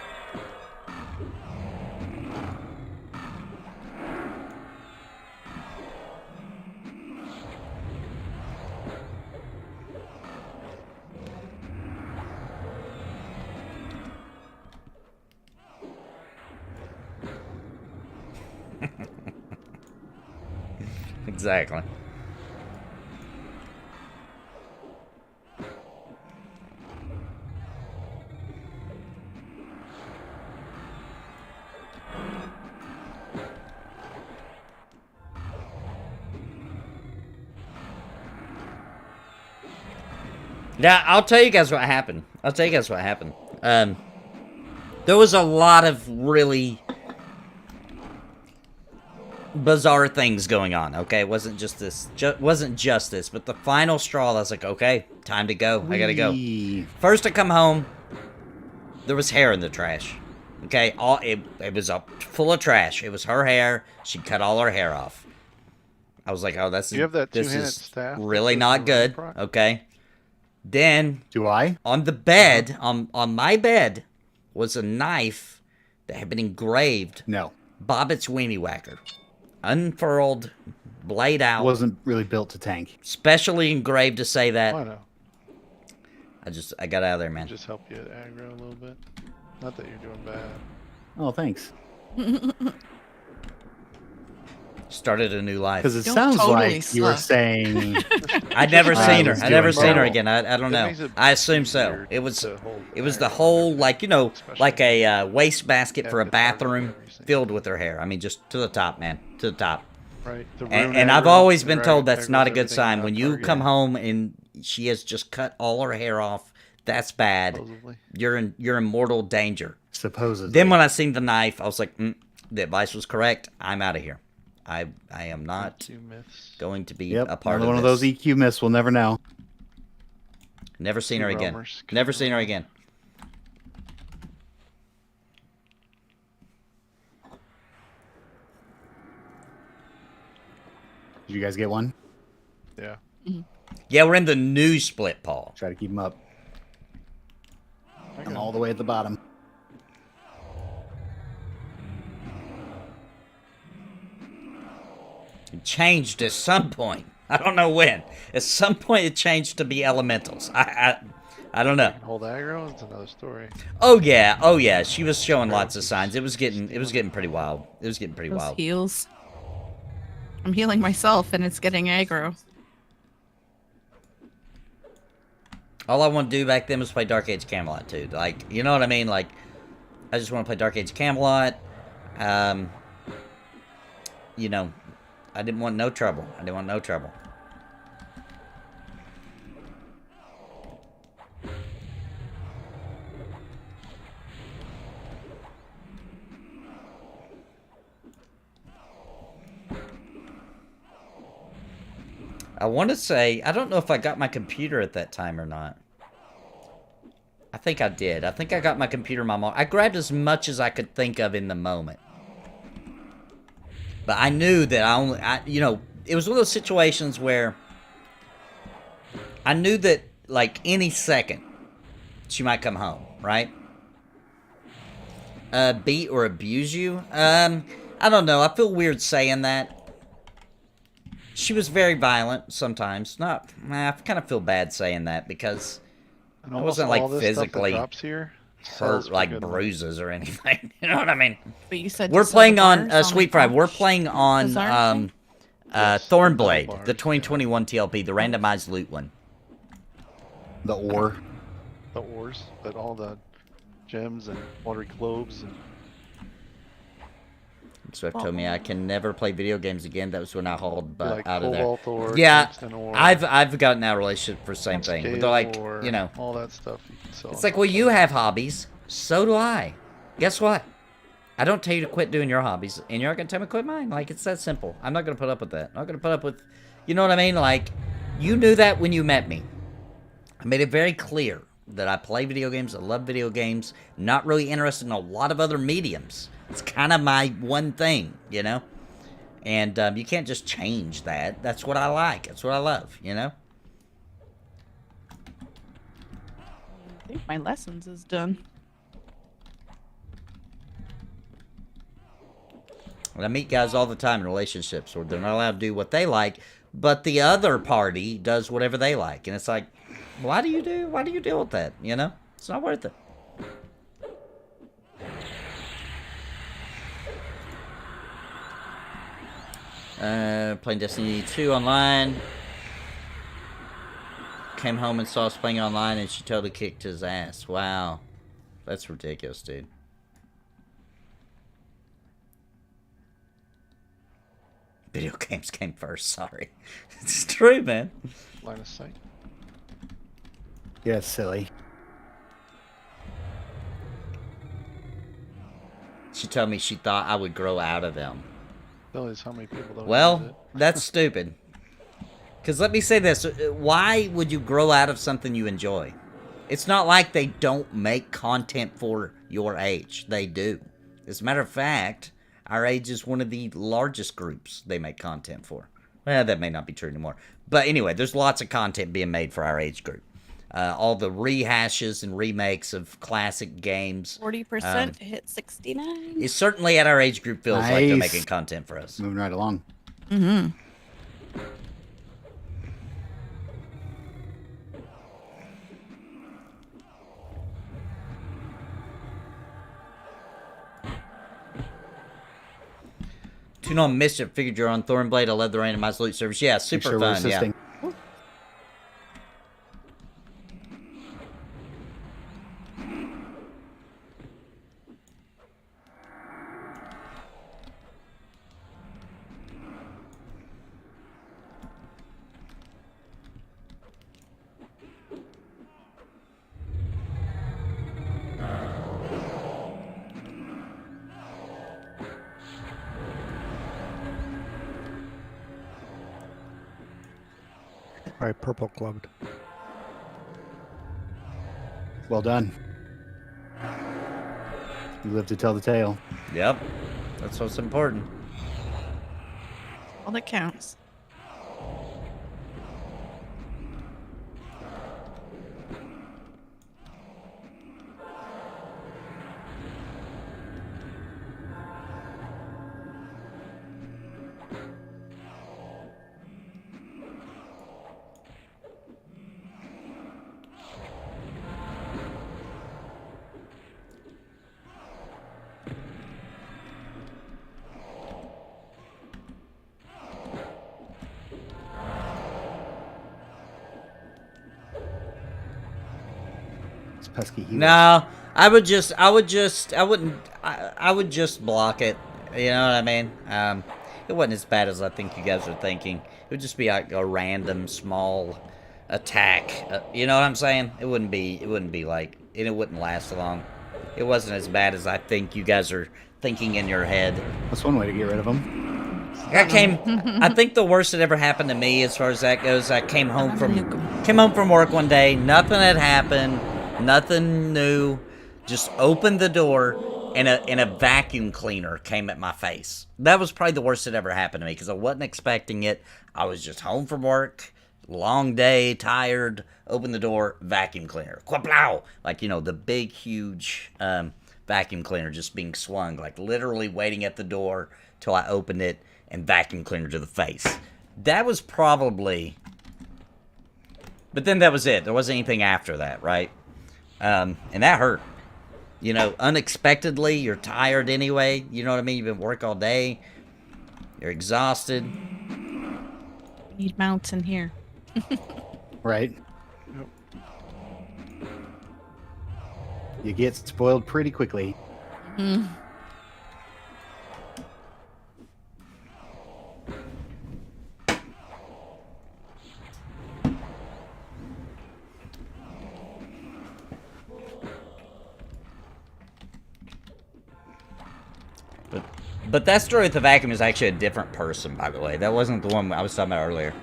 Speaker 3: Exactly. Now, I'll tell you guys what happened. There was a lot of really bizarre things going on, okay? It wasn't just this, but the final straw, I was like, okay, time to go. I gotta go. First I come home, there was hair in the trash. Okay, it was full of trash. It was her hair. She cut all her hair off. I was like, oh, this is really not good. Okay. Then
Speaker 1: Do I?
Speaker 3: on the bed, on my bed, was a knife that had been engraved.
Speaker 1: No.
Speaker 3: Bobbitt's Weenie Whacker. Unfurled, blade out.
Speaker 1: Wasn't really built to tank.
Speaker 3: Specially engraved to say that.
Speaker 2: Oh, no.
Speaker 3: I got out of there, man.
Speaker 2: Just help you aggro a little bit. Not that you're doing bad.
Speaker 1: Oh, thanks.
Speaker 3: Started a new life.
Speaker 1: Because it
Speaker 5: Don't
Speaker 1: sounds
Speaker 5: totally
Speaker 1: like you were
Speaker 5: suck.
Speaker 1: saying
Speaker 3: I'd never seen her.
Speaker 1: was
Speaker 3: I never
Speaker 1: doing
Speaker 3: seen her
Speaker 1: well.
Speaker 3: again. I don't
Speaker 2: That
Speaker 3: know.
Speaker 2: makes it
Speaker 3: I assume so.
Speaker 2: weird
Speaker 3: It was
Speaker 2: to hold
Speaker 3: the
Speaker 2: aggro
Speaker 3: whole,
Speaker 2: every
Speaker 3: like, you know,
Speaker 2: especially
Speaker 3: like a wastebasket for a
Speaker 2: after target
Speaker 3: bathroom
Speaker 2: everything.
Speaker 3: filled with her hair. I mean, just to the top, man. To the top.
Speaker 2: Right. The
Speaker 3: And,
Speaker 2: rune
Speaker 3: I've
Speaker 2: aggro,
Speaker 3: always
Speaker 2: the
Speaker 3: been
Speaker 2: rag
Speaker 3: told that's
Speaker 2: aggro's
Speaker 3: not a good
Speaker 2: everything
Speaker 3: sign.
Speaker 2: on
Speaker 3: When you
Speaker 2: target,
Speaker 3: come home and she has just cut all her hair off, that's bad.
Speaker 2: supposedly.
Speaker 3: You're in mortal danger.
Speaker 1: supposedly.
Speaker 3: Then when I seen the knife, I was like, the advice was correct. I'm out of here. I am not
Speaker 2: Two myths.
Speaker 3: going to be
Speaker 1: Yep,
Speaker 3: a part
Speaker 1: another
Speaker 3: of
Speaker 1: one of
Speaker 3: this.
Speaker 1: those EQ myths we'll never know.
Speaker 3: Never seen
Speaker 2: Two
Speaker 3: her again.
Speaker 2: roamers.
Speaker 3: Never seen her again.
Speaker 1: Did you guys get one?
Speaker 2: Yeah.
Speaker 3: Yeah, we're in the new Splitpaw.
Speaker 1: Try to keep them up.
Speaker 2: I
Speaker 1: I'm
Speaker 2: got
Speaker 1: all the way at the bottom.
Speaker 3: It changed at some point. I don't know when. At some point, it changed to be elementals. I don't know.
Speaker 2: Hold aggro. It's another story.
Speaker 3: Oh yeah. She was showing lots of signs. It was getting pretty wild. It was getting pretty
Speaker 5: Those
Speaker 3: wild.
Speaker 5: heals. I'm healing myself and it's getting aggro.
Speaker 3: All I want to do back then was play Dark Age Camelot too. Like, you know what I mean? Like, I just want to play Dark Age Camelot. You know, I didn't want no trouble. I want to say, I don't know if I got my computer at that time or not. I think I did. I think I got my computer my mom. I grabbed as much as I could think of in the moment. But I knew that you know, it was one of those situations where I knew that, like, any second she might come home, right? Beat or abuse you? I don't know. I feel weird saying that. She was very violent sometimes. Not, I kind of feel bad saying that because
Speaker 2: And
Speaker 3: I
Speaker 2: almost
Speaker 3: wasn't like
Speaker 2: all this stuff that
Speaker 3: physically
Speaker 2: drops here sells
Speaker 3: hurt,
Speaker 2: for
Speaker 3: like
Speaker 2: good money.
Speaker 3: bruises or anything. You know what I mean?
Speaker 5: But you said
Speaker 3: We're
Speaker 5: you saw the
Speaker 3: playing on
Speaker 5: bars
Speaker 3: Sweet
Speaker 5: the
Speaker 3: Fry. We're
Speaker 5: couch?
Speaker 3: playing on
Speaker 5: Bizarre thing?
Speaker 2: Yes,
Speaker 3: Thornblade,
Speaker 2: metal
Speaker 3: the
Speaker 2: bars,
Speaker 3: 2021 TLP, the randomized loot one.
Speaker 1: The ore.
Speaker 2: the ores, but all the gems and watery globes and
Speaker 3: Swift told me I can never play video games again. That was when I hauled
Speaker 2: like
Speaker 3: out of there.
Speaker 2: cobalt ore,
Speaker 3: Yeah,
Speaker 2: tungsten ore,
Speaker 3: I've gotten out of relationship for the same thing. But they're
Speaker 2: scale
Speaker 3: like,
Speaker 2: ore,
Speaker 3: you know,
Speaker 2: all that stuff you can sell.
Speaker 3: it's like, well, you have hobbies. So do I. Guess what? I don't tell you to quit doing your hobbies, and you're not going to tell me to quit mine. Like, it's that simple. I'm not going to put up with that. I'm not going to put up with, you know what I mean? Like, you knew that when you met me. I made it very clear that I play video games. I love video games. Not really interested in a lot of other mediums. It's kind of my one thing, you know? And you can't just change that. That's what I like. That's what I love, you know?
Speaker 5: I think my lessons is done.
Speaker 3: And I meet guys all the time in relationships where they're not allowed to do what they like, but the other party does whatever they like. And it's like, why do you deal with that, you know? It's not worth it. Playing Destiny 2 online. Came home and saw us playing online, and she totally kicked his ass. Wow. That's ridiculous, dude. Video games came first, sorry. It's true, man.
Speaker 2: Line of sight.
Speaker 1: Yeah, it's silly.
Speaker 3: She told me she thought I would grow out of them.
Speaker 2: Tell us how many people don't use
Speaker 3: Well,
Speaker 2: it.
Speaker 3: that's stupid. Because let me say this. Why would you grow out of something you enjoy? It's not like they don't make content for your age. They do. As a matter of fact, our age is one of the largest groups they make content for. Well, that may not be true anymore. But anyway, there's lots of content being made for our age group. All the rehashes and remakes of classic games.
Speaker 5: 40% to hit 69.
Speaker 3: It certainly at our age group feels like they're
Speaker 1: Nice.
Speaker 3: making content for us.
Speaker 1: Moving right along.
Speaker 5: Mm-hmm.
Speaker 3: Tune on Mischief. Figured you're on Thornblade. I love the randomized loot service. Yeah,
Speaker 1: Make
Speaker 3: super
Speaker 1: sure we're
Speaker 3: fun. Yeah.
Speaker 1: assisting.
Speaker 4: Right, purple gloved.
Speaker 1: Well done. You live to tell the tale.
Speaker 3: Yep. That's what's important.
Speaker 5: All that counts.
Speaker 1: It's pesky healers.
Speaker 3: No, I would just block it. You know what I mean? It wasn't as bad as I think you guys are thinking. It would just be like a random small attack. You know what I'm saying? It wouldn't be like, and it wouldn't last long. It wasn't as bad as I think you guys are thinking in your head.
Speaker 1: That's one way to get rid of them.
Speaker 3: I think the worst that ever happened to me as far as that goes, I came home from work one day, nothing had happened, nothing new, just opened the door, and a vacuum cleaner came at my face. That was probably the worst that ever happened to me, because I wasn't expecting it. I was just home from work, long day, tired, opened the door, vacuum cleaner. Quaplow! Like, you know, the big, huge vacuum cleaner just being swung, like literally waiting at the door till I opened it, and vacuum cleaner to the face. That was probably... But then that was it. There wasn't anything after that, right? And that hurt. You know, unexpectedly, you're tired anyway. You know what I mean? You've been work all day. You're exhausted.
Speaker 5: We need mounts in here.
Speaker 1: Right?
Speaker 2: Yep.
Speaker 1: You get spoiled pretty quickly.
Speaker 5: Mm.
Speaker 3: But that story with the vacuum is actually a different person, by the way. That wasn't the one I was talking about earlier.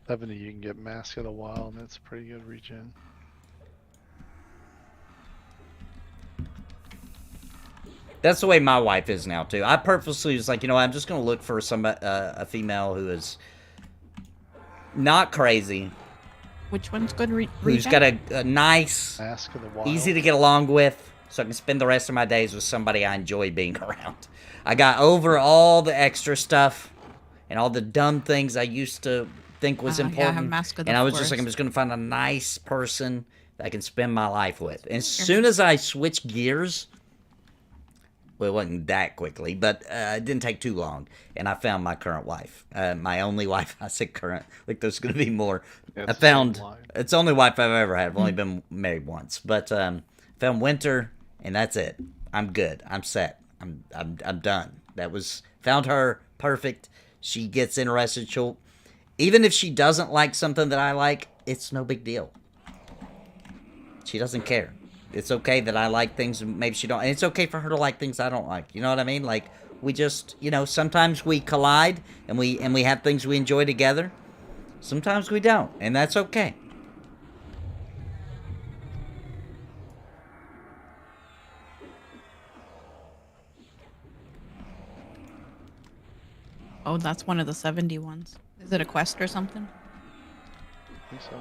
Speaker 2: '70, you can get Mask of the Wild, and it's pretty good regen.
Speaker 3: That's the way my wife is now, too. I purposely was like, you know what, I'm just going to look for somebody, a female who is not crazy,
Speaker 5: Which one's good?
Speaker 3: who's got a nice,
Speaker 2: Mask of the Wild.
Speaker 3: easy to get along with, so I can spend the rest of my days with somebody I enjoy being around. I got over all the extra stuff and all the dumb things I used to think was
Speaker 5: Yeah, I
Speaker 3: important.
Speaker 5: have Mask of the
Speaker 3: And I was just like,
Speaker 5: Forest.
Speaker 3: I'm just going to find a nice person that I can spend my life with. And as soon as I switched gears, well, it wasn't that quickly, but it didn't take too long. And I found my current wife. My only wife. I said current. Like there's going to be more.
Speaker 2: Yeah,
Speaker 3: I
Speaker 2: it's the same
Speaker 3: found,
Speaker 2: line.
Speaker 3: it's the only wife I've ever had. I've only been married once. But found Winter, and that's it. I'm good. I'm set. I'm done. That was, found her, perfect. She gets interested. She'll, even if she doesn't like something that I like, it's no big deal. She doesn't care. It's okay that I like things and maybe she don't. And it's okay for her to like things I don't like. You know what I mean? Like, we just, you know, sometimes we collide and we have things we enjoy together. Sometimes we don't. And that's okay.
Speaker 5: Oh, that's one of the 70 ones. Is it a quest or something?
Speaker 2: I think so,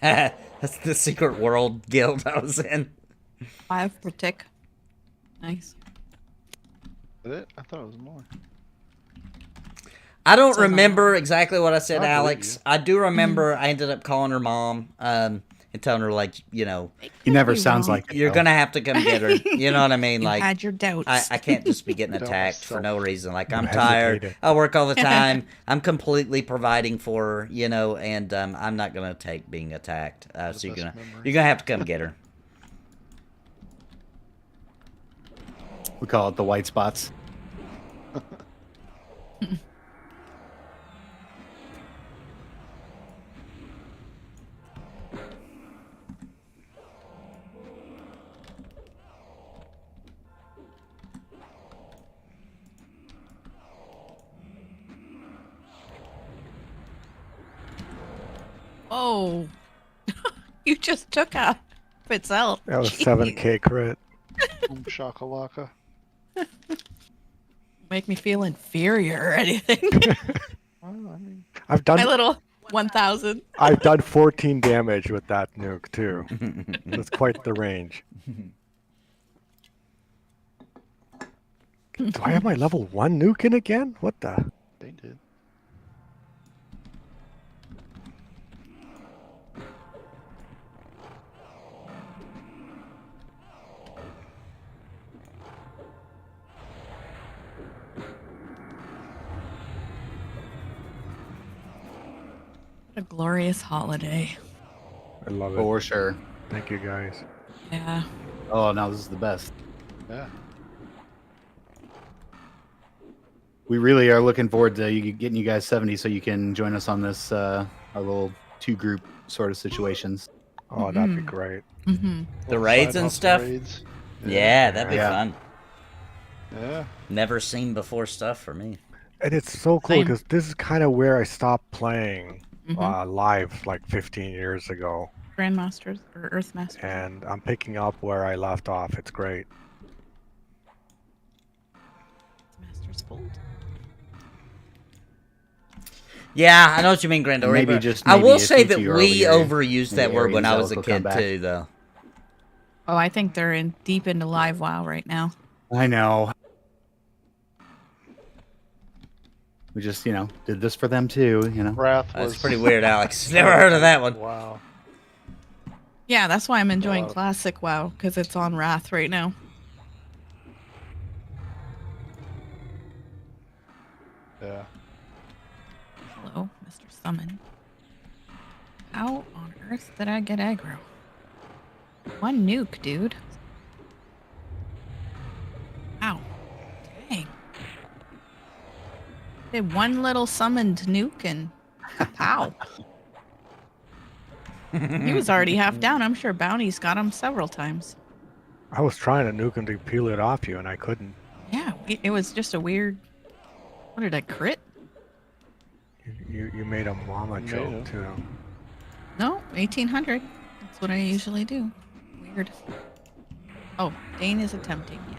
Speaker 2: yeah.
Speaker 3: That's the secret world guild I was in.
Speaker 5: 5 per tick. Nice.
Speaker 2: Is it? I thought it was more.
Speaker 3: I don't
Speaker 5: Says on
Speaker 3: remember exactly what I said,
Speaker 2: I believe
Speaker 3: Alex.
Speaker 2: you.
Speaker 3: I do remember I ended up calling her mom and telling her, like, you know,
Speaker 1: He never
Speaker 5: You
Speaker 1: sounds
Speaker 5: wrong.
Speaker 1: like it,
Speaker 3: you're
Speaker 1: though.
Speaker 3: going to have to come get her. You know what I mean?
Speaker 5: You
Speaker 3: Like,
Speaker 5: had your doubts.
Speaker 3: I can't just be getting
Speaker 2: Don't
Speaker 3: attacked for no
Speaker 2: myself.
Speaker 3: reason. Like,
Speaker 4: You
Speaker 3: I'm tired.
Speaker 4: hesitated.
Speaker 3: I work all the time. I'm completely providing for her, you know, and I'm not going to take being attacked. So
Speaker 2: The
Speaker 3: you're
Speaker 2: best
Speaker 3: going
Speaker 2: memory.
Speaker 3: to have to come get her.
Speaker 1: We call it the white spots.
Speaker 5: Oh. You just took a Fitzel.
Speaker 4: That was 7K crit.
Speaker 2: Boom shakalaka.
Speaker 5: Make me feel inferior or anything.
Speaker 2: Well, I mean,
Speaker 4: I've
Speaker 5: My
Speaker 4: done
Speaker 5: little 1,000.
Speaker 4: I've done 14 damage with that nuke too. That's quite the range. Do I have my level 1 nuke in again? What the?
Speaker 2: they did.
Speaker 5: What a glorious holiday.
Speaker 4: I love it.
Speaker 1: For sure.
Speaker 4: Thank you guys.
Speaker 5: Yeah.
Speaker 1: Oh, no, this is the best.
Speaker 2: Yeah.
Speaker 1: We really are looking forward to getting you guys 70 so you can join us on this, our little 2-group sort of situations.
Speaker 4: Oh, that'd be
Speaker 5: Mhm.
Speaker 4: great.
Speaker 5: Mm-hmm.
Speaker 3: The
Speaker 2: Little
Speaker 3: raids
Speaker 2: side
Speaker 3: and
Speaker 2: hustle
Speaker 3: stuff?
Speaker 2: Raids.
Speaker 3: Yeah, that'd be
Speaker 1: Yeah.
Speaker 3: fun.
Speaker 2: Yeah.
Speaker 3: Never seen before stuff for me.
Speaker 4: And it's so cool
Speaker 5: Same.
Speaker 4: because this is kind of where I stopped playing
Speaker 5: Mhm.
Speaker 4: live like 15 years ago.
Speaker 5: Grandmasters or Earthmasters.
Speaker 4: And I'm picking up where I left off. It's great.
Speaker 5: Masters Fold.
Speaker 3: Yeah, I know what you mean, Grandor.
Speaker 1: Maybe
Speaker 3: Reaper.
Speaker 1: just
Speaker 3: I
Speaker 1: maybe
Speaker 3: will
Speaker 1: if
Speaker 3: say
Speaker 1: you
Speaker 3: that
Speaker 1: two are
Speaker 3: we
Speaker 1: over
Speaker 3: overused
Speaker 1: here,
Speaker 3: that
Speaker 1: maybe
Speaker 3: word when I
Speaker 1: Aries
Speaker 3: was a
Speaker 1: Elk will come
Speaker 3: kid
Speaker 1: back.
Speaker 3: too, though.
Speaker 5: Oh, I think they're in deep into live WoW right now.
Speaker 1: I know. We just, did this for them too,
Speaker 2: Wrath
Speaker 3: That's
Speaker 2: was
Speaker 3: pretty weird, Alex. Never heard of that one.
Speaker 2: Wow.
Speaker 5: Yeah, that's why I'm enjoying
Speaker 2: lot of-
Speaker 5: Classic WoW, because it's on Wrath right now.
Speaker 2: Yeah.
Speaker 5: Hello, Mr. Summon. How on earth did I get aggro? One nuke, dude. Ow. Dang. Did one little summoned nuke and pow. He was already half down. I'm sure Bounty's got him several times.
Speaker 4: I was trying to nuke him to peel it off you, and I couldn't.
Speaker 5: Yeah, it was just a weird... What did I crit?
Speaker 4: You made a mama
Speaker 2: You
Speaker 4: joke,
Speaker 2: made
Speaker 4: too.
Speaker 5: No, 1800. That's what I usually do. Weird. Oh, Dane is attempting, yes.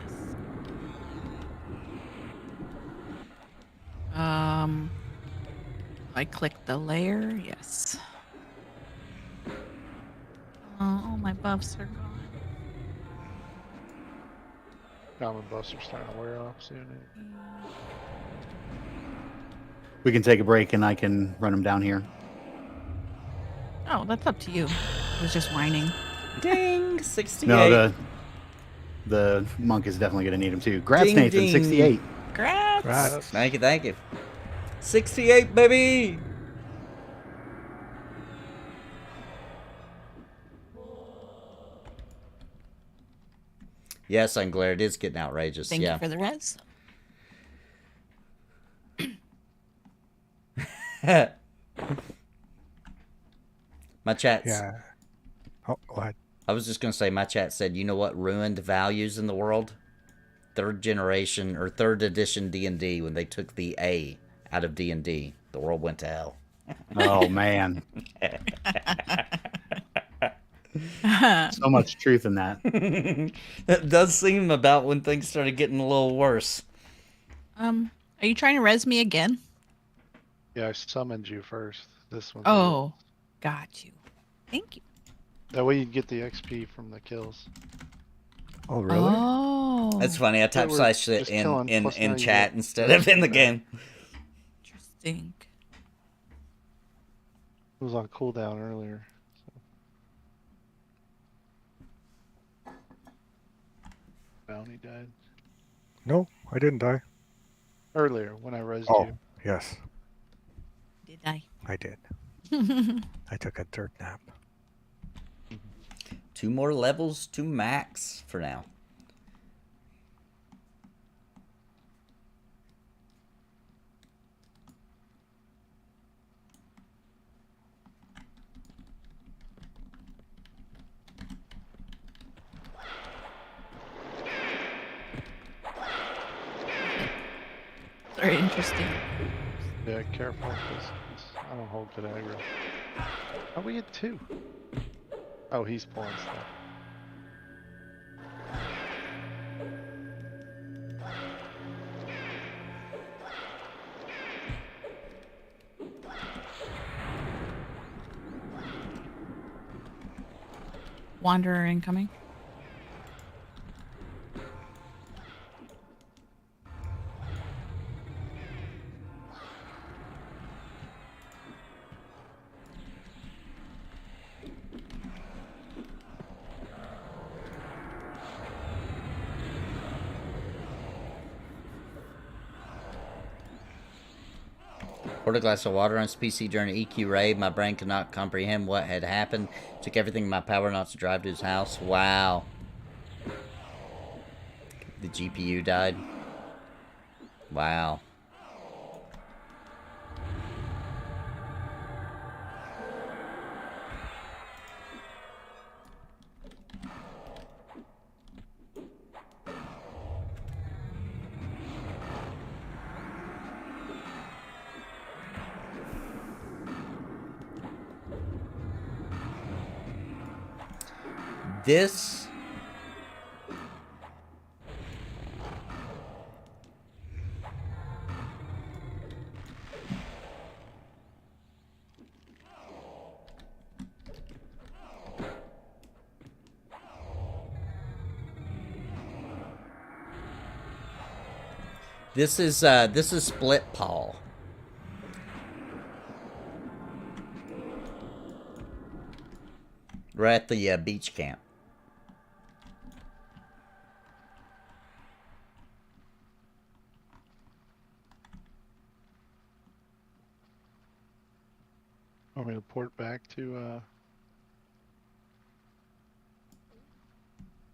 Speaker 5: I click the layer, yes. Oh, my buffs are gone.
Speaker 2: Common buffs are starting to wear off soon.
Speaker 1: We can take a break and I can run them down here.
Speaker 5: Oh, that's up to you. I was just whining.
Speaker 3: Ding, 68.
Speaker 1: No, the monk is definitely going to need them too. Grats,
Speaker 3: Ding,
Speaker 1: Nathan,
Speaker 3: ding.
Speaker 1: 68.
Speaker 5: Grats!
Speaker 4: Right.
Speaker 3: Thank you, thank you. 68, baby! Yes, Unglair, it is getting outrageous.
Speaker 5: Thank
Speaker 3: yeah.
Speaker 5: you for the res.
Speaker 3: My chat's...
Speaker 4: Yeah. Oh, go ahead.
Speaker 3: I was just going to say, my chat said, you know what ruined values in the world? Third generation, or third edition D&D, when they took the A out of D&D. The world went to hell.
Speaker 1: Oh, man. So much truth in that.
Speaker 3: It does seem about when things started getting a little worse.
Speaker 5: Are you trying to res me again?
Speaker 2: Yeah, I summoned you first. This one.
Speaker 5: Oh, got you. Thank you.
Speaker 2: That way you get the XP from the kills.
Speaker 4: Oh, really?
Speaker 5: Oh.
Speaker 3: That's funny. I type
Speaker 2: we're
Speaker 3: slash it
Speaker 2: just killing, plus now
Speaker 3: in
Speaker 2: you
Speaker 3: chat
Speaker 2: get
Speaker 3: instead of in the game.
Speaker 5: Interesting.
Speaker 2: It was on cooldown earlier. So. Bounty died.
Speaker 4: No, I didn't die.
Speaker 2: Earlier when I resed
Speaker 4: Oh,
Speaker 2: you.
Speaker 4: yes,
Speaker 5: Did I?
Speaker 4: I did. I took a dirt nap.
Speaker 3: 2 more levels to max for now.
Speaker 5: Very interesting.
Speaker 2: Yeah, careful, because I don't hold good aggro. Oh, we get 2. Oh, he's pulling stuff.
Speaker 5: Wanderer incoming.
Speaker 3: Poured a glass of water on his PC during an EQ raid. My brain could not comprehend what had happened. Took everything in my power not to drive to his house. Wow. The GPU died. Wow. This This is Splitpaw. We're at the beach camp.
Speaker 2: Want me to port back to you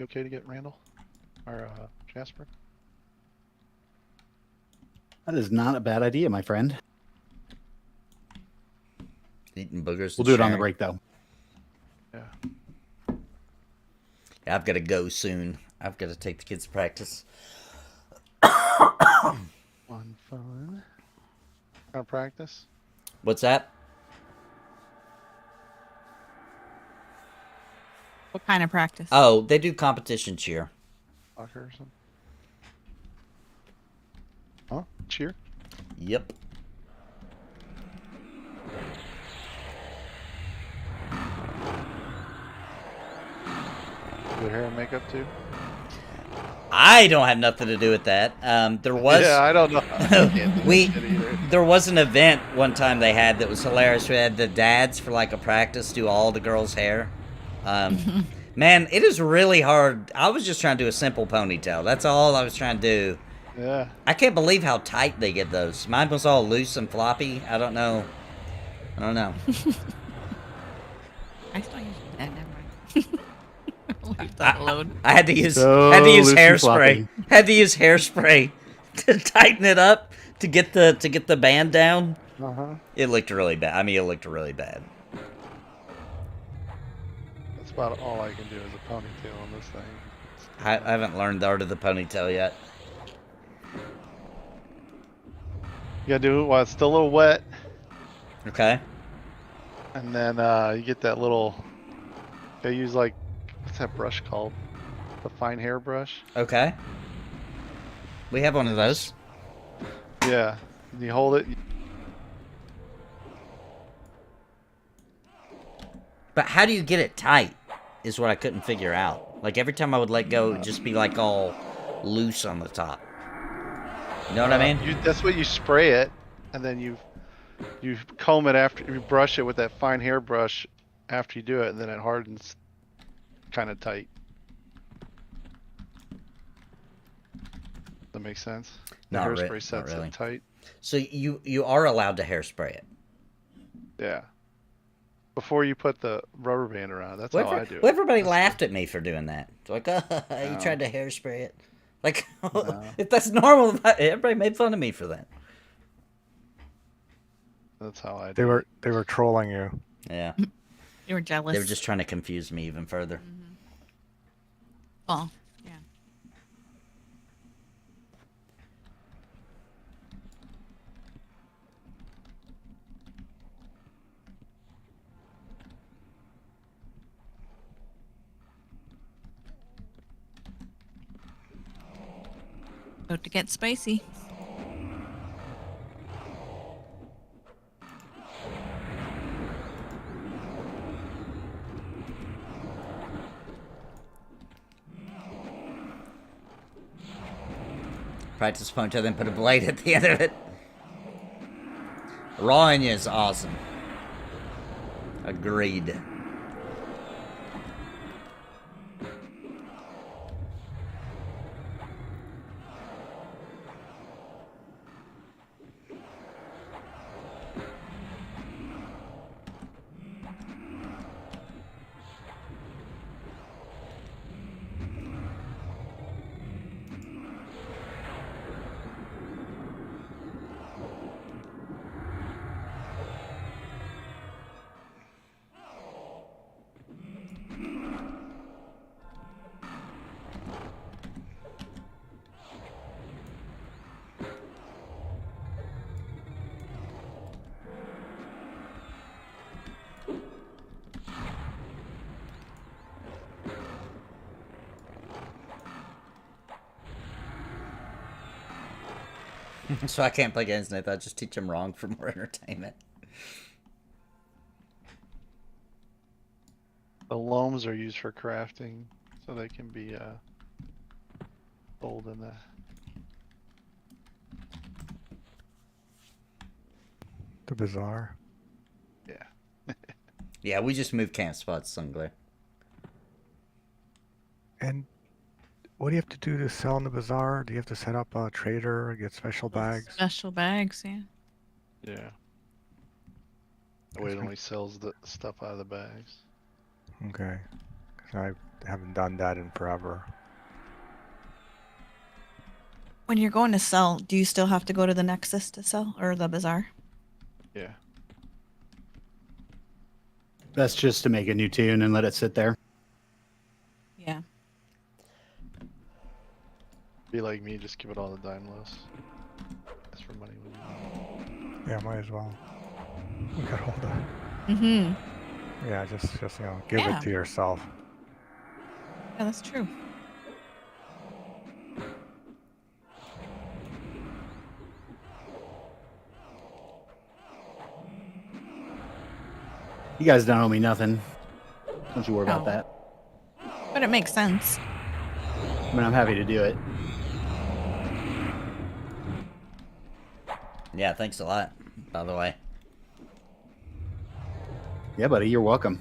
Speaker 2: okay to get Randall? Or Jasper?
Speaker 1: That is not a bad idea, my friend.
Speaker 3: Eating boogers.
Speaker 1: We'll
Speaker 3: and
Speaker 1: do it on the
Speaker 3: sharing.
Speaker 1: break, though.
Speaker 2: Yeah.
Speaker 3: Yeah, I've got to go soon. I've got to take the kids to practice.
Speaker 2: Fun. Kind of practice?
Speaker 3: What's that?
Speaker 5: What kind of practice?
Speaker 3: Oh, they do competition cheer.
Speaker 2: Soccer or something? Huh? Cheer?
Speaker 3: Yep.
Speaker 2: Good hair and makeup too?
Speaker 3: I don't have nothing to do with that. There was
Speaker 2: Yeah, I don't know. I can't do that
Speaker 3: we
Speaker 2: shit either.
Speaker 3: there was an event one time they had that was hilarious. We had the dads for like a practice do all the girls' hair. Man, it is really hard. I was just trying to do a simple ponytail. That's all I was trying to do.
Speaker 2: Yeah.
Speaker 3: I can't believe how tight they get those. Mine was all loose and floppy. I don't know.
Speaker 5: I still use that. Never mind. Leave that alone.
Speaker 3: I had to use
Speaker 1: So loose and
Speaker 3: hairspray.
Speaker 1: floppy.
Speaker 3: Had to use hairspray to tighten it up to get the band down.
Speaker 2: Uh-huh.
Speaker 3: It looked really bad. I mean, it looked really bad.
Speaker 2: That's about all I can do is a ponytail on this thing.
Speaker 3: I haven't learned the art of the ponytail yet.
Speaker 2: You gotta do it while it's still a little wet,
Speaker 3: Okay.
Speaker 2: and then you get that little. They use like, what's that brush called? The fine hair brush.
Speaker 3: Okay. We have one of those.
Speaker 2: Yeah. And you hold it.
Speaker 3: But how do you get it tight? Is what I couldn't figure out. Like every time I would let go, it'd just be like all loose on the top. You know what I mean?
Speaker 2: That's what you spray it, and then you comb it after you brush it with that fine hair brush after you do it, and then it hardens kind of tight. That makes sense. The
Speaker 3: Not
Speaker 2: hairspray
Speaker 3: not
Speaker 2: sets
Speaker 3: really.
Speaker 2: it tight.
Speaker 3: So you are allowed to hairspray it.
Speaker 2: Yeah. Before you put the rubber band around, that's
Speaker 3: Well,
Speaker 2: how I do it.
Speaker 3: well, everybody
Speaker 2: That's
Speaker 3: laughed at me for doing that. It's like, you
Speaker 2: No.
Speaker 3: tried to hairspray it. Like,
Speaker 2: No.
Speaker 3: if that's normal, everybody made fun of me for that.
Speaker 2: That's how I do
Speaker 4: They
Speaker 2: it.
Speaker 4: were trolling you.
Speaker 3: Yeah.
Speaker 5: You were jealous.
Speaker 3: They were just trying to confuse me even further.
Speaker 5: Well, yeah. About to get spicy.
Speaker 3: Practice ponytail, then put a blade at the end of it. Raw onion is awesome. Agreed. So I can't play games, Nathan. I just teach them wrong for more entertainment.
Speaker 2: The loams are used for crafting, so they can be sold in the
Speaker 4: The bazaar.
Speaker 2: Yeah.
Speaker 3: Yeah, we just moved camp spots, Sunglare.
Speaker 4: And what do you have to do to sell in the bazaar? Do you have to set up a trader, get special bags?
Speaker 5: Special bags, yeah.
Speaker 2: Yeah. The way it only sells the stuff out of the bags.
Speaker 4: Okay. 'Cause I haven't done that in forever.
Speaker 5: When you're going to sell, do you still have to go to the Nexus to sell, or the bazaar?
Speaker 2: Yeah.
Speaker 1: That's just to make a new tune and let it sit there.
Speaker 5: Yeah.
Speaker 2: Be like me, just give it all to Dymlos. That's for money.
Speaker 4: Yeah, might as well. We got hold of.
Speaker 5: Mm-hmm.
Speaker 4: Yeah, just give
Speaker 5: Yeah.
Speaker 4: it to yourself.
Speaker 5: Yeah, that's true.
Speaker 1: You guys don't owe me nothing. Don't you worry about
Speaker 5: Oh.
Speaker 1: that.
Speaker 5: But it makes sense.
Speaker 1: I mean, I'm happy to do it.
Speaker 3: Yeah, thanks a lot, by the way.
Speaker 1: Yeah, buddy, you're welcome.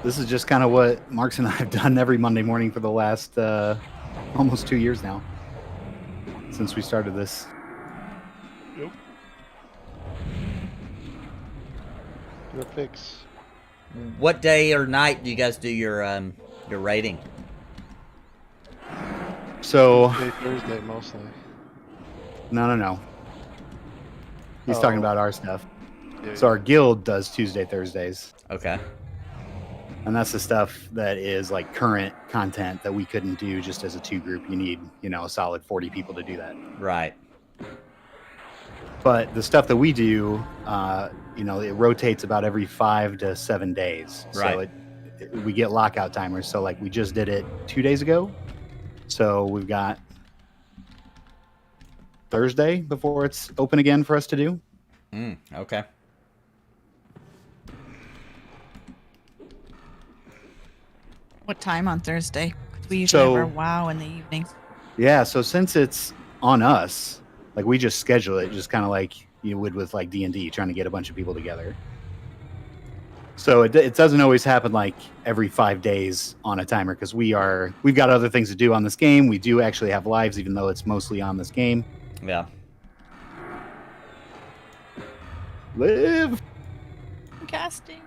Speaker 1: This is just kind of what Marks and I have done every Monday morning for the last almost 2 years now, since we started this.
Speaker 2: Yep. Your fix.
Speaker 3: What day or night do you guys do your raiding?
Speaker 1: So,
Speaker 2: Tuesday, Thursday mostly.
Speaker 1: no. He's
Speaker 2: Oh.
Speaker 1: talking about our stuff.
Speaker 2: Yeah,
Speaker 1: So our guild does Tuesday, Thursdays.
Speaker 3: Okay.
Speaker 1: And that's the stuff that is like current content that we couldn't do just as a 2 group. You need, a solid 40 people to do that.
Speaker 3: Right.
Speaker 1: But the stuff that we do, it rotates about every 5 to 7 days.
Speaker 3: Right.
Speaker 1: So we get lockout timers. So like we just did it 2 days ago. So we've got Thursday before it's open again for us to do.
Speaker 3: Okay.
Speaker 5: What time on Thursday? 'Cause we usually
Speaker 1: So-
Speaker 5: have our WoW in the evenings.
Speaker 1: Yeah. So since it's on us, like we just schedule it just kind of like you would with like D&D, trying to get a bunch of people together. So it doesn't always happen like every 5 days on a timer because we've got other things to do on this game. We do actually have lives, even though it's mostly on this game.
Speaker 3: Yeah.
Speaker 1: Live.
Speaker 5: Casting.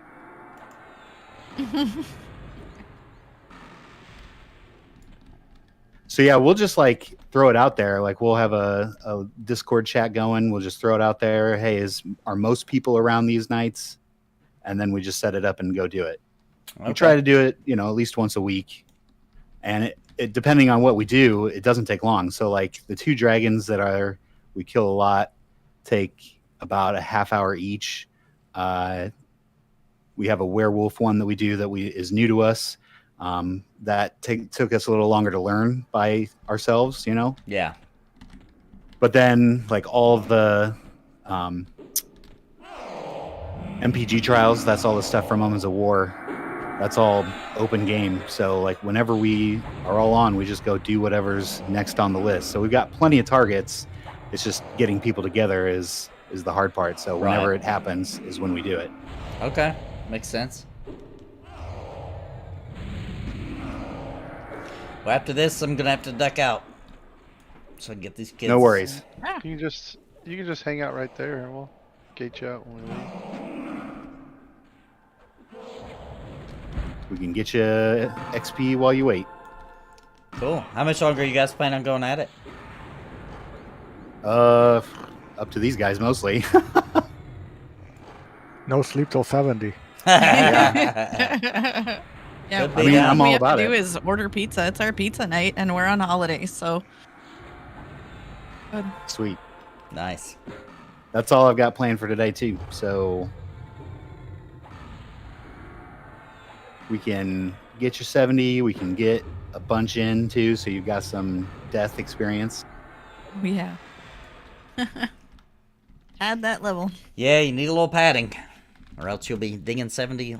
Speaker 1: So yeah, we'll just like throw it out there. Like we'll have a Discord chat going. We'll just throw it out there. Hey, are most people around these nights? And then we just set it up and go do it.
Speaker 3: Okay.
Speaker 1: We try to do it, at least once a week. And it depending on what we do, it doesn't take long. So like the 2 dragons that we kill a lot take about a half hour each. We have a werewolf one that we do that is new to us. That took us a little longer to learn by ourselves,
Speaker 3: Yeah.
Speaker 1: But then like all the MPG trials, that's all the stuff from Moments of War. That's all open game. So like whenever we are all on, we just go do whatever's next on the list. So we've got plenty of targets. It's just getting people together is the hard part. So whenever
Speaker 3: Right.
Speaker 1: it happens is when we do it.
Speaker 3: Okay. Makes sense. Well, after this, I'm gonna have to duck out so I can get these kids.
Speaker 1: No worries.
Speaker 2: You can just hang out right there and we'll gate you out when we leave.
Speaker 1: We can get you XP while you wait.
Speaker 3: Cool. How much longer you guys plan on going at it?
Speaker 1: Up to these guys mostly.
Speaker 4: No sleep till 70.
Speaker 5: Yeah,
Speaker 3: Could
Speaker 1: I
Speaker 3: be
Speaker 1: mean,
Speaker 3: done.
Speaker 1: I'm
Speaker 5: all
Speaker 1: all
Speaker 5: we have
Speaker 1: about
Speaker 5: to do
Speaker 1: it.
Speaker 5: is order pizza. It's our pizza night, and we're on holiday, so good.
Speaker 1: Sweet.
Speaker 3: Nice.
Speaker 1: That's all I've got planned for today too. So we can get you 70. We can get a bunch in too, so you've got some death experience.
Speaker 5: Yeah. Add that level.
Speaker 3: Yeah, you need a little padding, or else you'll be dinging 70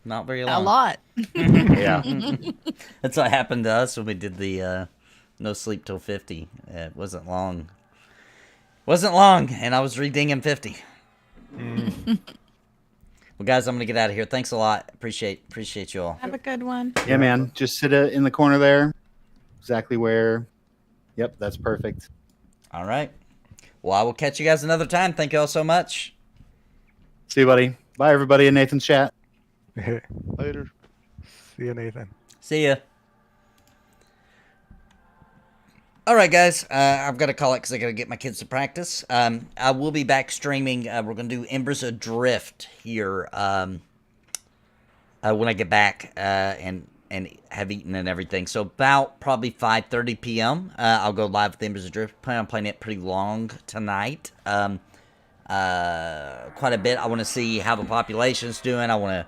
Speaker 3: not very long.
Speaker 5: A lot.
Speaker 1: Yeah.
Speaker 3: That's what happened to us when we did the no sleep till 50. It wasn't long. Wasn't long, and I was re-dinging 50. Well, guys, I'm gonna get out of here. Thanks a lot. Appreciate you all.
Speaker 5: Have a good one.
Speaker 1: Yeah, man. Just sit in the corner there. Exactly where. Yep, that's perfect.
Speaker 3: All right. Well, I will catch you guys another time. Thank you all so much.
Speaker 1: See you, buddy. Bye, everybody in Nathan's chat.
Speaker 2: Later.
Speaker 4: See you, Nathan.
Speaker 3: See ya. All right, guys. I've got to call it because I got to get my kids to practice. I will be back streaming. We're going to do Embers Adrift here when I get back and have eaten and everything. So about probably 5:30 p.m. I'll go live with Embers Adrift. Plan on playing it pretty long tonight. Quite a bit. I want to see how the population's doing. I want to,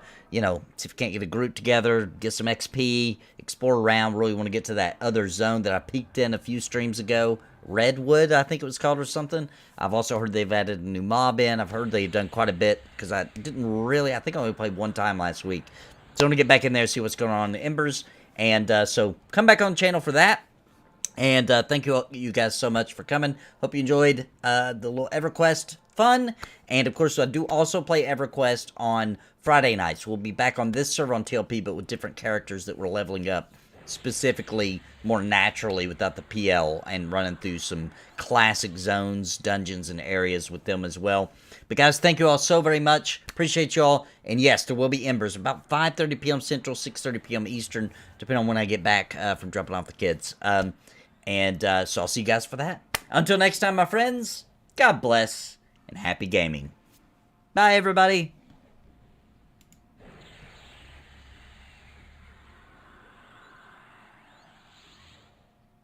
Speaker 3: see if we can't get a group together, get some XP, explore around. Really want to get to that other zone that I peeked in a few streams ago. Redwood, I think it was called, or something. I've also heard they've added a new mob in. I've heard they've done quite a bit because I think I only played one time last week. So I'm going to get back in there, see what's going on in the Embers. And so come back on the channel for that. And thank you guys so much for coming. Hope you enjoyed the little EverQuest fun. And of course, I do also play EverQuest on Friday nights. We'll be back on this server on TLP, but with different characters that we're leveling up specifically more naturally without the PL, and running through some classic zones, dungeons, and areas with them as well. But guys, thank you all so very much. Appreciate you all. And yes, there will be Embers about 5:30 p.m. Central, 6:30 p.m. Eastern, depending on when I get back from dropping off the kids. So I'll see you guys for that. Until next time, my friends, God bless and happy gaming. Bye, everybody.